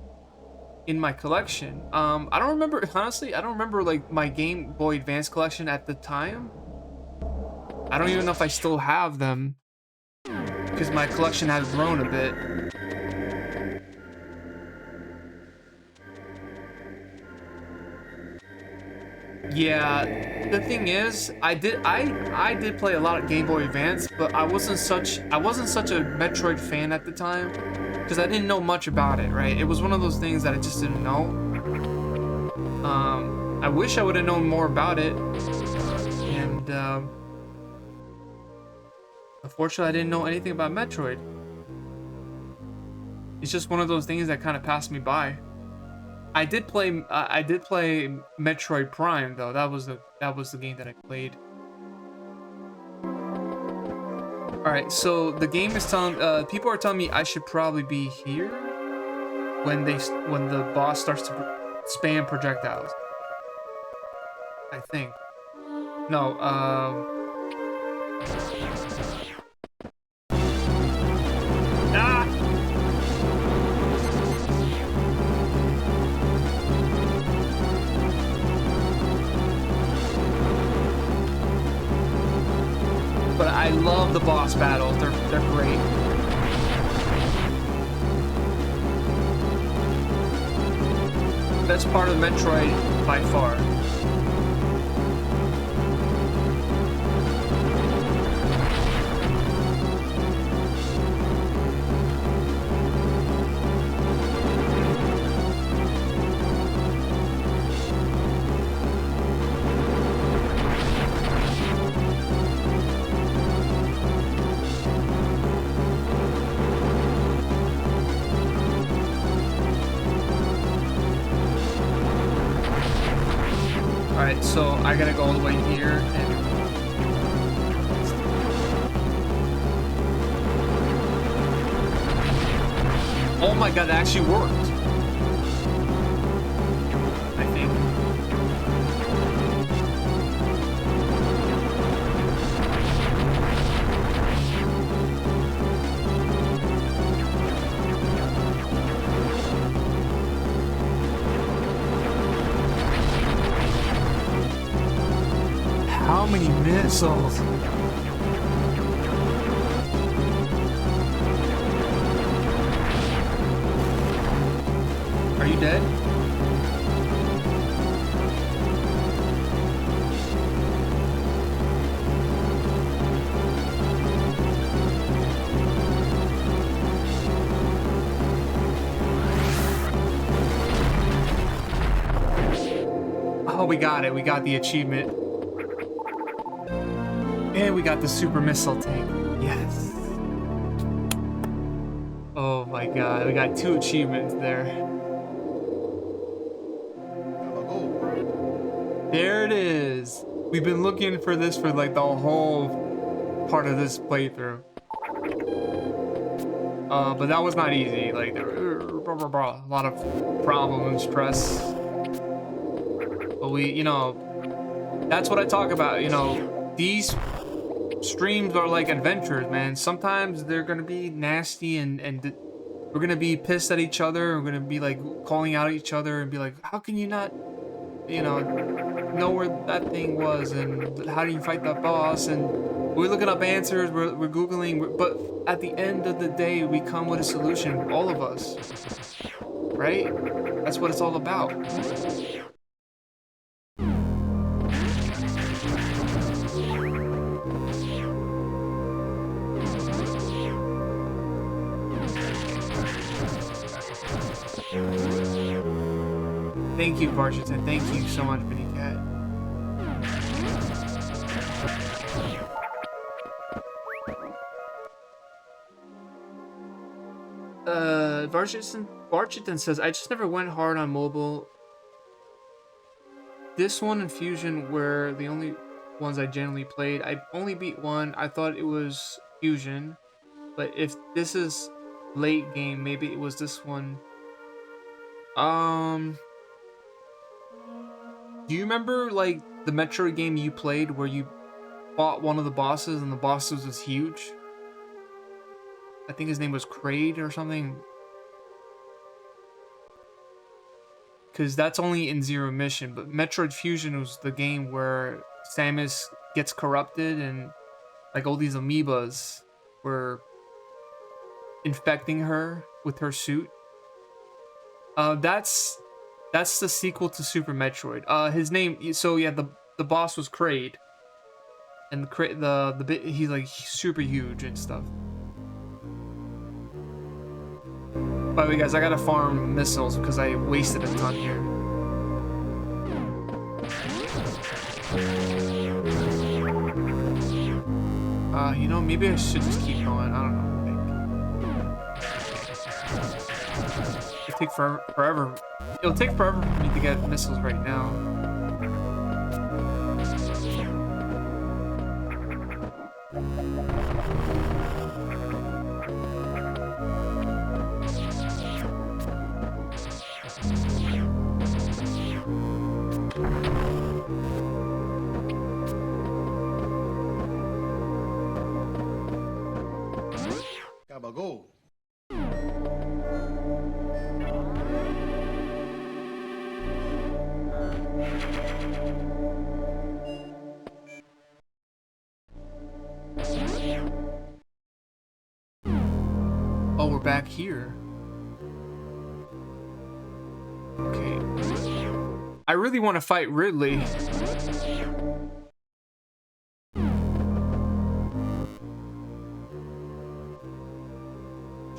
Speaker 1: in my collection. I don't remember, honestly, I don't remember like my Game Boy Advance collection at the time. I don't even know if I still have them because my collection has grown a bit. Yeah, the thing is, I did play a lot of Game Boy Advance, but I wasn't such a Metroid fan at the time because I didn't know much about it, right? It was one of those things that I just didn't know. I wish I would have known more about it, and unfortunately, I didn't know anything about Metroid. It's just one of those things that kind of passed me by. I did play Metroid Prime though. That was the game that I played. All right, so the game is telling people are telling me I should probably be here when the boss starts to spam projectiles. I think. No. But I love the boss battles. They're great. Best part of Metroid by far. So I gotta go all the way here and... Oh my god, that actually worked. I think. How many missiles? Are you dead? Oh, we got it. We got the achievement. And we got the super missile tank. Yes. Oh my god, we got 2 achievements there.
Speaker 2: Gabagool.
Speaker 1: There it is. We've been looking for this for like the whole part of this playthrough. But that was not easy. Like there were a lot of problems, stress. But we, you know, that's what I talk about. You know, these streams are like adventures, man. Sometimes they're gonna be nasty and we're gonna be pissed at each other. We're gonna be like calling out at each other and be like, how can you not, you know where that thing was, and how do you fight that boss? And we're looking up answers, we're googling, but at the end of the day, we come with a solution, all of us, right? That's what it's all about. Thank you, Varshitan. Thank you so much, Benny Cat. Varshitan says, I just never went hard on mobile. This one and Fusion were the only ones I generally played. I only beat one. I thought it was Fusion, but if this is late game, maybe it was this one. Do you remember like the Metroid game you played where you fought one of the bosses and the boss was huge? I think his name was Kraid or something. Because that's only in Zero Mission, but Metroid Fusion was the game where Samus gets corrupted and like all these amoebas were infecting her with her suit. That's the sequel to Super Metroid. His name, so yeah, the boss was Kraid, and the bit he's like super huge and stuff. By the way, guys, I gotta farm missiles because I wasted a ton here. You know, maybe I should just keep going. I don't know. It'll take forever. It'll take forever for me to get missiles right now.
Speaker 2: Gabagool.
Speaker 1: Oh, we're back here. Okay. I really want to fight Ridley.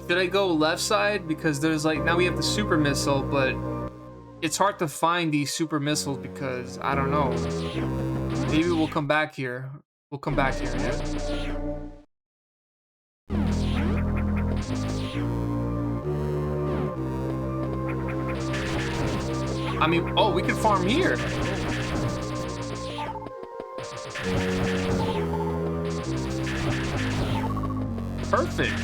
Speaker 1: Should I go left side? Because there's like, now we have the super missile, but it's hard to find these super missiles because, I don't know. Maybe we'll come back here. We'll come back here, yeah. I mean, oh, we can farm here. perfect.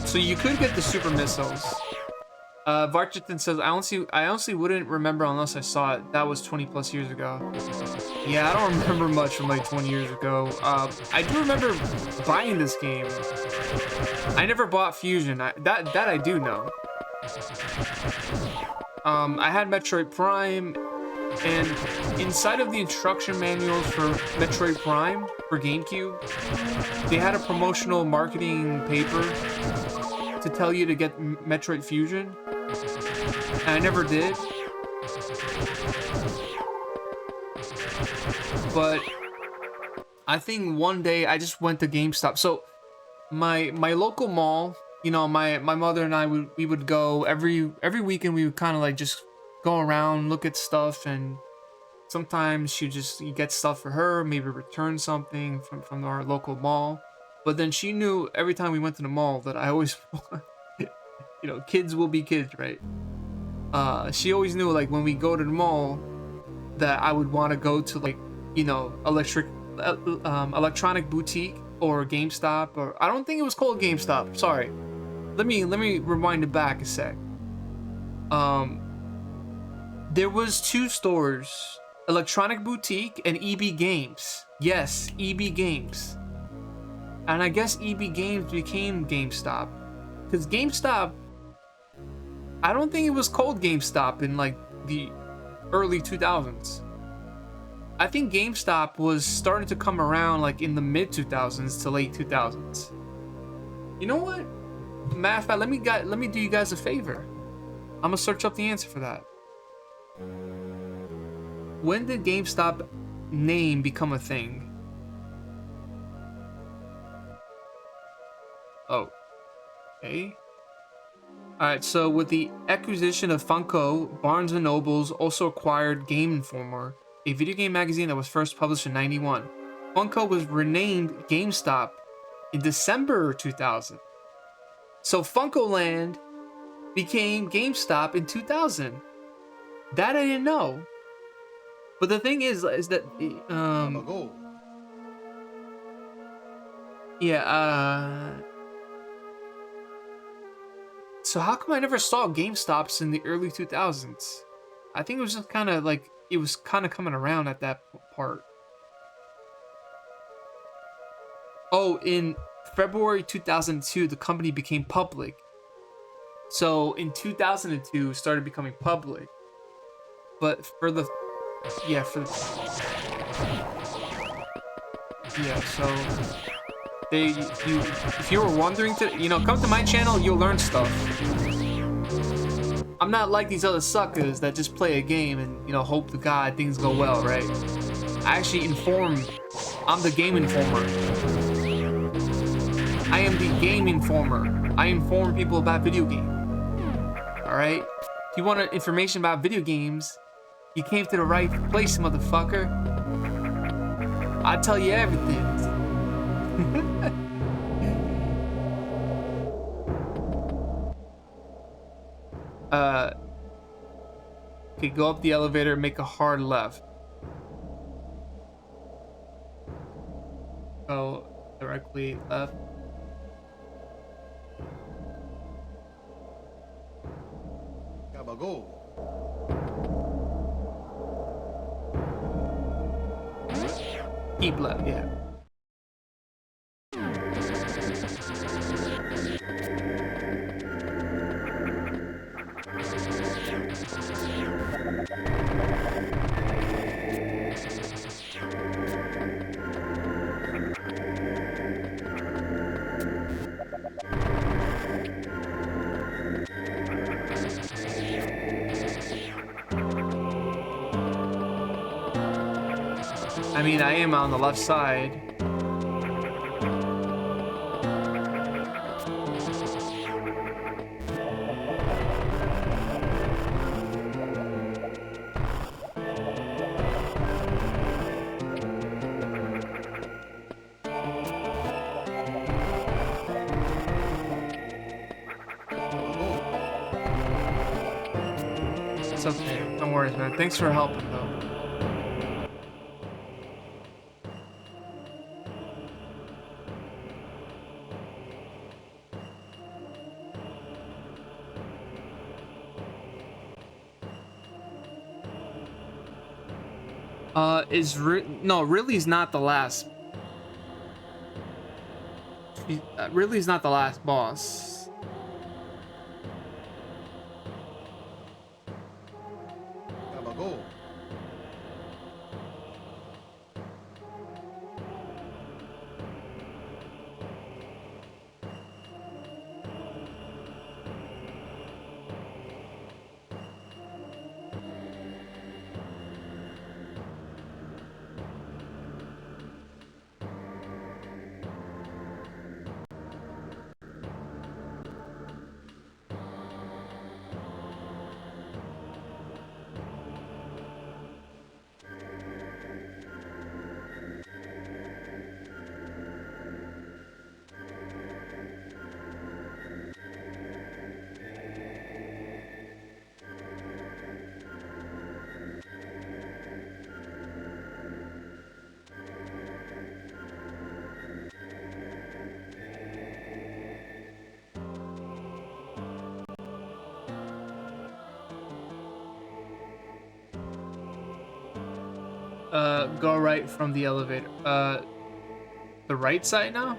Speaker 1: So you could get the super missiles. Varchiton says, I honestly wouldn't remember unless I saw it. That was 20 plus years ago. Yeah, I don't remember much from like 20 years ago. I do remember buying this game. I never bought Fusion. That I do know. I had Metroid Prime, and inside of the instruction manuals for Metroid Prime for GameCube, they had a promotional marketing paper to tell you to get Metroid Fusion, and I never did. But I think one day I just went to GameStop. So my local mall, you know, my mother and I we would go every weekend. We would kind of like just go around, look at stuff, and sometimes you get stuff for her, maybe return something from our local mall. But then she knew every time we went to the mall that I always, you know, kids will be kids, right? She always knew, like, when we go to the mall that I would want to go to, like, you know, electronic boutique or GameStop, or I don't think it was called GameStop. Sorry. Let me rewind it back a sec. There was two stores, Electronic Boutique and EB Games. Yes, EB Games. And I guess EB Games became GameStop. Because GameStop, I don't think it was called GameStop in like the early 2000s. I think GameStop was starting to come around like in the mid 2000s to late 2000s. You know what? Matter of fact, let me do you guys a favor. I'm gonna search up the answer for that. When did GameStop name become a thing? Oh, okay. Alright, so with the acquisition of Funko, Barnes & Nobles also acquired Game Informer, a video game magazine that was first published in '91. Funko was renamed GameStop in December 2000. So Funkoland became GameStop in 2000. That I didn't know. But the thing is that
Speaker 2: Gabago.
Speaker 1: yeah, so how come I never saw GameStops in the early 2000s? I think it was just kind of like, it was kind of coming around at that part. Oh, in February 2002, the company became public. So in 2002, it started becoming public. But for the, yeah, so if you were wondering to, you know, come to my channel, you'll learn stuff. I'm not like these other suckers that just play a game and, you know, hope to God things go well, right? I actually inform. I'm the game informer. I am the game informer. I inform people about video games. Alright? If you want information about video games, you came to the right place, motherfucker. I'll tell you everything. Okay, go up the elevator, make a hard left. Go directly left.
Speaker 2: Gabago.
Speaker 1: Keep left, yeah. I mean, I am on the left side. It's okay. Don't worry, man. Thanks for helping, though. No, Ridley's not the last. Ridley's not the last boss.
Speaker 2: Gabago.
Speaker 1: Go right from the elevator. The right side now?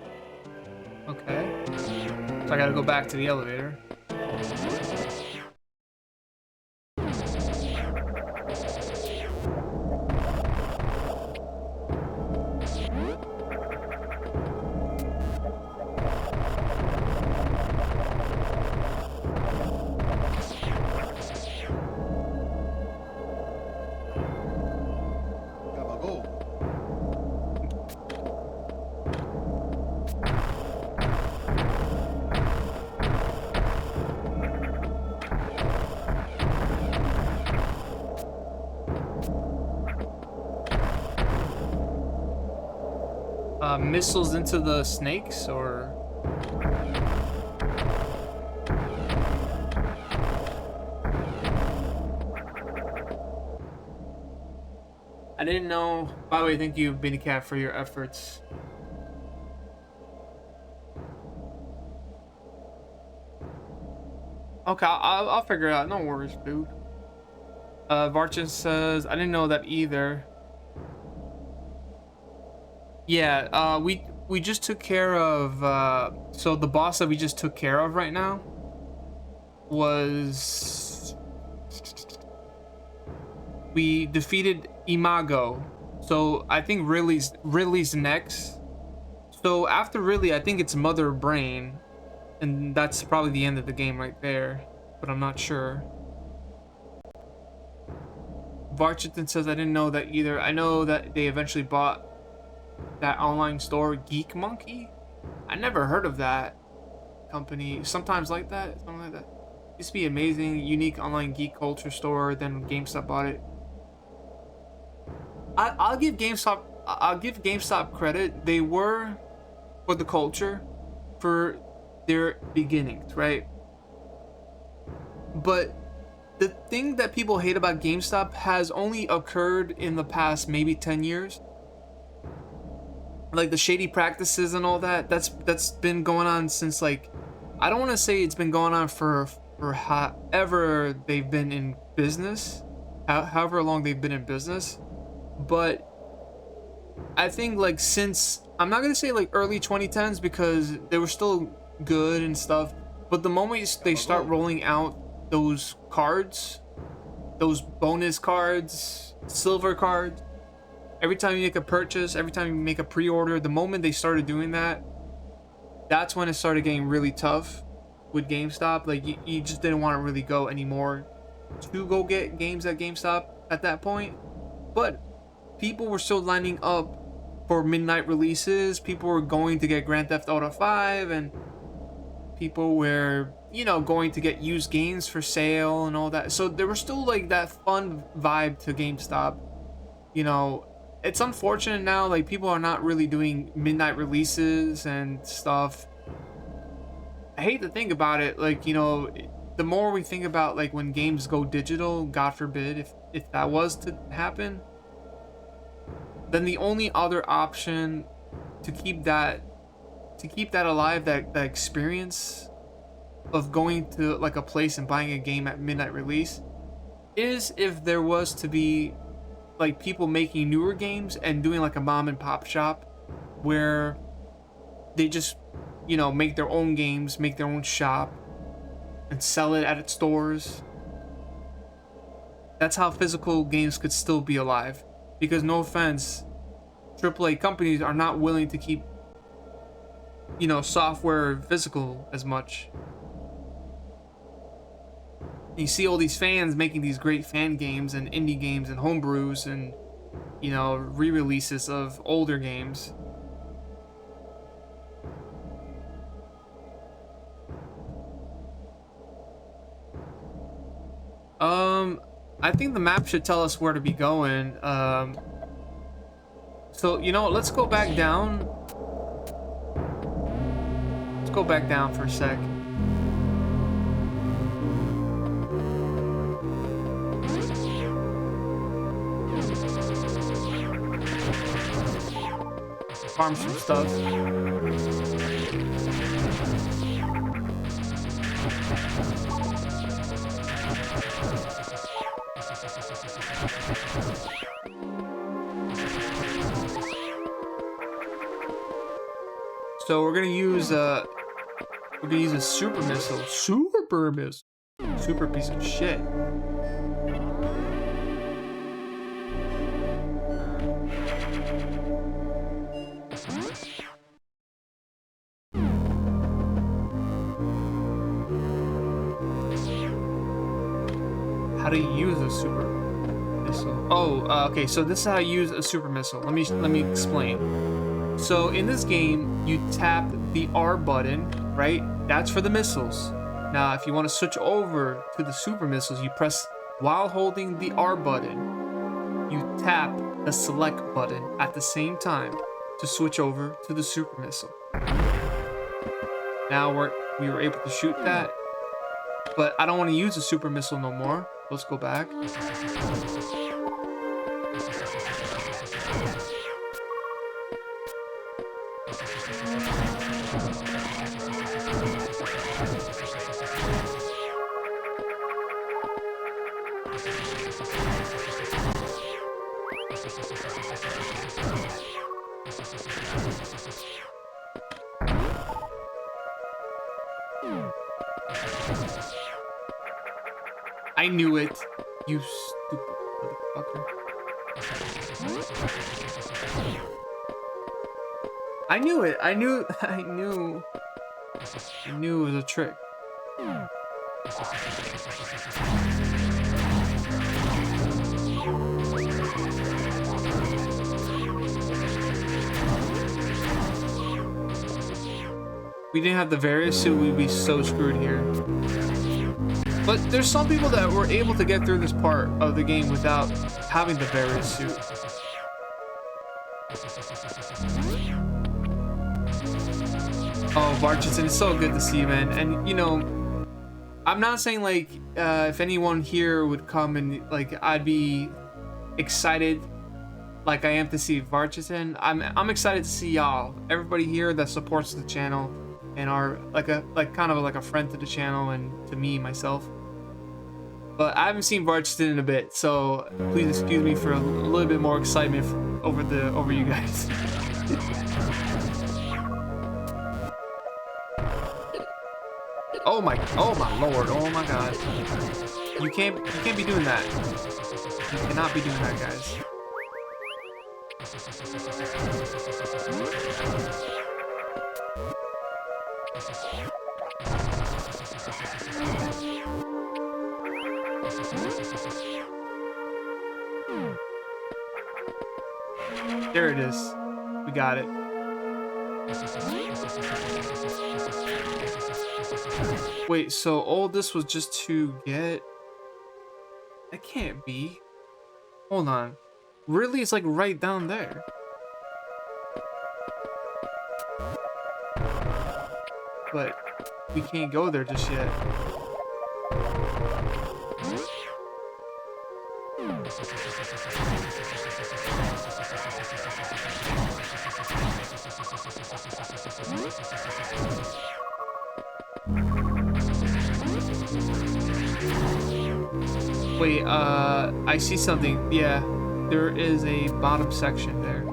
Speaker 1: Okay. So I gotta go back to the elevator.
Speaker 2: Gabago.
Speaker 1: Missiles into the snakes, or... I didn't know. By the way, thank you, Benny Cat, for your efforts. Okay, I'll figure it out. No worries, dude. Varchin says, I didn't know that either. Yeah, we just took care of, so the boss that we just took care of right now was... We defeated Imago. So I think Ridley's next. So after Ridley, I think it's Mother Brain. And that's probably the end of the game right there. But I'm not sure. Varchiton says, I didn't know that either. I know that they eventually bought that online store, Geek Monkey. I never heard of that company. Sometimes like that, something like that. Used to be amazing, unique online geek culture store. Then GameStop bought it. I'll give GameStop credit. They were for the culture, for their beginnings, right? But the thing that people hate about GameStop has only occurred in the past maybe 10 years. Like the shady practices and all that, that's been going on since, like, I don't want to say it's been going on for however they've been in business, however long they've been in business. But I think, like, since, I'm not gonna say like early 2010s because they were still good and stuff, but the moment they start rolling out those cards, those bonus cards, silver cards, every time you make a purchase, every time you make a pre-order, the moment they started doing that, that's when it started getting really tough with GameStop. Like, you just didn't want to really go anymore to go get games at GameStop at that point. But people were still lining up for midnight releases. People were going to get Grand Theft Auto 5, and people were, you know, going to get used games for sale and all that. So there was still like that fun vibe to GameStop. You know, it's unfortunate now, like, people are not really doing midnight releases and stuff. I hate to think about it, like, you know, the more we think about, like, when games go digital, God forbid if that was to happen, then the only other option to keep that alive, that experience of going to like a place and buying a game at midnight release, is if there was to be like people making newer games and doing like a mom and pop shop where they just, you know, make their own games, make their own shop, and sell it at its stores. That's how physical games could still be alive. Because no offense, AAA companies are not willing to keep, you know, software physical as much. You see all these fans making these great fan games and indie games and homebrews and, you know, re-releases of older games. I think the map should tell us where to be going. So, you know what, let's go back down. Let's go back down for a sec. Farm some stuff. So we're gonna use a super missile. Super missile. Super piece of shit. How do you use a super missile? Oh, okay. So this is how you use a super missile. Let me explain. So in this game, you tap the R button, right? That's for the missiles. Now, if you want to switch over to the super missiles, you press while holding the R button. You tap the select button at the same time to switch over to the super missile. Now we were able to shoot that, but I don't want to use the super missile no more. Let's go back. I knew it, you stupid motherfucker. I knew it. I knew it was a trick. We didn't have the various suit, we'd be so screwed here. But there's some people that were able to get through this part of the game without having the various suit. Oh, Barchison, it's so good to see you, man. And, you know, I'm not saying, like, if anyone here would come and, like, I'd be excited like I am to see Varchiton. I'm excited to see y'all. Everybody here that supports the channel and are kind of like a friend to the channel and to me, myself. But I haven't seen Varchiton in a bit, so please excuse me for a little bit more excitement over you guys. Oh my lord, oh my god. You can't be doing that. You cannot be doing that, guys. There it is. We got it. Wait, so all this was just to get... That can't be. Hold on. Really? It's like right down there. But we can't go there just yet. Wait, I see something. Yeah. there is a bottom section there.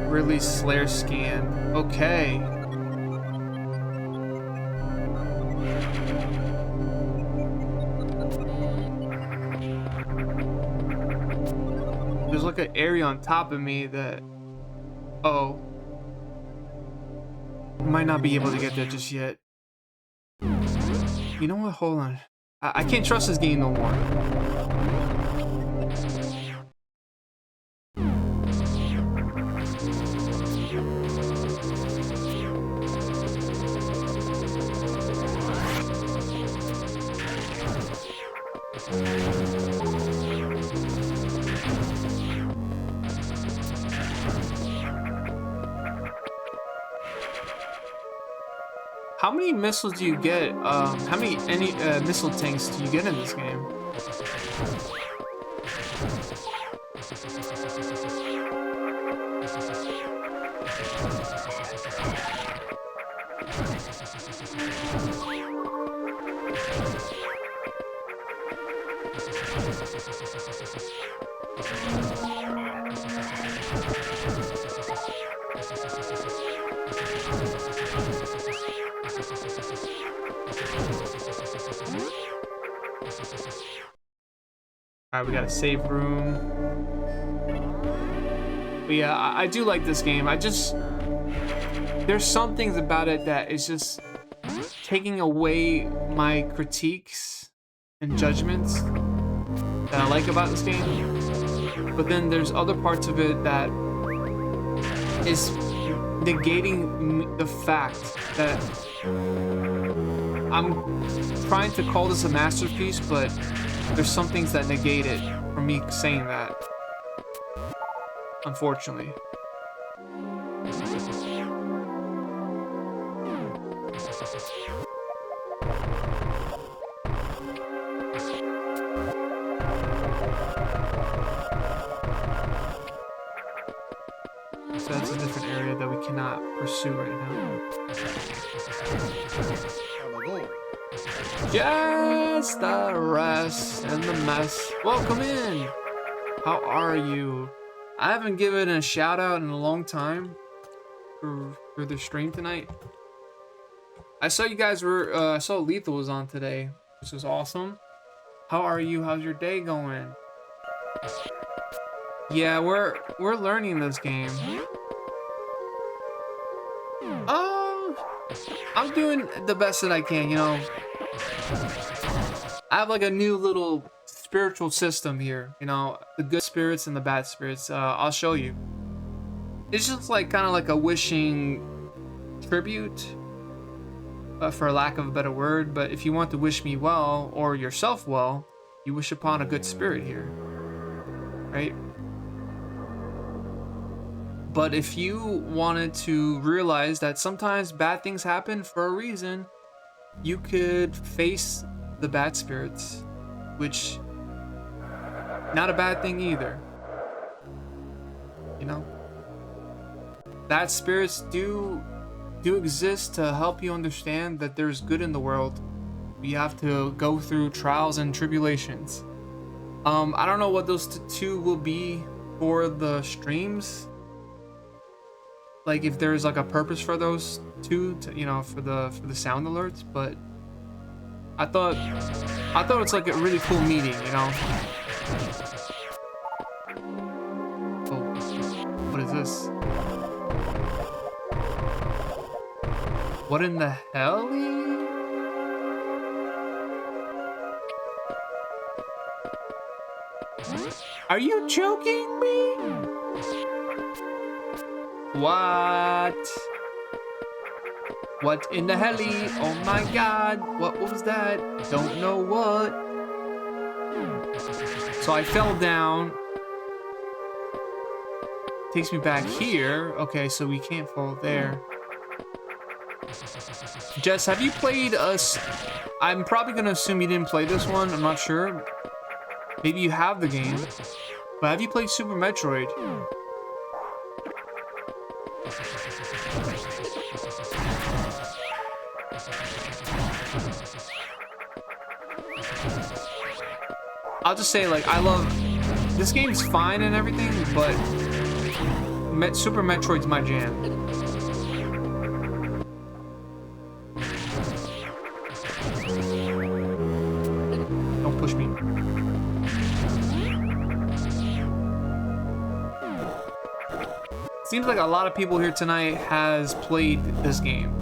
Speaker 1: Release Slayer scan. Okay. There's like an area on top of me that... Oh. Might not be able to get there just yet. You know what? Hold on. I can't trust this game no more. How many missiles do you get? How many missile tanks do you get in this game? Alright, we got a save room. But yeah, I do like this game. There's some things about it that is just taking away my critiques and judgments that I like about this game. But then there's other parts of it that is negating the fact that I'm trying to call this a masterpiece, but there's some things that negate it from me saying that, unfortunately. So that's a different area that we cannot pursue right now. Just the rest and the mess. Welcome in. How are you? I haven't given a shout out in a long time for the stream tonight. I saw you guys were I saw Lethal was on today, which was awesome. How are you? How's your day going? Yeah, we're learning this game. I'm doing the best that I can, you know. I have like a new little spiritual system here, you know, the good spirits and the bad spirits. I'll show you. It's just like kind of like a wishing tribute, for lack of a better word. But if you want to wish me well or yourself well, you wish upon a good spirit here, right? But if you wanted to realize that sometimes bad things happen for a reason, you could face the bad spirits, which not a bad thing either. You know, bad spirits do exist to help you understand that there's good in the world. You have to go through trials and tribulations. I don't know what those two will be for the streams. Like if there's like a purpose for those two, you know, for the sound alerts, but I thought it's like a really cool meeting, you know. Oh, what is this? What in the hell? Are you joking me? What? What in the helly? Oh my god. What was that? Don't know what. So I fell down. Takes me back here. Okay, so we can't fall there. Jess, have you played us? I'm probably gonna assume you didn't play this one. I'm not sure. Maybe you have the game. But have you played Super Metroid? I'll just say, like, I love... This game's fine and everything, but... Super Metroid's my jam. Don't push me. Seems like a lot of people here tonight has played this game.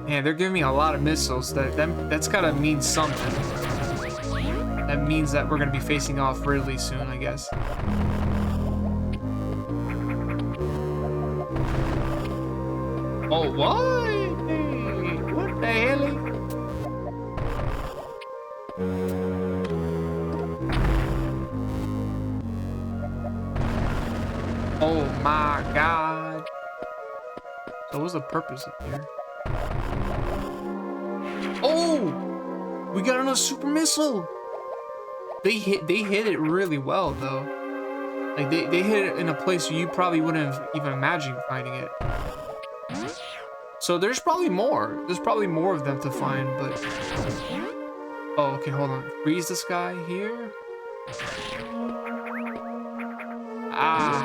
Speaker 1: Man, they're giving me a lot of missiles. That's gotta mean something. That means that we're gonna be facing off really soon, I guess. Oh, what? Hey, what the hell? Oh my god. So what's the purpose of here? Oh! We got another super missile! They hit it really well though. Like they hit it in a place where you probably wouldn't have even imagined finding it. So there's probably more. There's probably more of them to find, but... Oh, okay, hold on. Freeze this guy here. I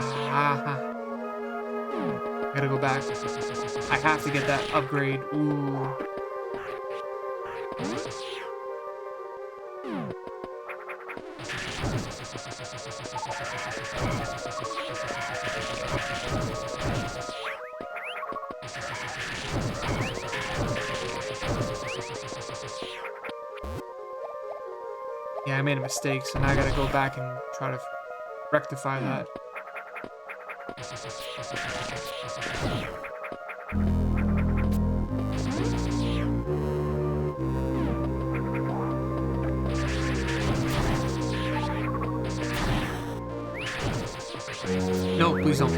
Speaker 1: gotta go back. I have to get that upgrade. Ooh. Yeah, I made a mistake, so now I gotta go back and try to rectify that. No, please don't.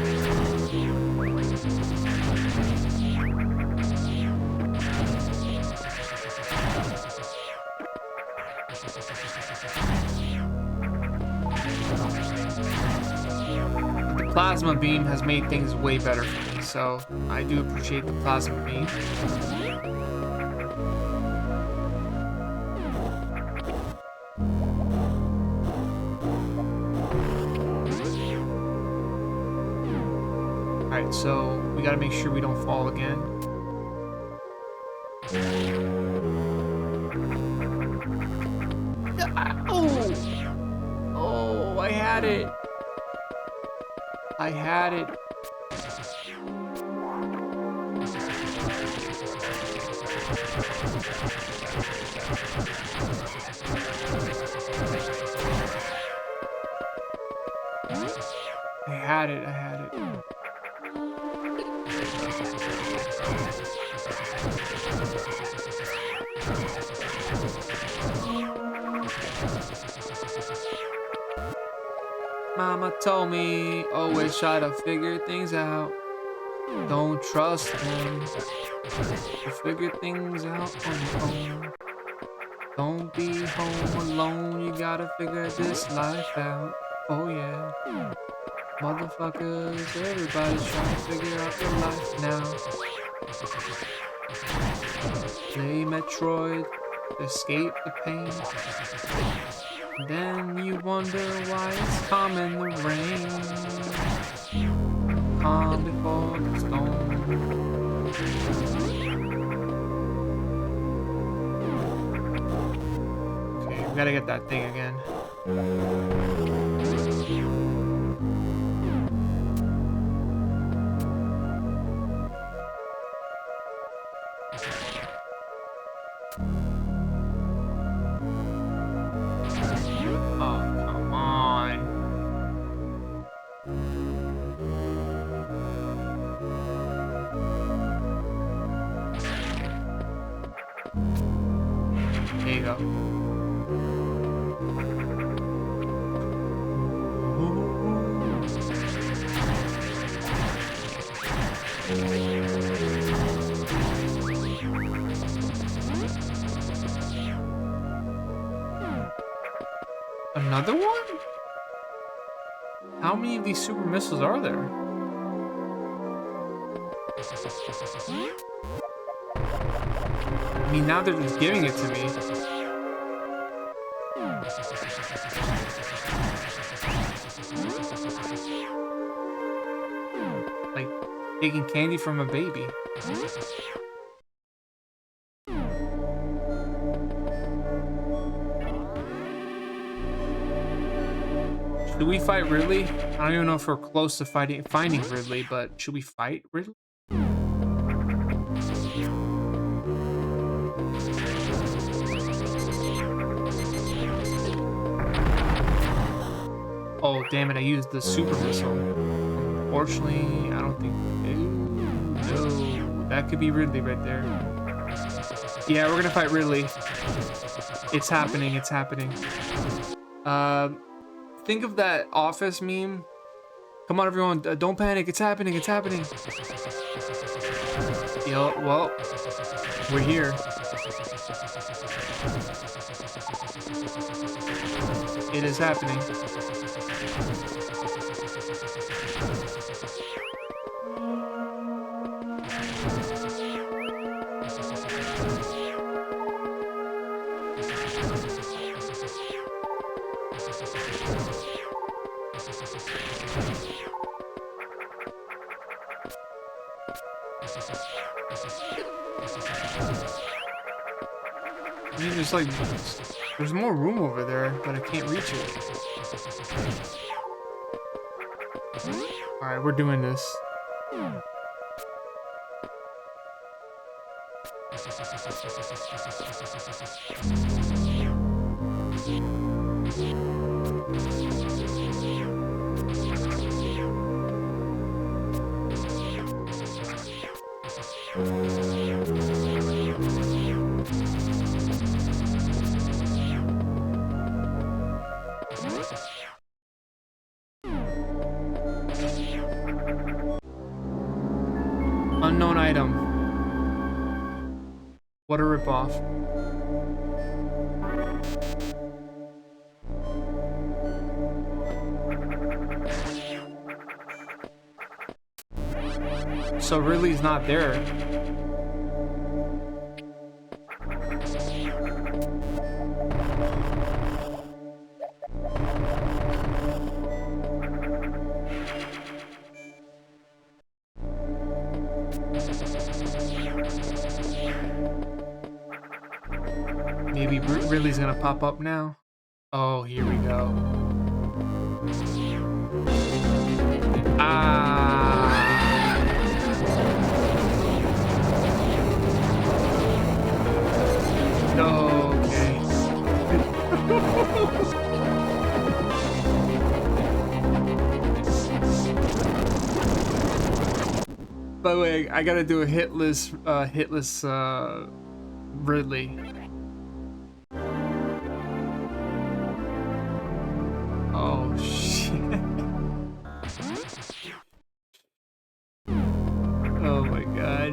Speaker 1: The plasma beam has made things way better for me, so I do appreciate the plasma beam. Alright, so we gotta make sure we don't fall again. Oh, I had it. I had it. I had it. Mama told me, always try to figure things out. Don't trust them. To figure things out on your own. Don't be home alone, you gotta figure this life out. Oh yeah. Motherfuckers, everybody's trying to figure out their life now. Play Metroid, escape the pain. Then you wonder why it's calm in the rain. Calm before the storm. Okay, we gotta get that thing again. There you go. Another one? How many of these super missiles are there? I mean, now they're just giving it to me. Like taking candy from a baby. Should we fight Ridley? I don't even know if we're close to finding Ridley, but should we fight Ridley? Oh, damn it, I used the super missile. Unfortunately, I don't think... No, that could be Ridley right there. Yeah, we're gonna fight Ridley. It's happening, it's happening. Think of that Office meme. Come on, everyone, don't panic, it's happening, it's happening. Yo, well, we're here. It is happening. I mean, there's more room over there, but I can't reach it. Alright, we're doing this. Unknown item. What a ripoff. So Ridley's not there. Maybe Ridley's gonna pop up now. Oh, here we go. No, okay. By the way, I gotta do a hitless Ridley. Oh shit. Oh my god.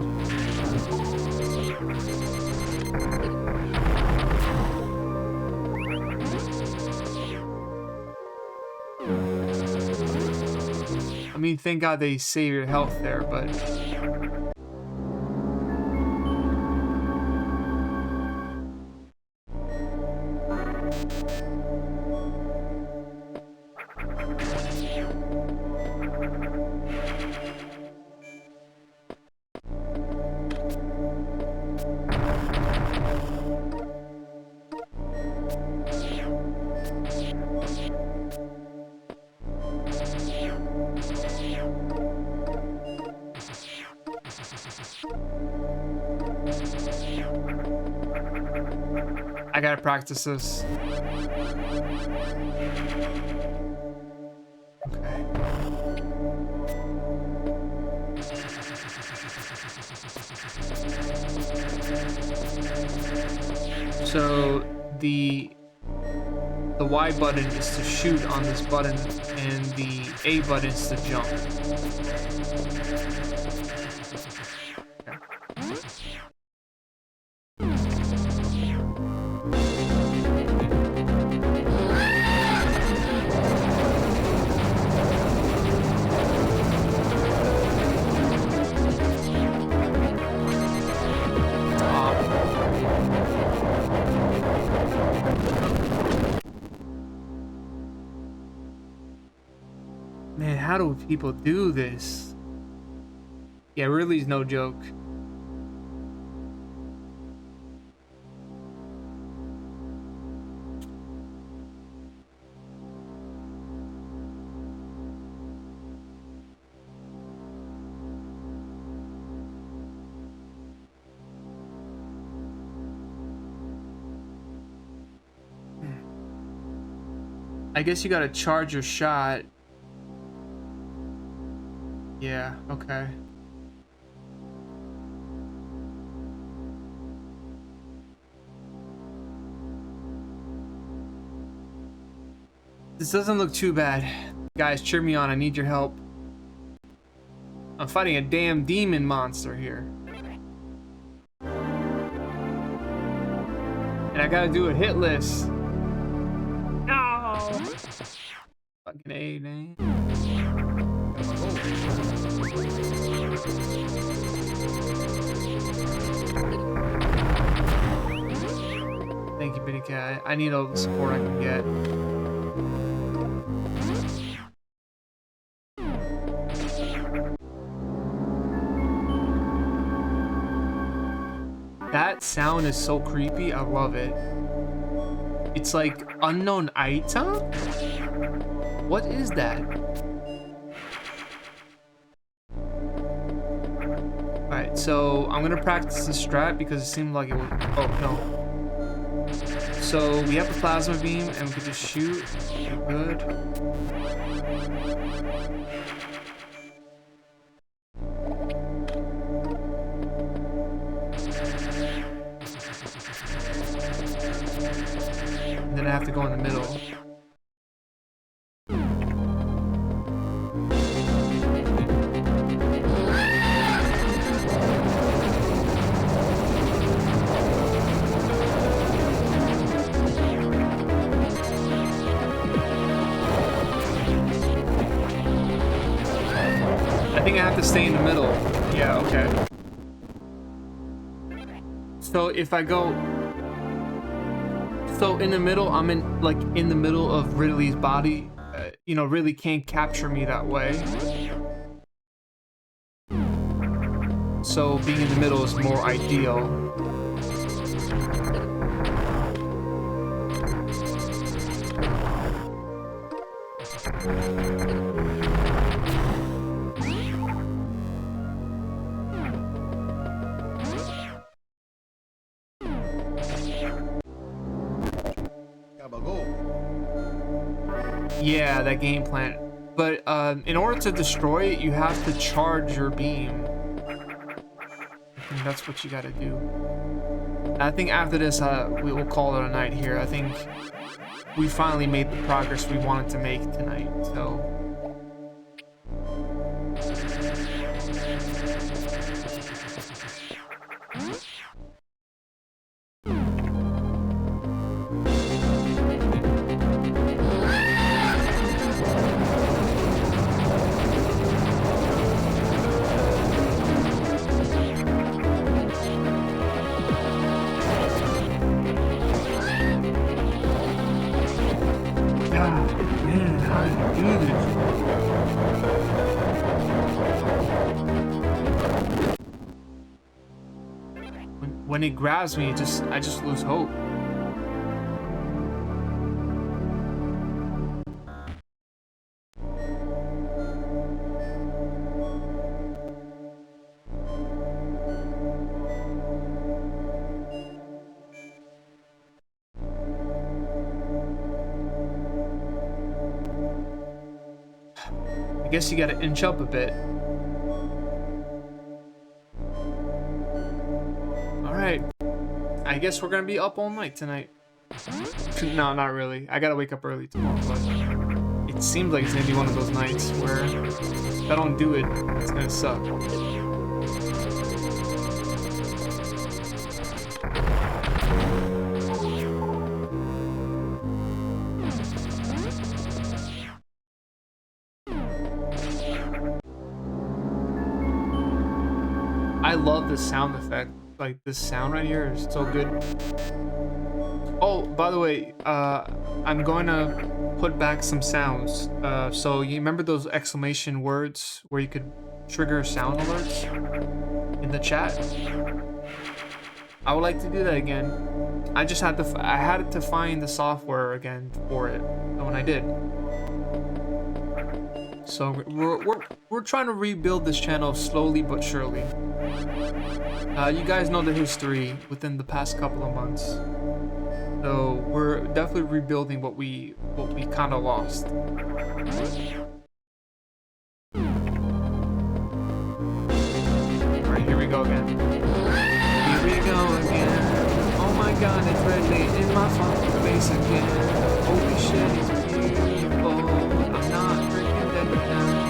Speaker 1: I mean, thank God they save your health there, but... I gotta practice this. Okay. So the Y button is to shoot on this button, and the A button is to jump. Man, how do people do this? Yeah, really is no joke. I guess you gotta charge your shot. Yeah, okay. This doesn't look too bad. Guys, cheer me on. I need your help. I'm fighting a damn demon monster here. And I gotta do a hit list. No! Fucking A, man. Thank you, Bitty Cat. I need all the support I can get. That sound is so creepy. I love it. It's like unknown item? What is that? Alright, so I'm gonna practice the strat because it seemed like it was. Oh, no. So we have the plasma beam and we can just shoot. Good. And then I have to go in the middle. I think I have to stay in the middle. Yeah, okay. So if I go... So in the middle, I'm in the middle of Ridley's body. You know, Ridley can't capture me that way. So being in the middle is more ideal. Yeah, that game plan. But in order to destroy it, you have to charge your beam. I think that's what you gotta do. I think after this, we will call it a night here. I think we finally made the progress we wanted to make tonight, so... When it grabs me, I just lose hope. I guess you gotta inch up a bit. Alright. I guess we're gonna be up all night tonight. No, not really. I gotta wake up early tomorrow, but it seems like it's gonna be one of those nights where if I don't do it, it's gonna suck. I love the sound effect. Like, this sound right here is so good. Oh, by the way, I'm going to put back some sounds. So you remember those exclamation words where you could trigger sound alerts in the chat? I would like to do that again. I just had to. I had to find the software again for it, and when I did. So we're trying to rebuild this channel slowly but surely. You guys know the history within the past couple of months, so we're definitely rebuilding what we kind of lost. All right, here we go again. Here we go again. Oh my God, it's red late in my fucking face again. Holy shit, it's beautiful. I'm not freaking dead now.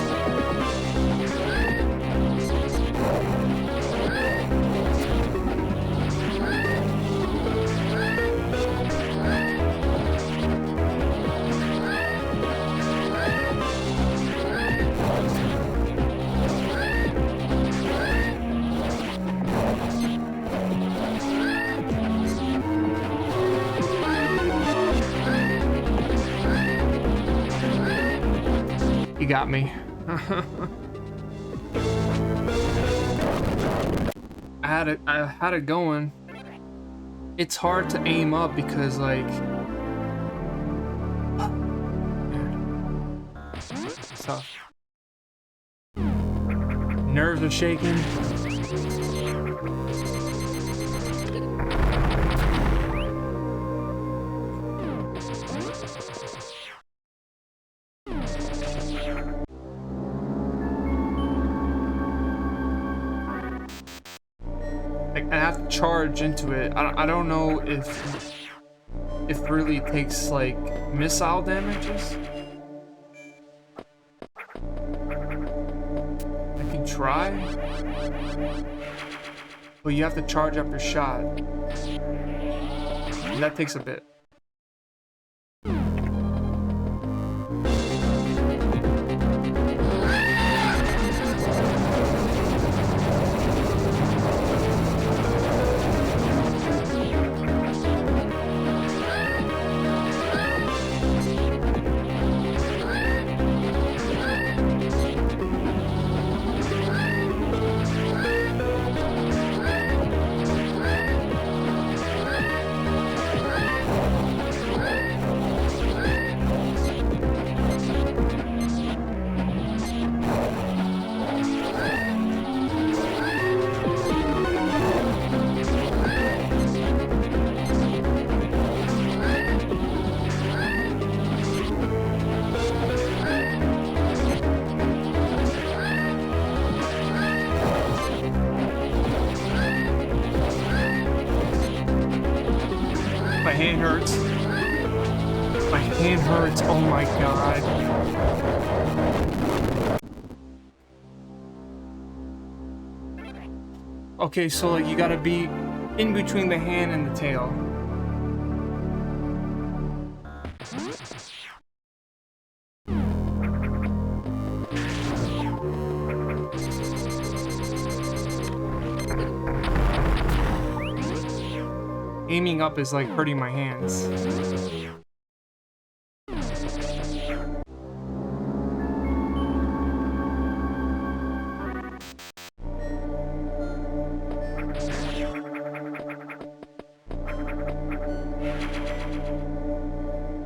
Speaker 1: You got me. I had it going. It's hard to aim up because like it's tough. Nerves are shaking. I have to charge into it. I don't know if really takes like missile damages. I can try, but you have to charge up your shot, and that takes a bit. My hand hurts. My hand hurts. Oh my God. Okay, so like you gotta be in between the hand and the tail. Aiming up is like hurting my hands.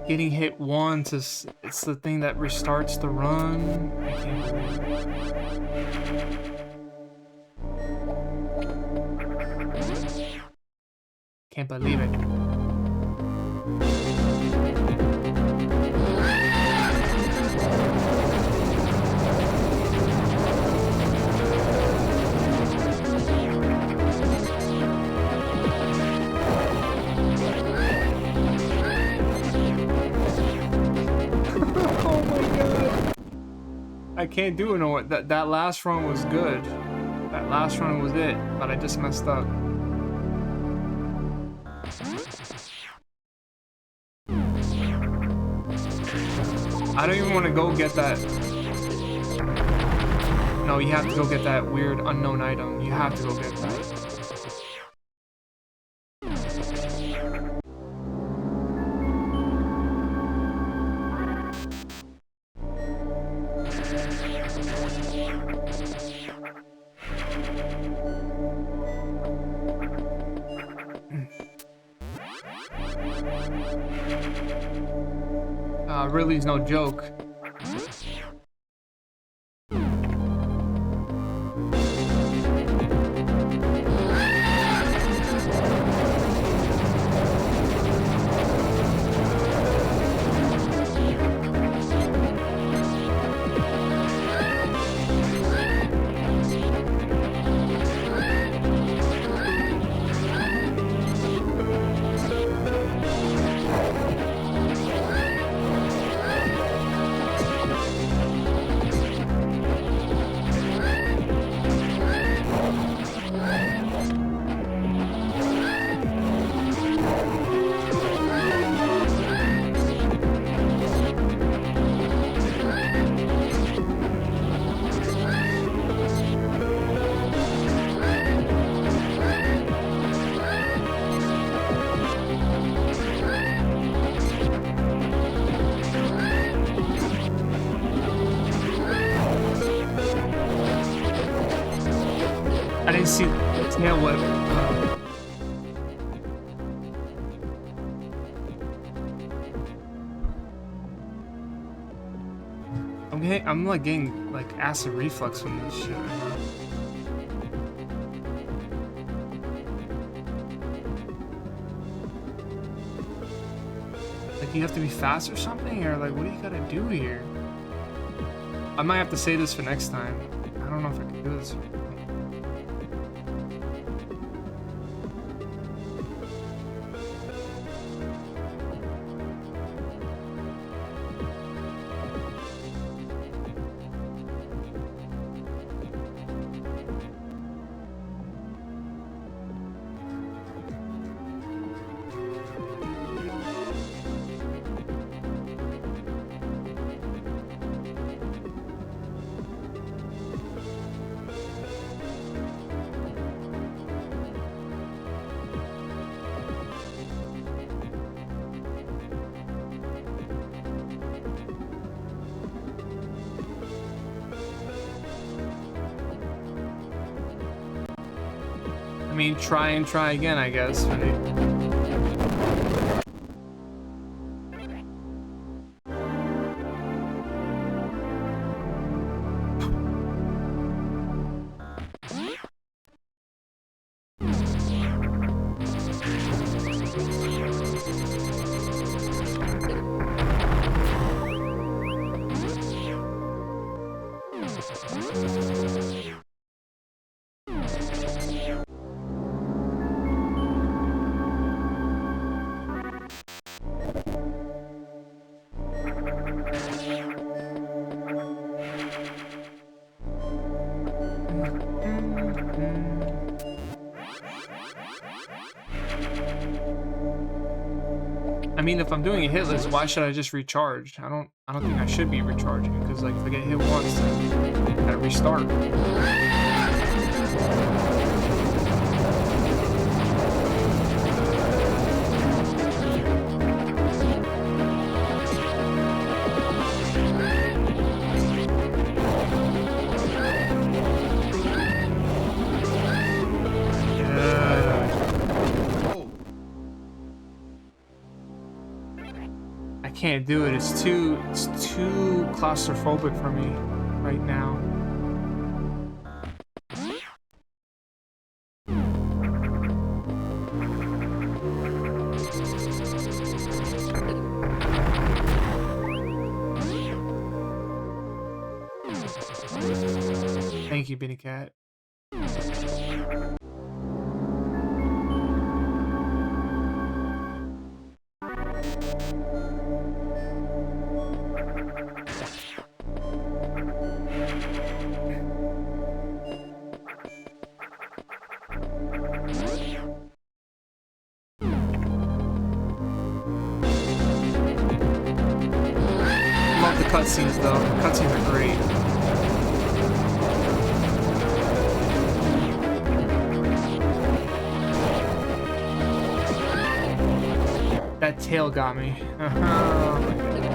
Speaker 1: Getting hit once is it's the thing that restarts the run. I can't believe it. Can't believe it. Oh my God. I can't do it. No, that last run was good. That last run was it, but I just messed up. I don't even want to go get that. No, you have to go get that weird unknown item. You have to go get that. really is no joke. I didn't see the tail whip. I'm like getting like acid reflux from this shit right now. Like you have to be fast or something, or like what do you gotta do here? I might have to save this for next time. I don't know if I can do this. I mean, try and try again, I guess, right? I mean, if I'm doing a hit list, why should I just recharge? I don't think I should be recharging, because like if I get hit once, then I gotta restart. Can't do it. It's too claustrophobic for me right now. Thank you, Benny Cat. Cutscenes though. Cutscenes are great. That tail got me. Oh my God.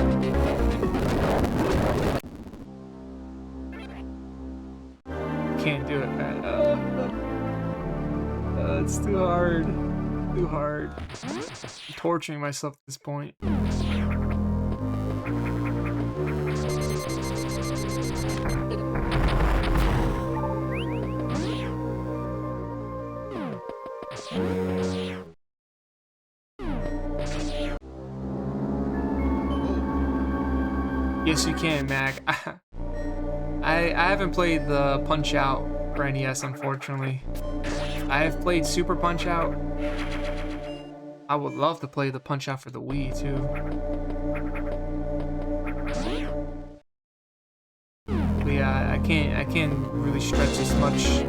Speaker 1: Can't do it, man. It's too hard. Too hard. I'm torturing myself at this point. Yes, you can, Mac. I haven't played the Punch Out for NES, unfortunately. I have played Super Punch Out. I would love to play the Punch Out for the Wii too. But yeah, I can't really stretch as much.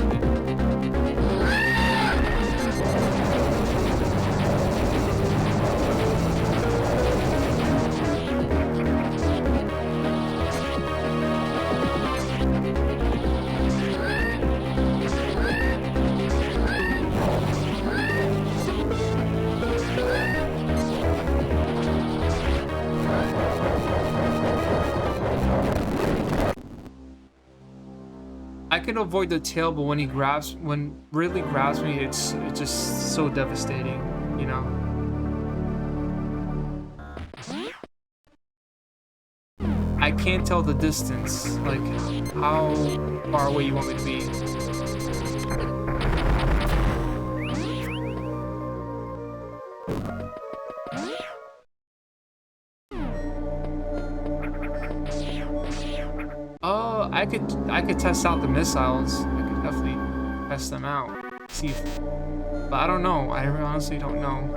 Speaker 1: I can avoid the tail, but when really grabs me, it's just so devastating, you know. I can't tell the distance, like how far away you want me to be. Oh, I could test out the missiles. I could definitely test them out. See if, but I don't know. I honestly don't know.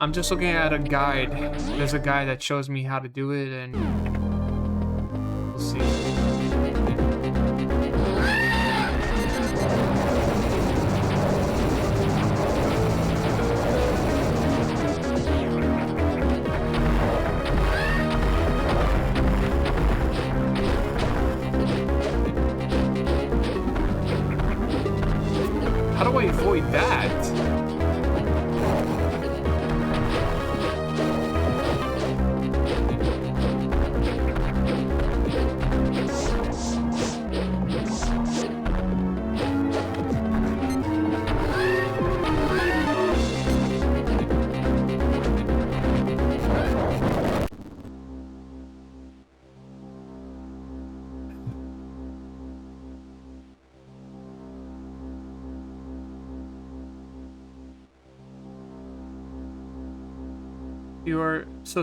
Speaker 1: I'm just looking at a guide. There's a guide that shows me how to do it, and we'll see. How do I avoid that?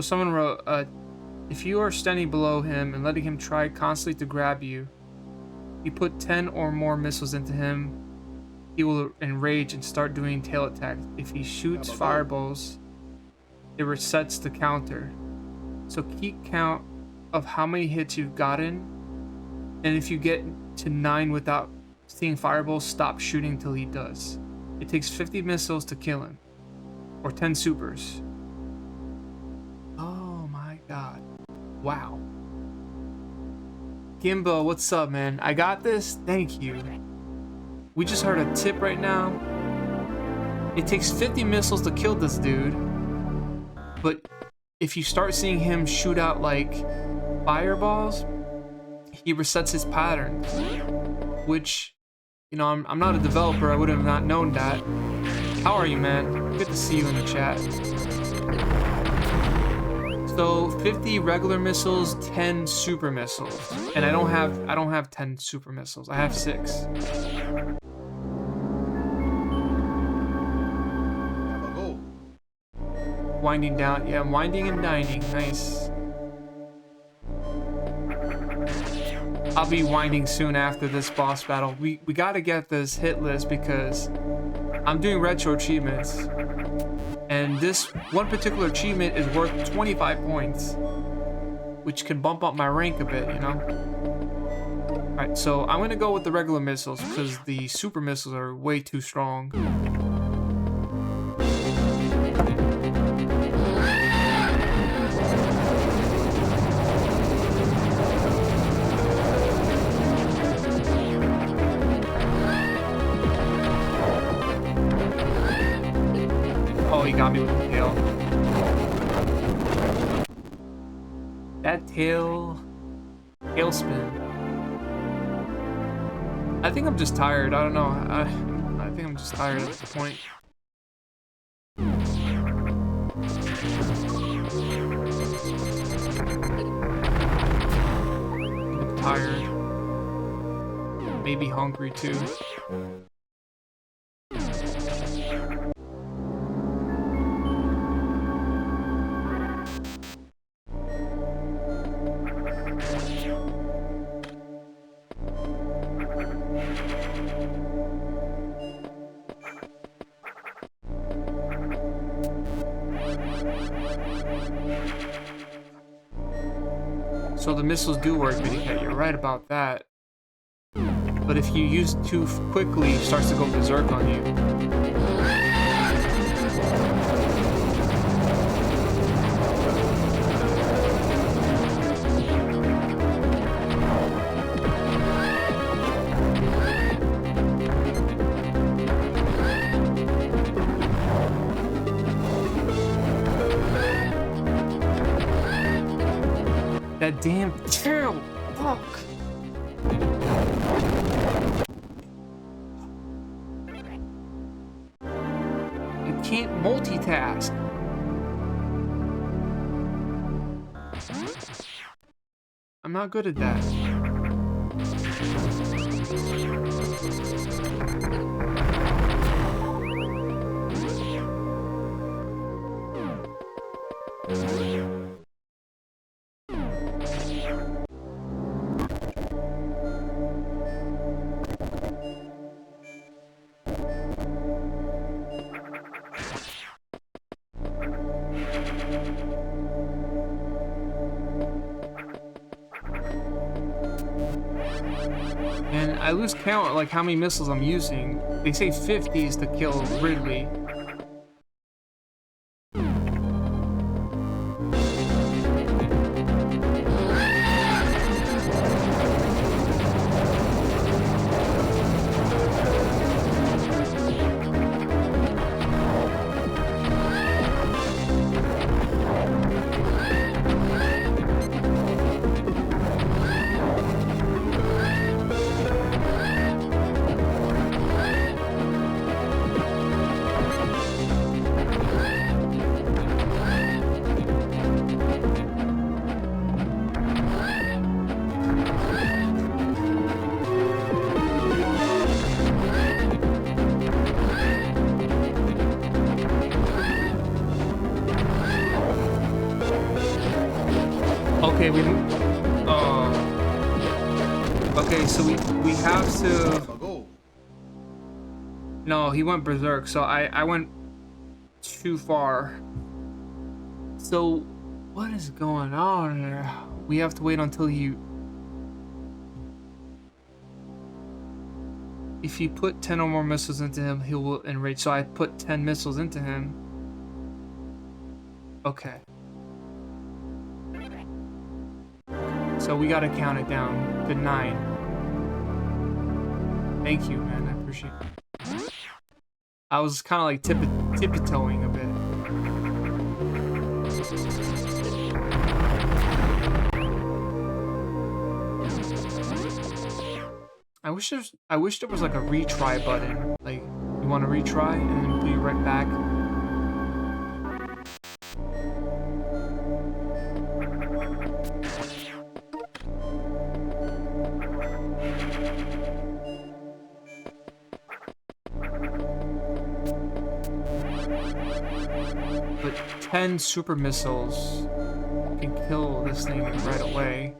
Speaker 1: Someone wrote, if you are standing below him and letting him try constantly to grab you, you put 10 or more missiles into him, he will enrage and start doing tail attacks. If he shoots fireballs, it resets the counter. So keep count of how many hits you've gotten, and if you get to 9 without seeing fireballs, stop shooting till he does. It takes 50 missiles to kill him, or 10 supers. God. Wow. Gimbo, what's up, man? I got this? Thank you. We just heard a tip right now. It takes 50 missiles to kill this dude. But if you start seeing him shoot out like fireballs, he resets his patterns. Which, you know, I'm not a developer. I would have not known that. How are you, man? Good to see you in the chat. So 50 regular missiles, 10 super missiles, and I don't have 10 super missiles. I have 6. Winding down, yeah, I'm winding and dining. Nice. I'll be winding soon after this boss battle. We gotta get this hit list because I'm doing retro achievements. And this one particular achievement is worth 25 points, which can bump up my rank a bit, you know? Alright, so I'm gonna go with the regular missiles because the super missiles are way too strong. Oh, he got me with the tail. That tail spin. I think I'm just tired. I don't know. I think I'm just tired at this point. I'm tired. Maybe hungry too. So the missiles do work, Bitty. You're right about that. But if you use it too quickly, it starts to go berserk on you. That damn tail! Fuck! It can't multitask. I'm not good at that. And I lose count like how many missiles I'm using. They say 50 is to kill Ridley. Okay, okay, so we have to.
Speaker 2: Go.
Speaker 1: No, he went berserk, so I went too far. So what is going on there? We have to wait until he. If you put 10 or more missiles into him, he will enrage. So I put 10 missiles into him. Okay. So we gotta count it down to 9. Thank you, man. I appreciate it. I was kind of like tippy-toeing a bit. I wish there was like a retry button. Like, you want to retry and then put you right back. But 10 super missiles can kill this thing right away.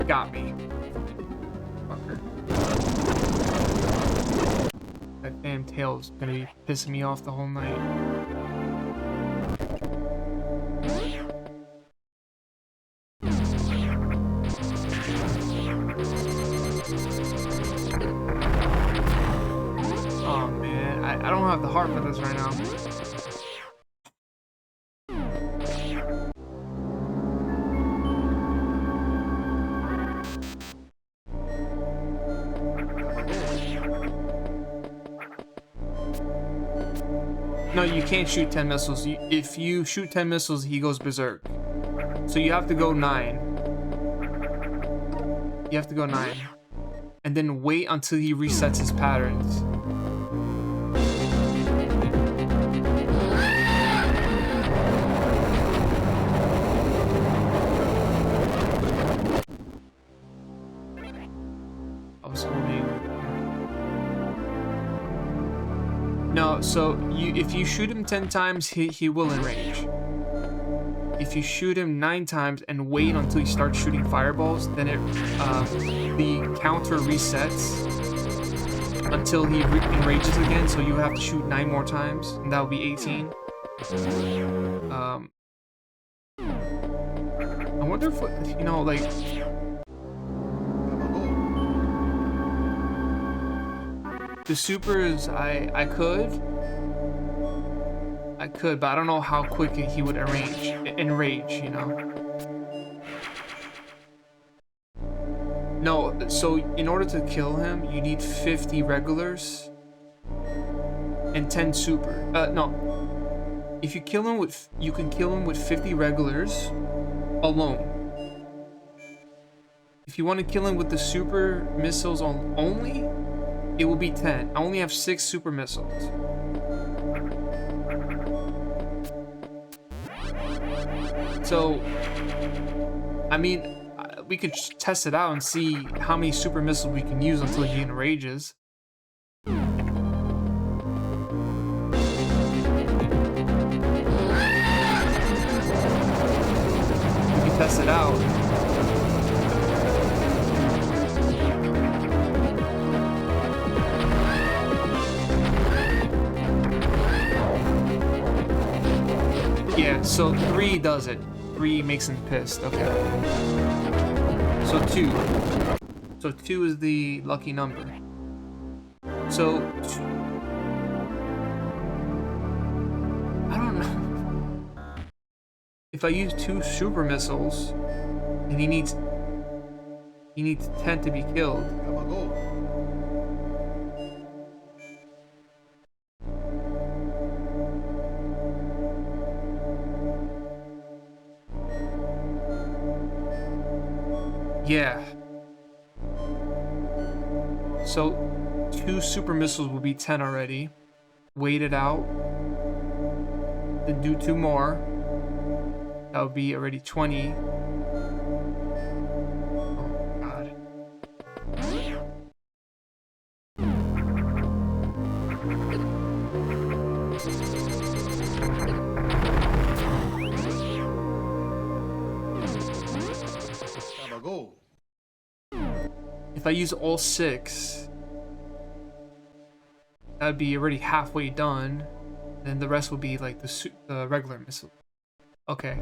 Speaker 1: Got me. Fucker. That damn tail's gonna be pissing me off the whole night. Oh man, I don't have the heart for this right now. No, you can't shoot 10 missiles. If you shoot 10 missiles, he goes berserk. So you have to go 9. You have to go 9. And then wait until he resets his patterns. I was holding... No, so if you shoot him 10 times, he will enrage. If you shoot him 9 times and wait until he starts shooting fireballs, then the counter resets until he enrages again. So you have to shoot 9 more times, and that will be 18. I wonder if, you know, like, the supers, I could, but I don't know how quick he would enrage, you know. No, so in order to kill him, you need 50 regulars and 10 super. No. If you kill him with, you can kill him with 50 regulars alone. If you want to kill him with the super missiles only, it will be 10. I only have 6 super missiles. So, I mean, we could test it out and see how many super missiles we can use until he enrages. We can test it out. Yeah, so 3 does it. 3 makes him pissed. Okay. So 2. So 2 is the lucky number. So I don't know. If I use 2 super missiles and he needs 10 to be killed. Yeah. So 2 super missiles will be 10 already. Wait it out. Then do 2 more. That would be already 20. Oh god.
Speaker 2: Go.
Speaker 1: If I use all 6, that'd be already halfway done. Then the rest will be like the regular missile. Okay.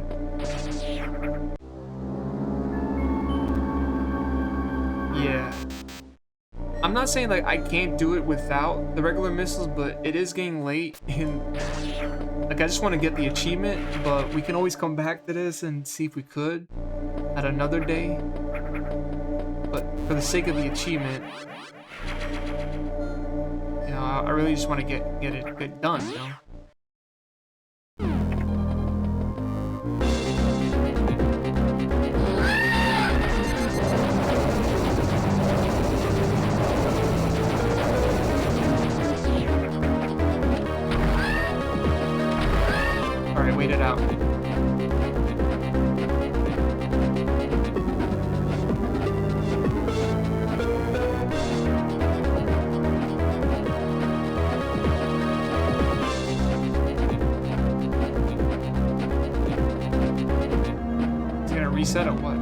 Speaker 1: Yeah. I'm not saying like I can't do it without the regular missiles, but it is getting late and like I just want to get the achievement, but we can always come back to this and see if we could at another day. But for the sake of the achievement, you know, I really just want to get it done, you know. All right, wait it out. Reset or what?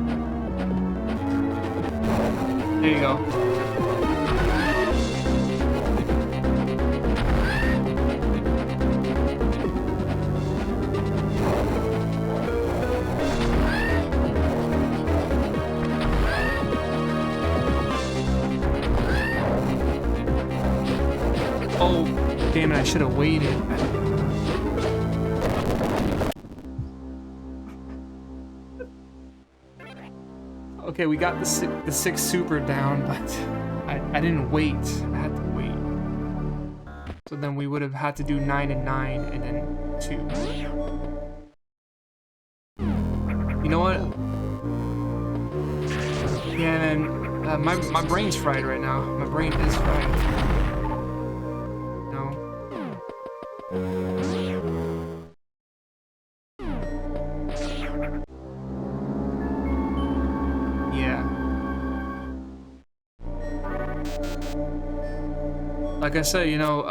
Speaker 1: There you go. Oh, damn it, I should have waited. Okay, we got the 6 super down, but I didn't wait. I had to wait. So then we would have had to do 9 and 9 and then 2. You know what? Yeah, and then My brain's fried right now. My brain is fried. No. Yeah. Like I said, you know,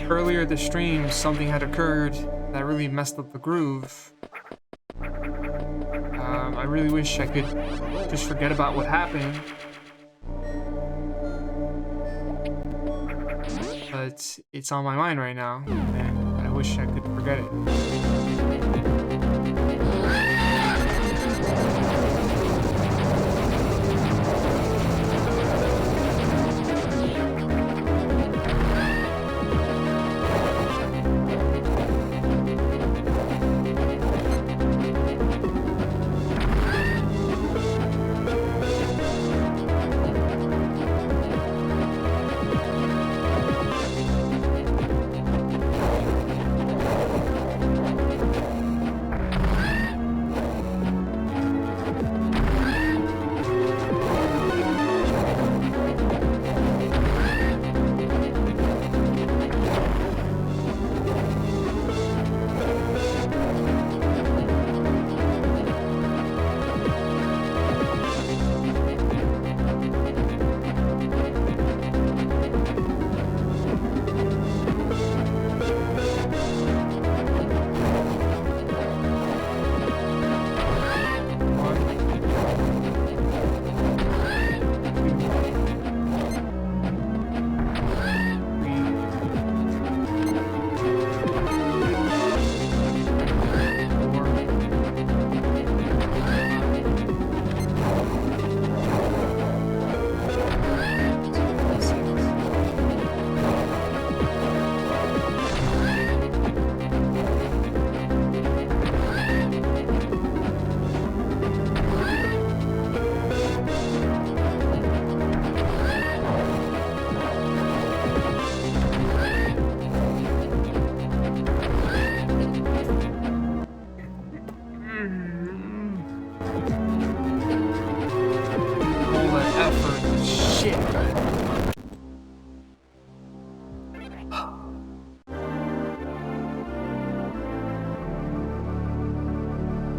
Speaker 1: earlier the stream, something had occurred that really messed up the groove. I really wish I could just forget about what happened. But it's on my mind right now, and I wish I could forget it.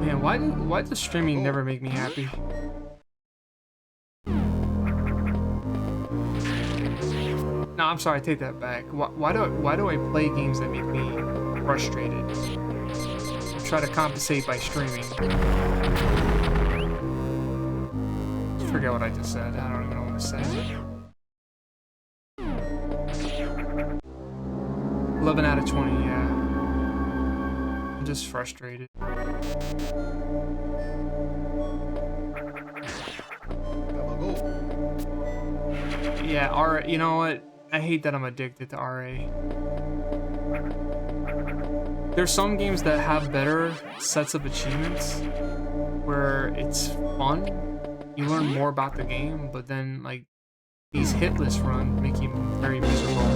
Speaker 1: Man, why does streaming never make me happy? No, I'm sorry, I take that back. Why do I play games that make me frustrated? I try to compensate by streaming. Forget what I just said. I don't even know what to say. 11 out of 20, yeah. I'm just frustrated. Yeah, RA, you know what? I hate that I'm addicted to RA. There's some games that have better sets of achievements where it's fun. You learn more about the game, but then like these hit list runs make you very miserable.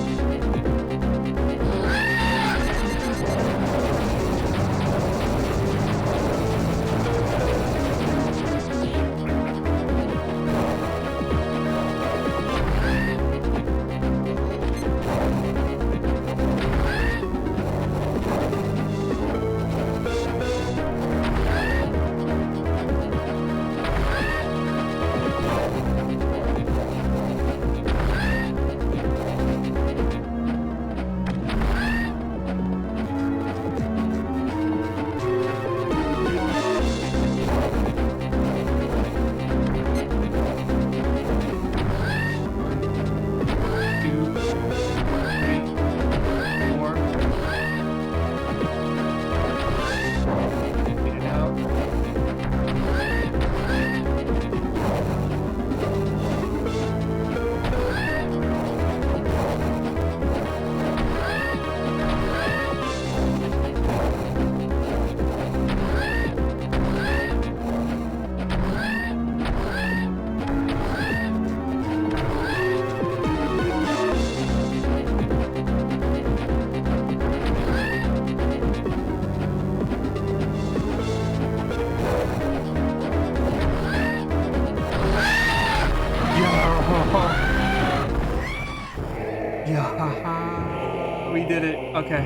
Speaker 1: Okay.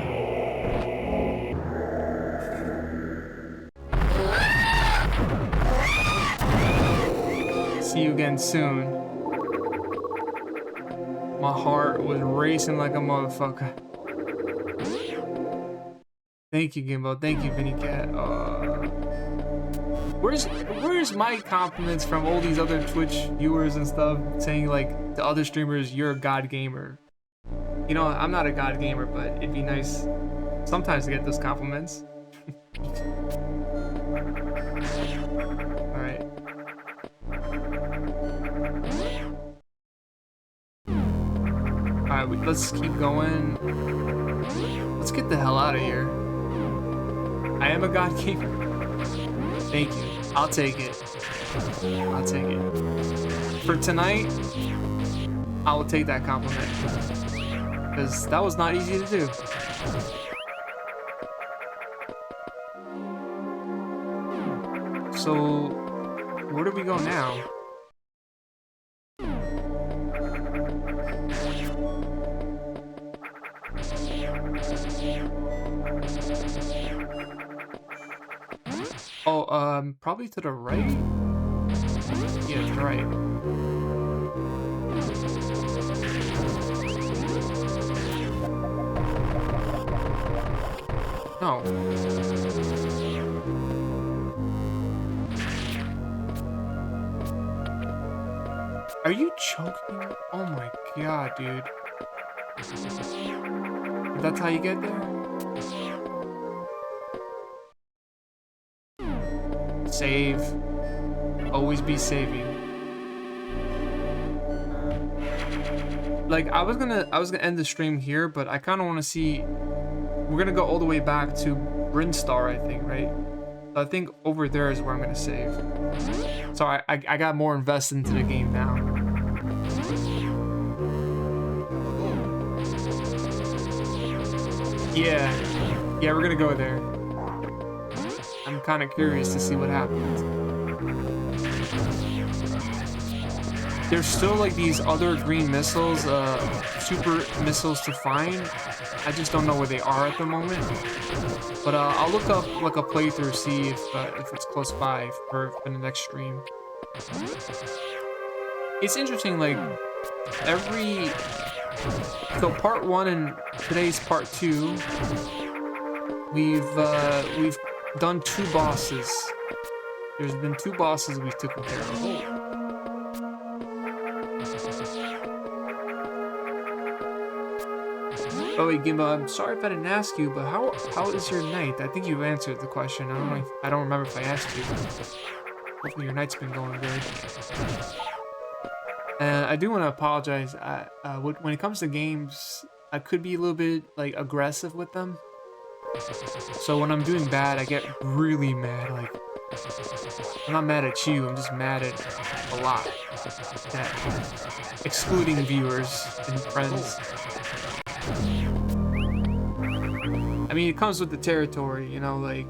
Speaker 1: See you again soon. My heart was racing like a motherfucker. Thank you, Gimbo. Thank you, Vinny Cat. Where's my compliments from all these other Twitch viewers and stuff saying like to other streamers, you're a god gamer. You know, I'm not a god gamer, but it'd be nice sometimes to get those compliments. Alright. Alright, let's keep going. Let's get the hell out of here. I am a god gamer. Thank you. I'll take it. I'll take it. For tonight, I will take that compliment. Because that was not easy to do. So, where do we go now? Oh, probably to the right? Yeah, to the right. No. Are you choking? Oh my god, dude. That's how you get there? Save. Always be saving. Like I was gonna end the stream here, but I kinda wanna see, we're gonna go all the way back to Brinstar, I think, right? So I think over there is where I'm gonna save. So I got more invested into the game now. Yeah, we're gonna go there. I'm kind of curious to see what happens. There's still like these other green missiles, super missiles to find. I just don't know where they are at the moment. But I'll look up like a playthrough, see if it's close by for the next stream. It's interesting, like so part 1 and today's part 2, we've done 2 bosses. There's been 2 bosses we've taken care of. Oh wait, Gimbo, I'm sorry if I didn't ask you, but how is your night? I think you answered the question. I don't remember if I asked you. Hopefully your night's been going good. And I do want to apologize. When it comes to games, I could be a little bit like aggressive with them. So when I'm doing bad, I get really mad. Like, I'm not mad at you, I'm just mad at a lot. Yeah. Excluding viewers and friends. I mean, it comes with the territory, you know, like,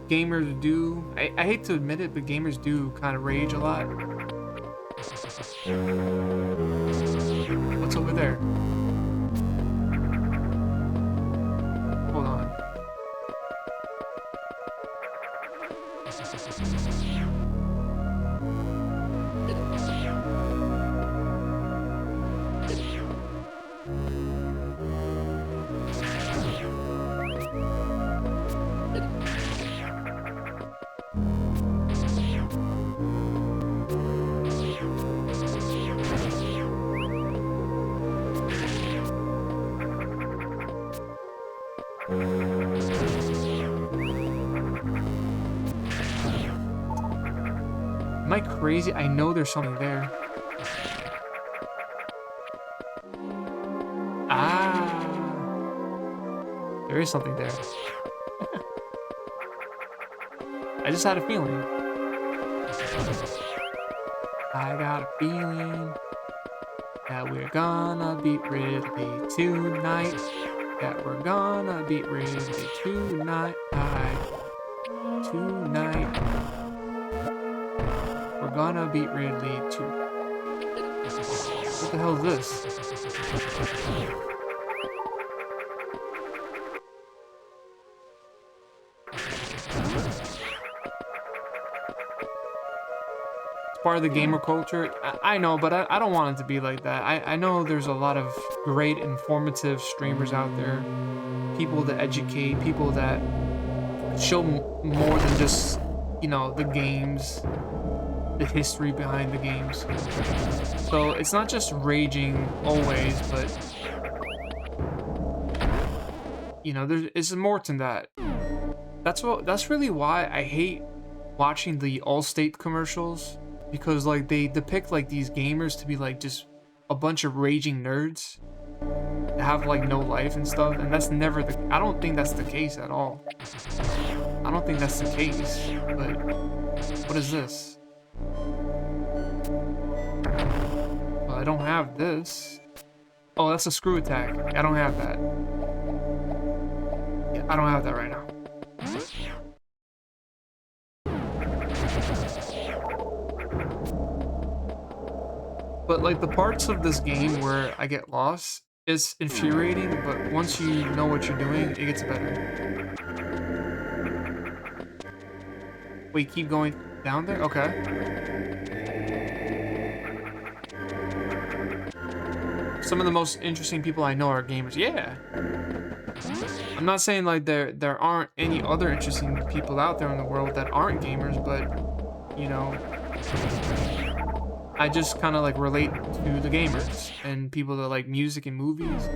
Speaker 1: gamers do, I hate to admit it, but gamers do kind of rage a lot. What's over there? Hold on. Am I crazy? I know there's something there. Ah, there is something there. I just had a feeling. I got a feeling that we're gonna beat Ridley tonight. That we're gonna beat Ridley tonight. Tonight. We're gonna beat Ridley too. What the hell is this? It's part of the gamer culture. I know, but I don't want it to be like that. I know there's a lot of great, informative streamers out there. People that educate, people that show more than just, you know, the games, the history behind the games. So it's not just raging always, but you know, it's more than that. That's really why I hate watching the Allstate commercials, because like they depict like these gamers to be like just a bunch of raging nerds that have like no life and stuff, and that's never the I don't think that's the case at all. I don't think that's the case. But what is this? Well, I don't have this. Oh, that's a screw attack. I don't have that. Yeah, I don't have that right now. But like the parts of this game where I get lost is infuriating, but once you know what you're doing, it gets better. Wait, keep going down there? Okay. Some of the most interesting people I know are gamers. Yeah. I'm not saying like there aren't any other interesting people out there in the world that aren't gamers, but you know, I just kind of like relate to the gamers and people that like music and movies.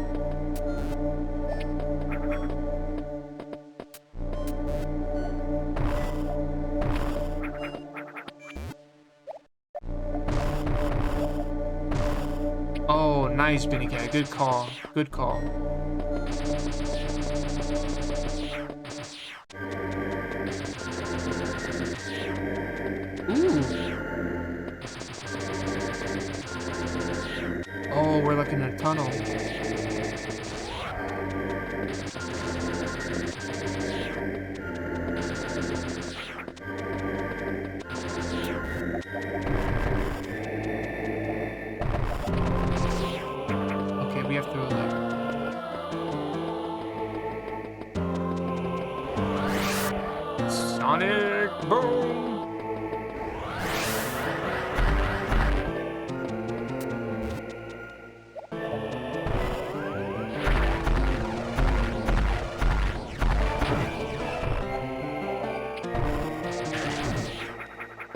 Speaker 1: Oh, nice, Benny Cat. Good call. Good call. Ooh. Oh, we're like in a tunnel. Okay, we have to like... Sonic boom!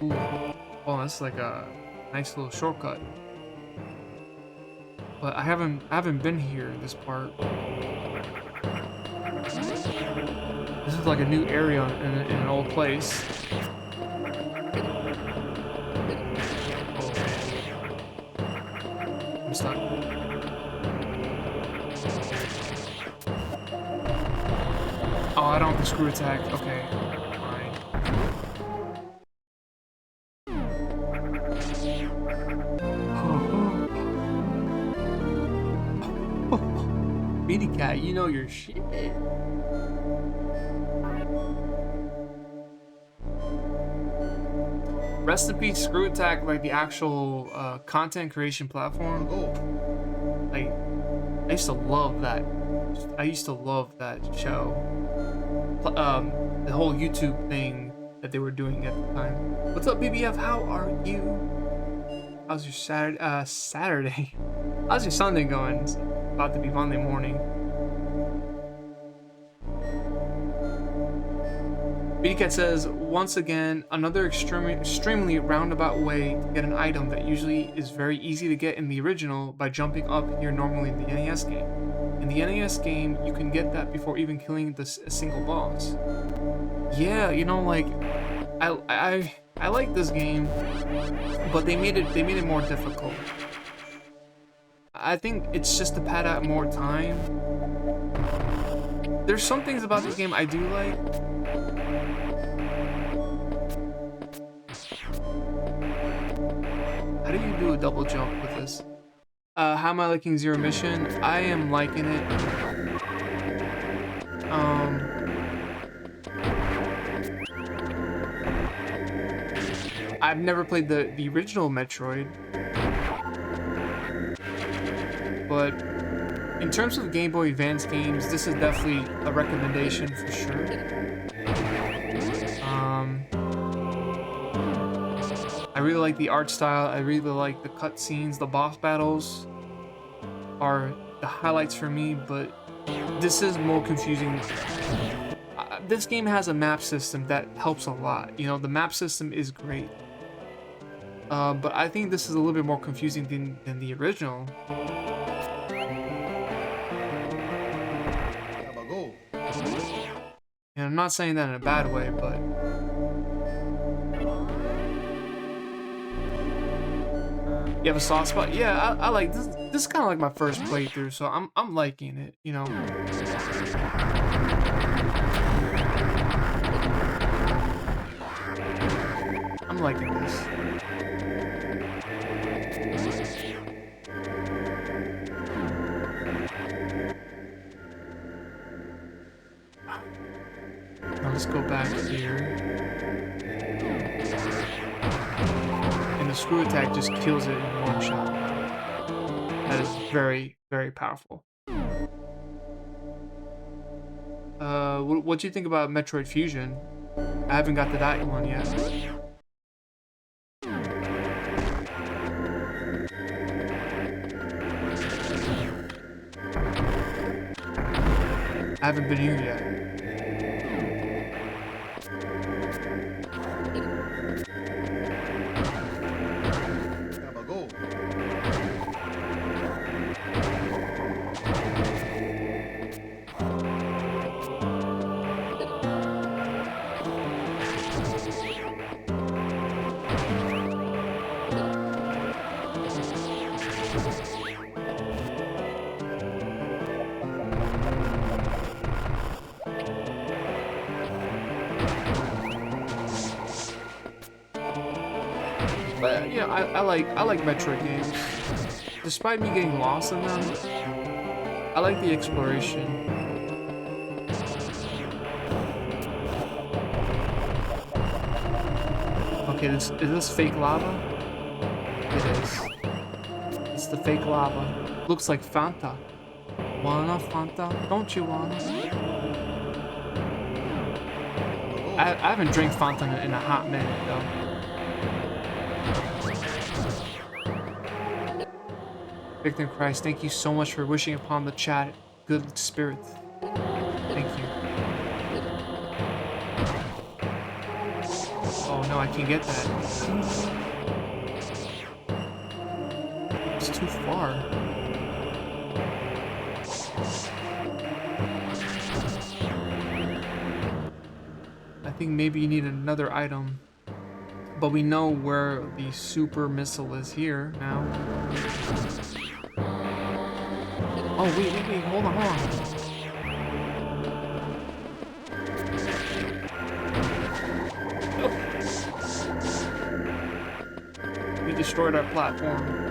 Speaker 1: Ooh. Oh, that's like a nice little shortcut. But I haven't been here this part. This is like a new area in an old place. Oh, I'm stuck. Oh, I don't have the screw attack. Okay, fine. Beanie Cat, you know your shit. Rest in peace, Screw Attack, like the actual content creation platform. Like, I used to love that. I used to love that show. The whole YouTube thing that they were doing at the time. What's up, BBF? How are you? How's your Saturday? How's your Sunday going? It's about to be Monday morning. BDCat says, once again, another extremely roundabout way to get an item that usually is very easy to get in the original by jumping up here normally in the NES game. In the NES game, you can get that before even killing a single boss. Yeah, you know, like, I like this game, but they made it more difficult. I think it's just to pad out more time. There's some things about this game I do like. How do you do a double jump with this? How am I liking Zero Mission? I am liking it. I've never played the original Metroid, but in terms of Game Boy Advance games, this is definitely a recommendation for sure. I really like the art style. I really like the cutscenes. The boss battles are the highlights for me, but this is more confusing. This game has a map system that helps a lot. You know, the map system is great. But I think this is a little bit more confusing than the original.
Speaker 2: Gotta go.
Speaker 1: And I'm not saying that in a bad way, but you have a soft spot. Yeah, I like this. This is kind of like my first playthrough, so I'm liking it. You know. I'm liking this. Now let's go back here. And the screw attack just kills it in one shot. That is very, very powerful. What do you think about Metroid Fusion? I haven't got to that one yet. I haven't been here yet.
Speaker 2: Gotta go.
Speaker 1: But yeah, I like Metroid games. Despite me getting lost in them, I like the exploration. Okay, is this fake lava? It is. It's the fake lava. Looks like Fanta. Wanna Fanta? Don't you wanna? I haven't drank Fanta in a hot minute though. Victim Christ, thank you so much for wishing upon the chat good spirits. Thank you. Oh no, I can't get that. It's too far. I think maybe you need another item. But we know where the super missile is here now. Oh, wait, hold on. Oh. We destroyed our platform.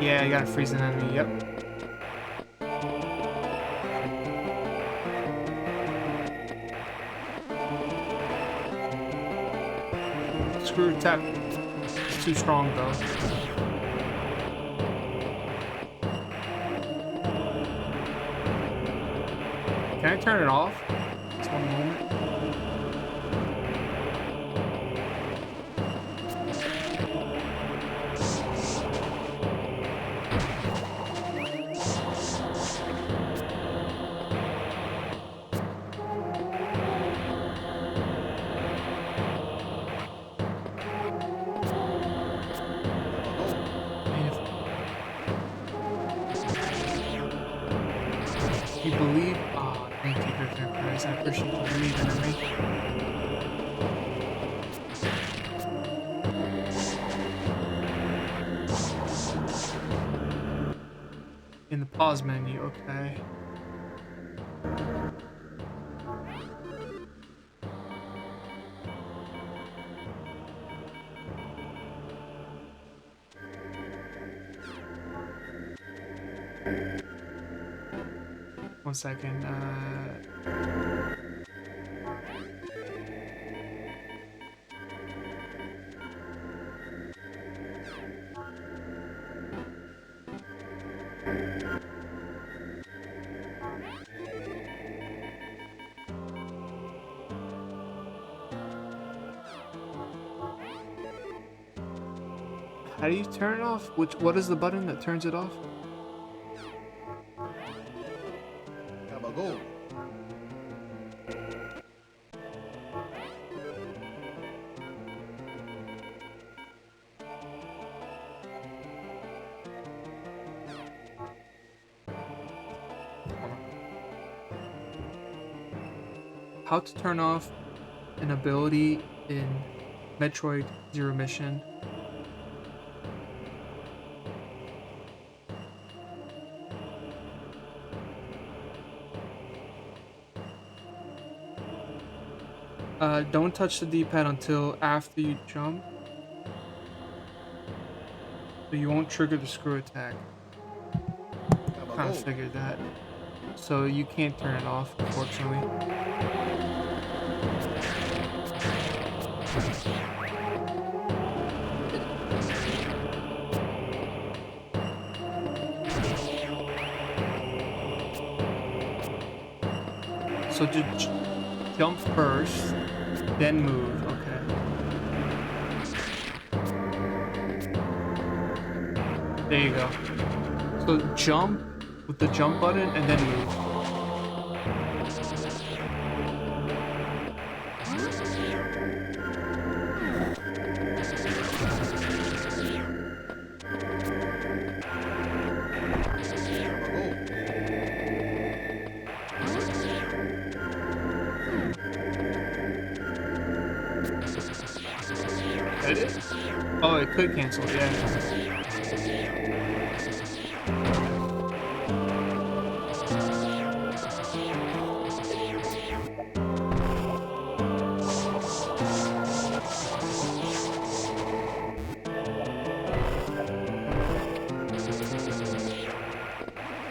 Speaker 1: Yeah, you gotta freeze an enemy, yep. Screw tap. It's too strong though. Can I turn it off? Just one moment. You believe? Oh, thank you, Victor Christ. I appreciate you believing in me. In the pause menu, okay. 1 second. How do you turn it off? What is the button that turns it off?
Speaker 2: Gabagool.
Speaker 1: How to turn off an ability in Metroid Zero Mission. Don't touch the D-pad until after you jump, so you won't trigger the screw attack. Kind of
Speaker 2: Gabagool.
Speaker 1: figured that. So you can't turn it off, unfortunately. So just jump first, then move. Okay. There you go. So jump with the jump button and then move. Edit? Oh, it could cancel, yeah.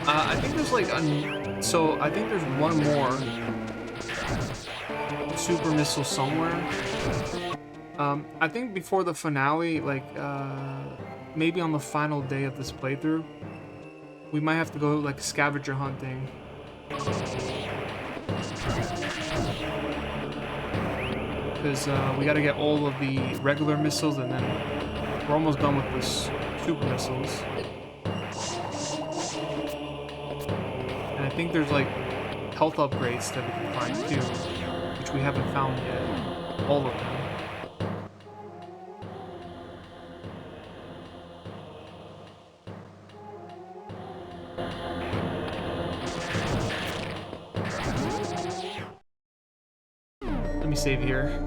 Speaker 1: I think there's like so I think there's one more super missile somewhere. I think before the finale, like maybe on the final day of this playthrough, we might have to go like scavenger hunting. Because we got to get all of the regular missiles, and then we're almost done with this super missiles. And I think there's like health upgrades that we can find too, which we haven't found yet. All of them. Let me save here.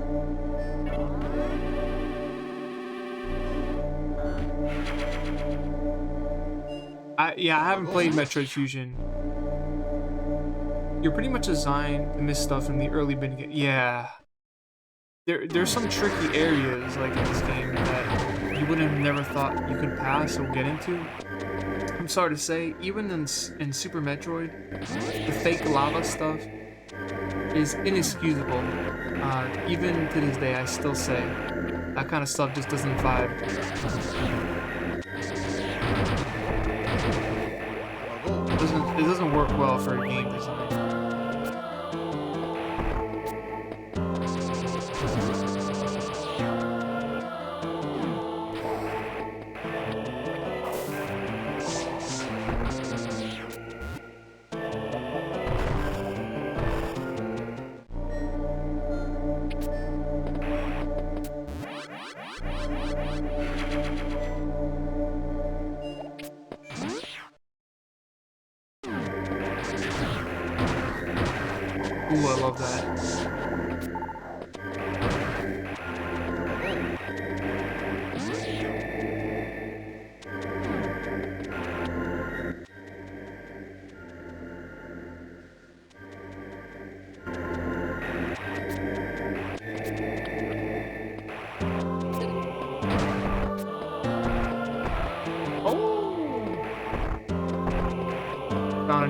Speaker 1: Yeah, I haven't played Metroid Fusion. You're pretty much designed to miss stuff in the early beginning. Yeah. There's some tricky areas like in this game that you would have never thought you could pass or get into. I'm sorry to say, even in Super Metroid, the fake lava stuff is inexcusable. Even to this day, I still say that kind of stuff just doesn't vibe. It doesn't work well for a game design. Ooh, I love that.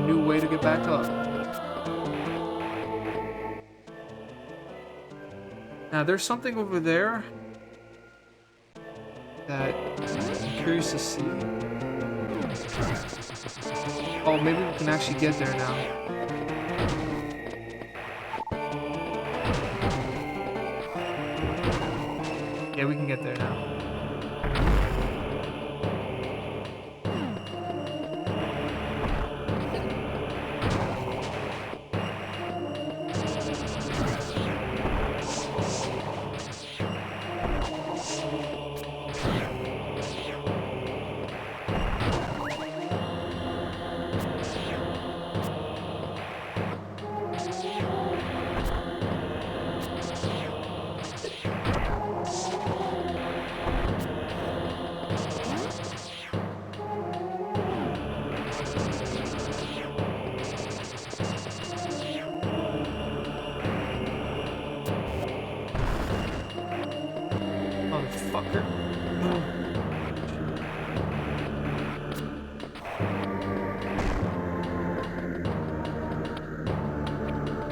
Speaker 1: new way to get back up. Now, there's something over there that I'm curious to see. Oh, maybe we can actually get there now. Yeah, we can get there now. Motherfucker.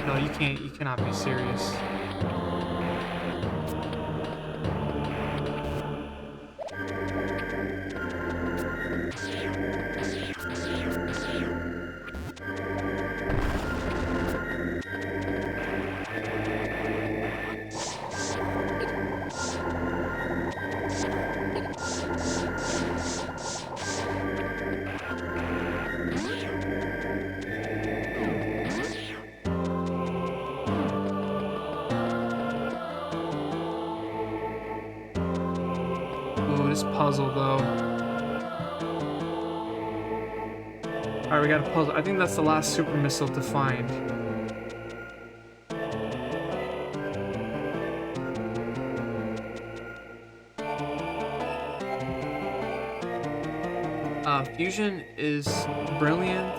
Speaker 1: No, you cannot be serious. Ooh, this puzzle though. Alright, we got a puzzle. I think that's the last super missile to find. Fusion is brilliant.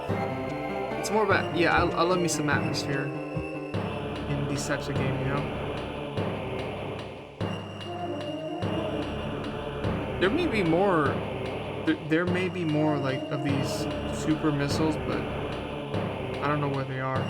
Speaker 1: It's more about, yeah, I love me some atmosphere in these types of games, you know? There may be more, there may be more like of these super missiles, but I don't know where they are.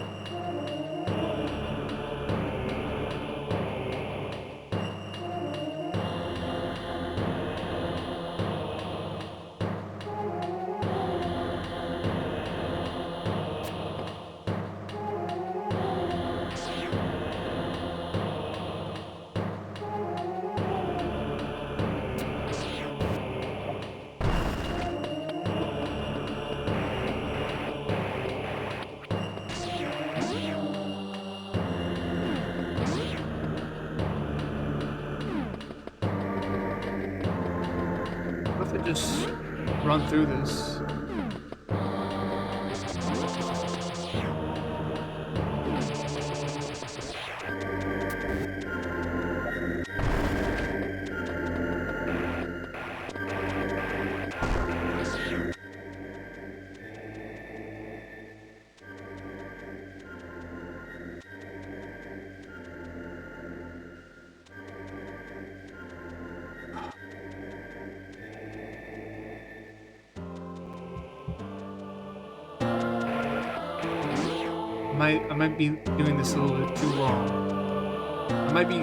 Speaker 1: What if I just run through this? I might be doing this a little bit too long. I might be.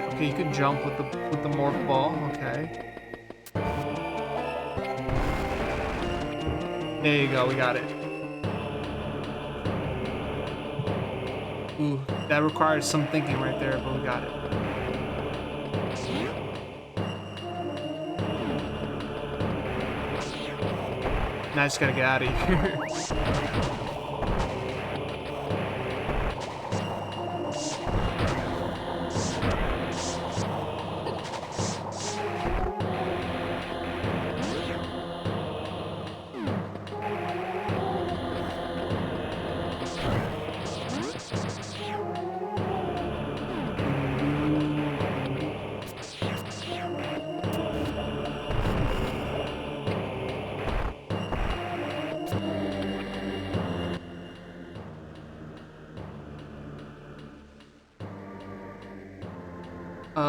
Speaker 1: Okay, you can jump with the morph ball. Okay. There you go. We got it. Ooh, that requires some thinking right there, but we got it. Now I just gotta get out of here.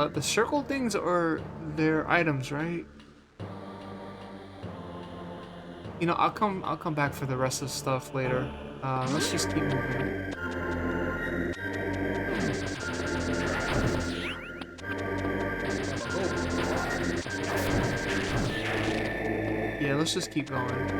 Speaker 1: The circle things are their items, right? You know, I'll come back for the rest of the stuff later. Let's just keep moving. Yeah, let's just keep going.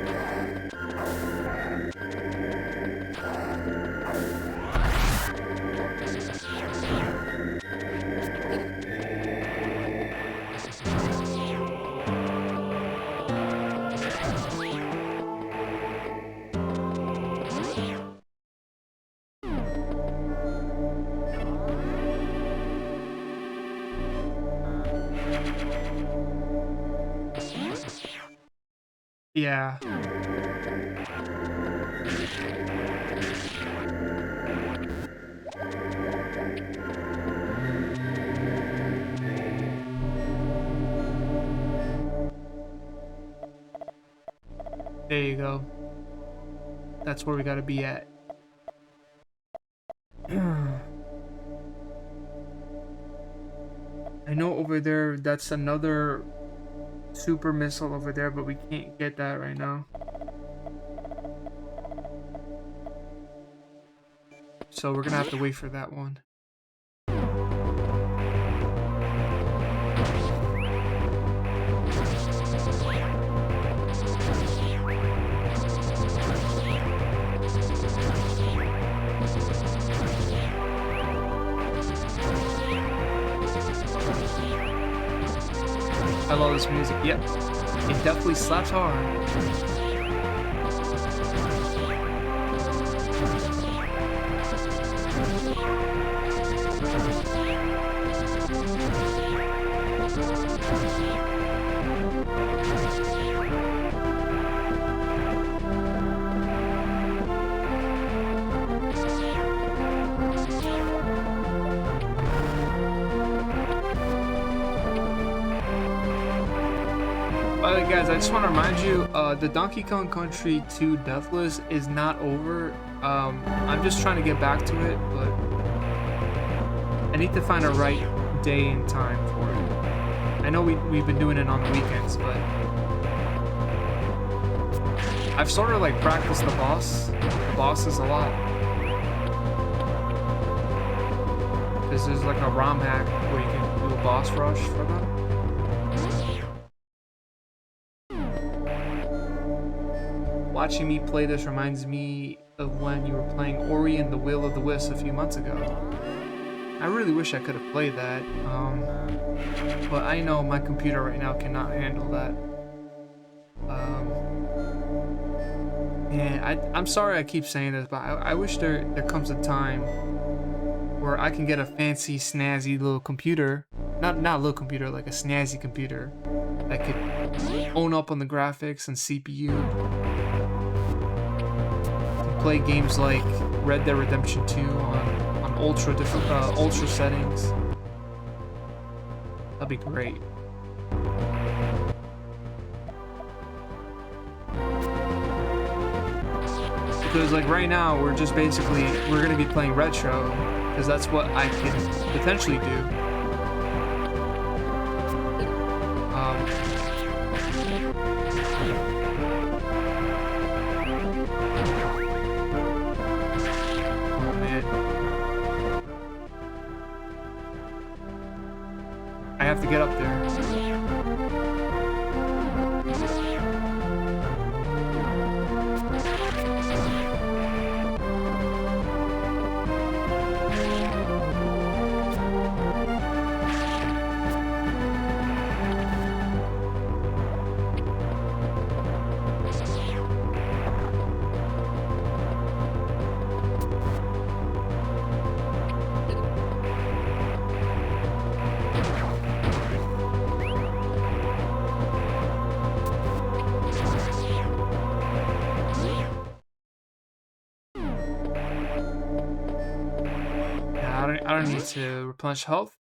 Speaker 1: Yeah. There you go. That's where we gotta be at. I know over there, that's another super missile over there, but we can't get that right now. So we're gonna have to wait for that one. I love this music. Yep. It definitely slaps hard. By the way, guys, I just want to remind you, the Donkey Kong Country 2 Deathless is not over. I'm just trying to get back to it, but I need to find a right day and time for it. I know we've been doing it on the weekends, but I've sort of like practiced the bosses a lot. Because there's like a ROM hack where you can do a boss rush for them. Watching me play this reminds me of when you were playing Ori and the Will of the Wisps a few months ago. I really wish I could have played that, but I know my computer right now cannot handle that. I'm sorry I keep saying this, but I wish there comes a time where I can get a fancy, snazzy little computer. Not a little computer, like a snazzy computer that could own up on the graphics and CPU. Play games like Red Dead Redemption 2 on ultra settings. That'd be great. Because like right now we're gonna be playing retro because that's what I can potentially do. I have to get up there. I don't need to replenish health.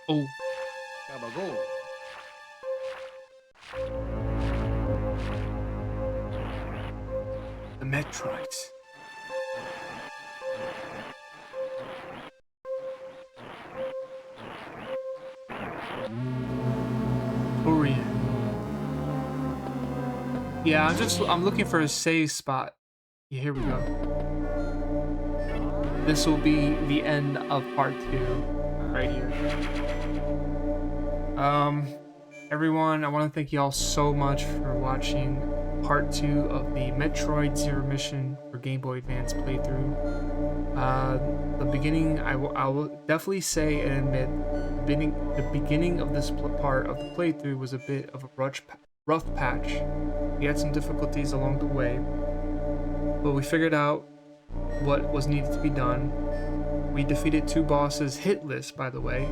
Speaker 1: Oh,
Speaker 2: Gabagool.
Speaker 1: the Metroids. Korea. Yeah, I'm looking for a save spot. Yeah, here we go. This will be the end of part 2 right here. Everyone, I want to thank you all so much for watching part 2 of the Metroid Zero Mission for Game Boy Advance playthrough. The beginning, I will definitely say and admit, the beginning of this part of the playthrough was a bit of a rough patch. We had some difficulties along the way, but we figured out what was needed to be done. We defeated 2 bosses hitless, by the way,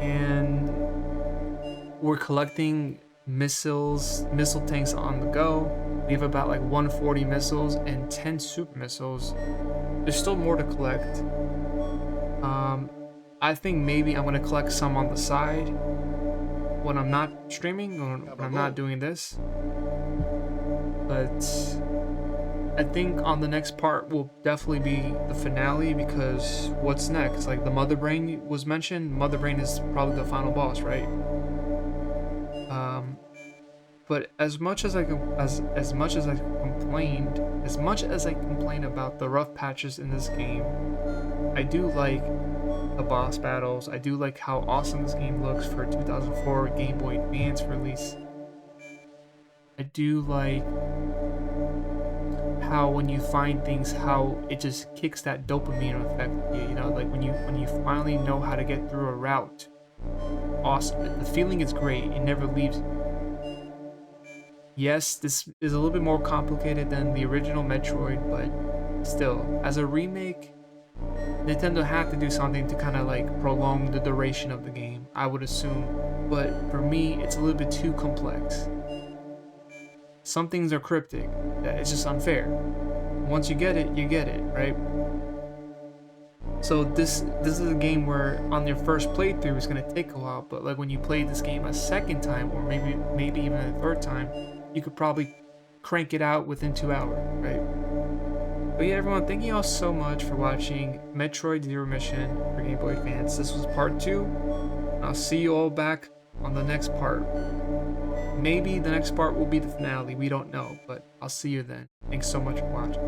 Speaker 1: and we're collecting missile tanks on the go. We have about like 140 missiles and 10 super missiles. There's still more to collect. I think maybe I'm gonna collect some on the side when I'm not streaming or when I'm not doing this. But I think on the next part will definitely be the finale, because what's next? Like the Mother Brain was mentioned. Mother Brain is probably the final boss, right? But as much as I complained about the rough patches in this game, I do like the boss battles. I do like how awesome this game looks for a 2004 Game Boy Advance release. I do like how when you find things, how it just kicks that dopamine effect. You know, like when you finally know how to get through a route. Awesome. The feeling is great. It never leaves. Yes, this is a little bit more complicated than the original Metroid, but still, as a remake, Nintendo had to do something to kind of like prolong the duration of the game, I would assume. But for me, it's a little bit too complex. Some things are cryptic, that it's just unfair. Once you get it, right? So this is a game where on your first playthrough it's gonna take a while, but like when you play this game a second time, or maybe even a third time, you could probably crank it out within 2 hours, right? But yeah, everyone, thank you all so much for watching Metroid Zero Mission for Game Boy Advance. This was part 2. I'll see you all back on the next part. Maybe the next part will be the finale, we don't know, but I'll see you then. Thanks so much for watching.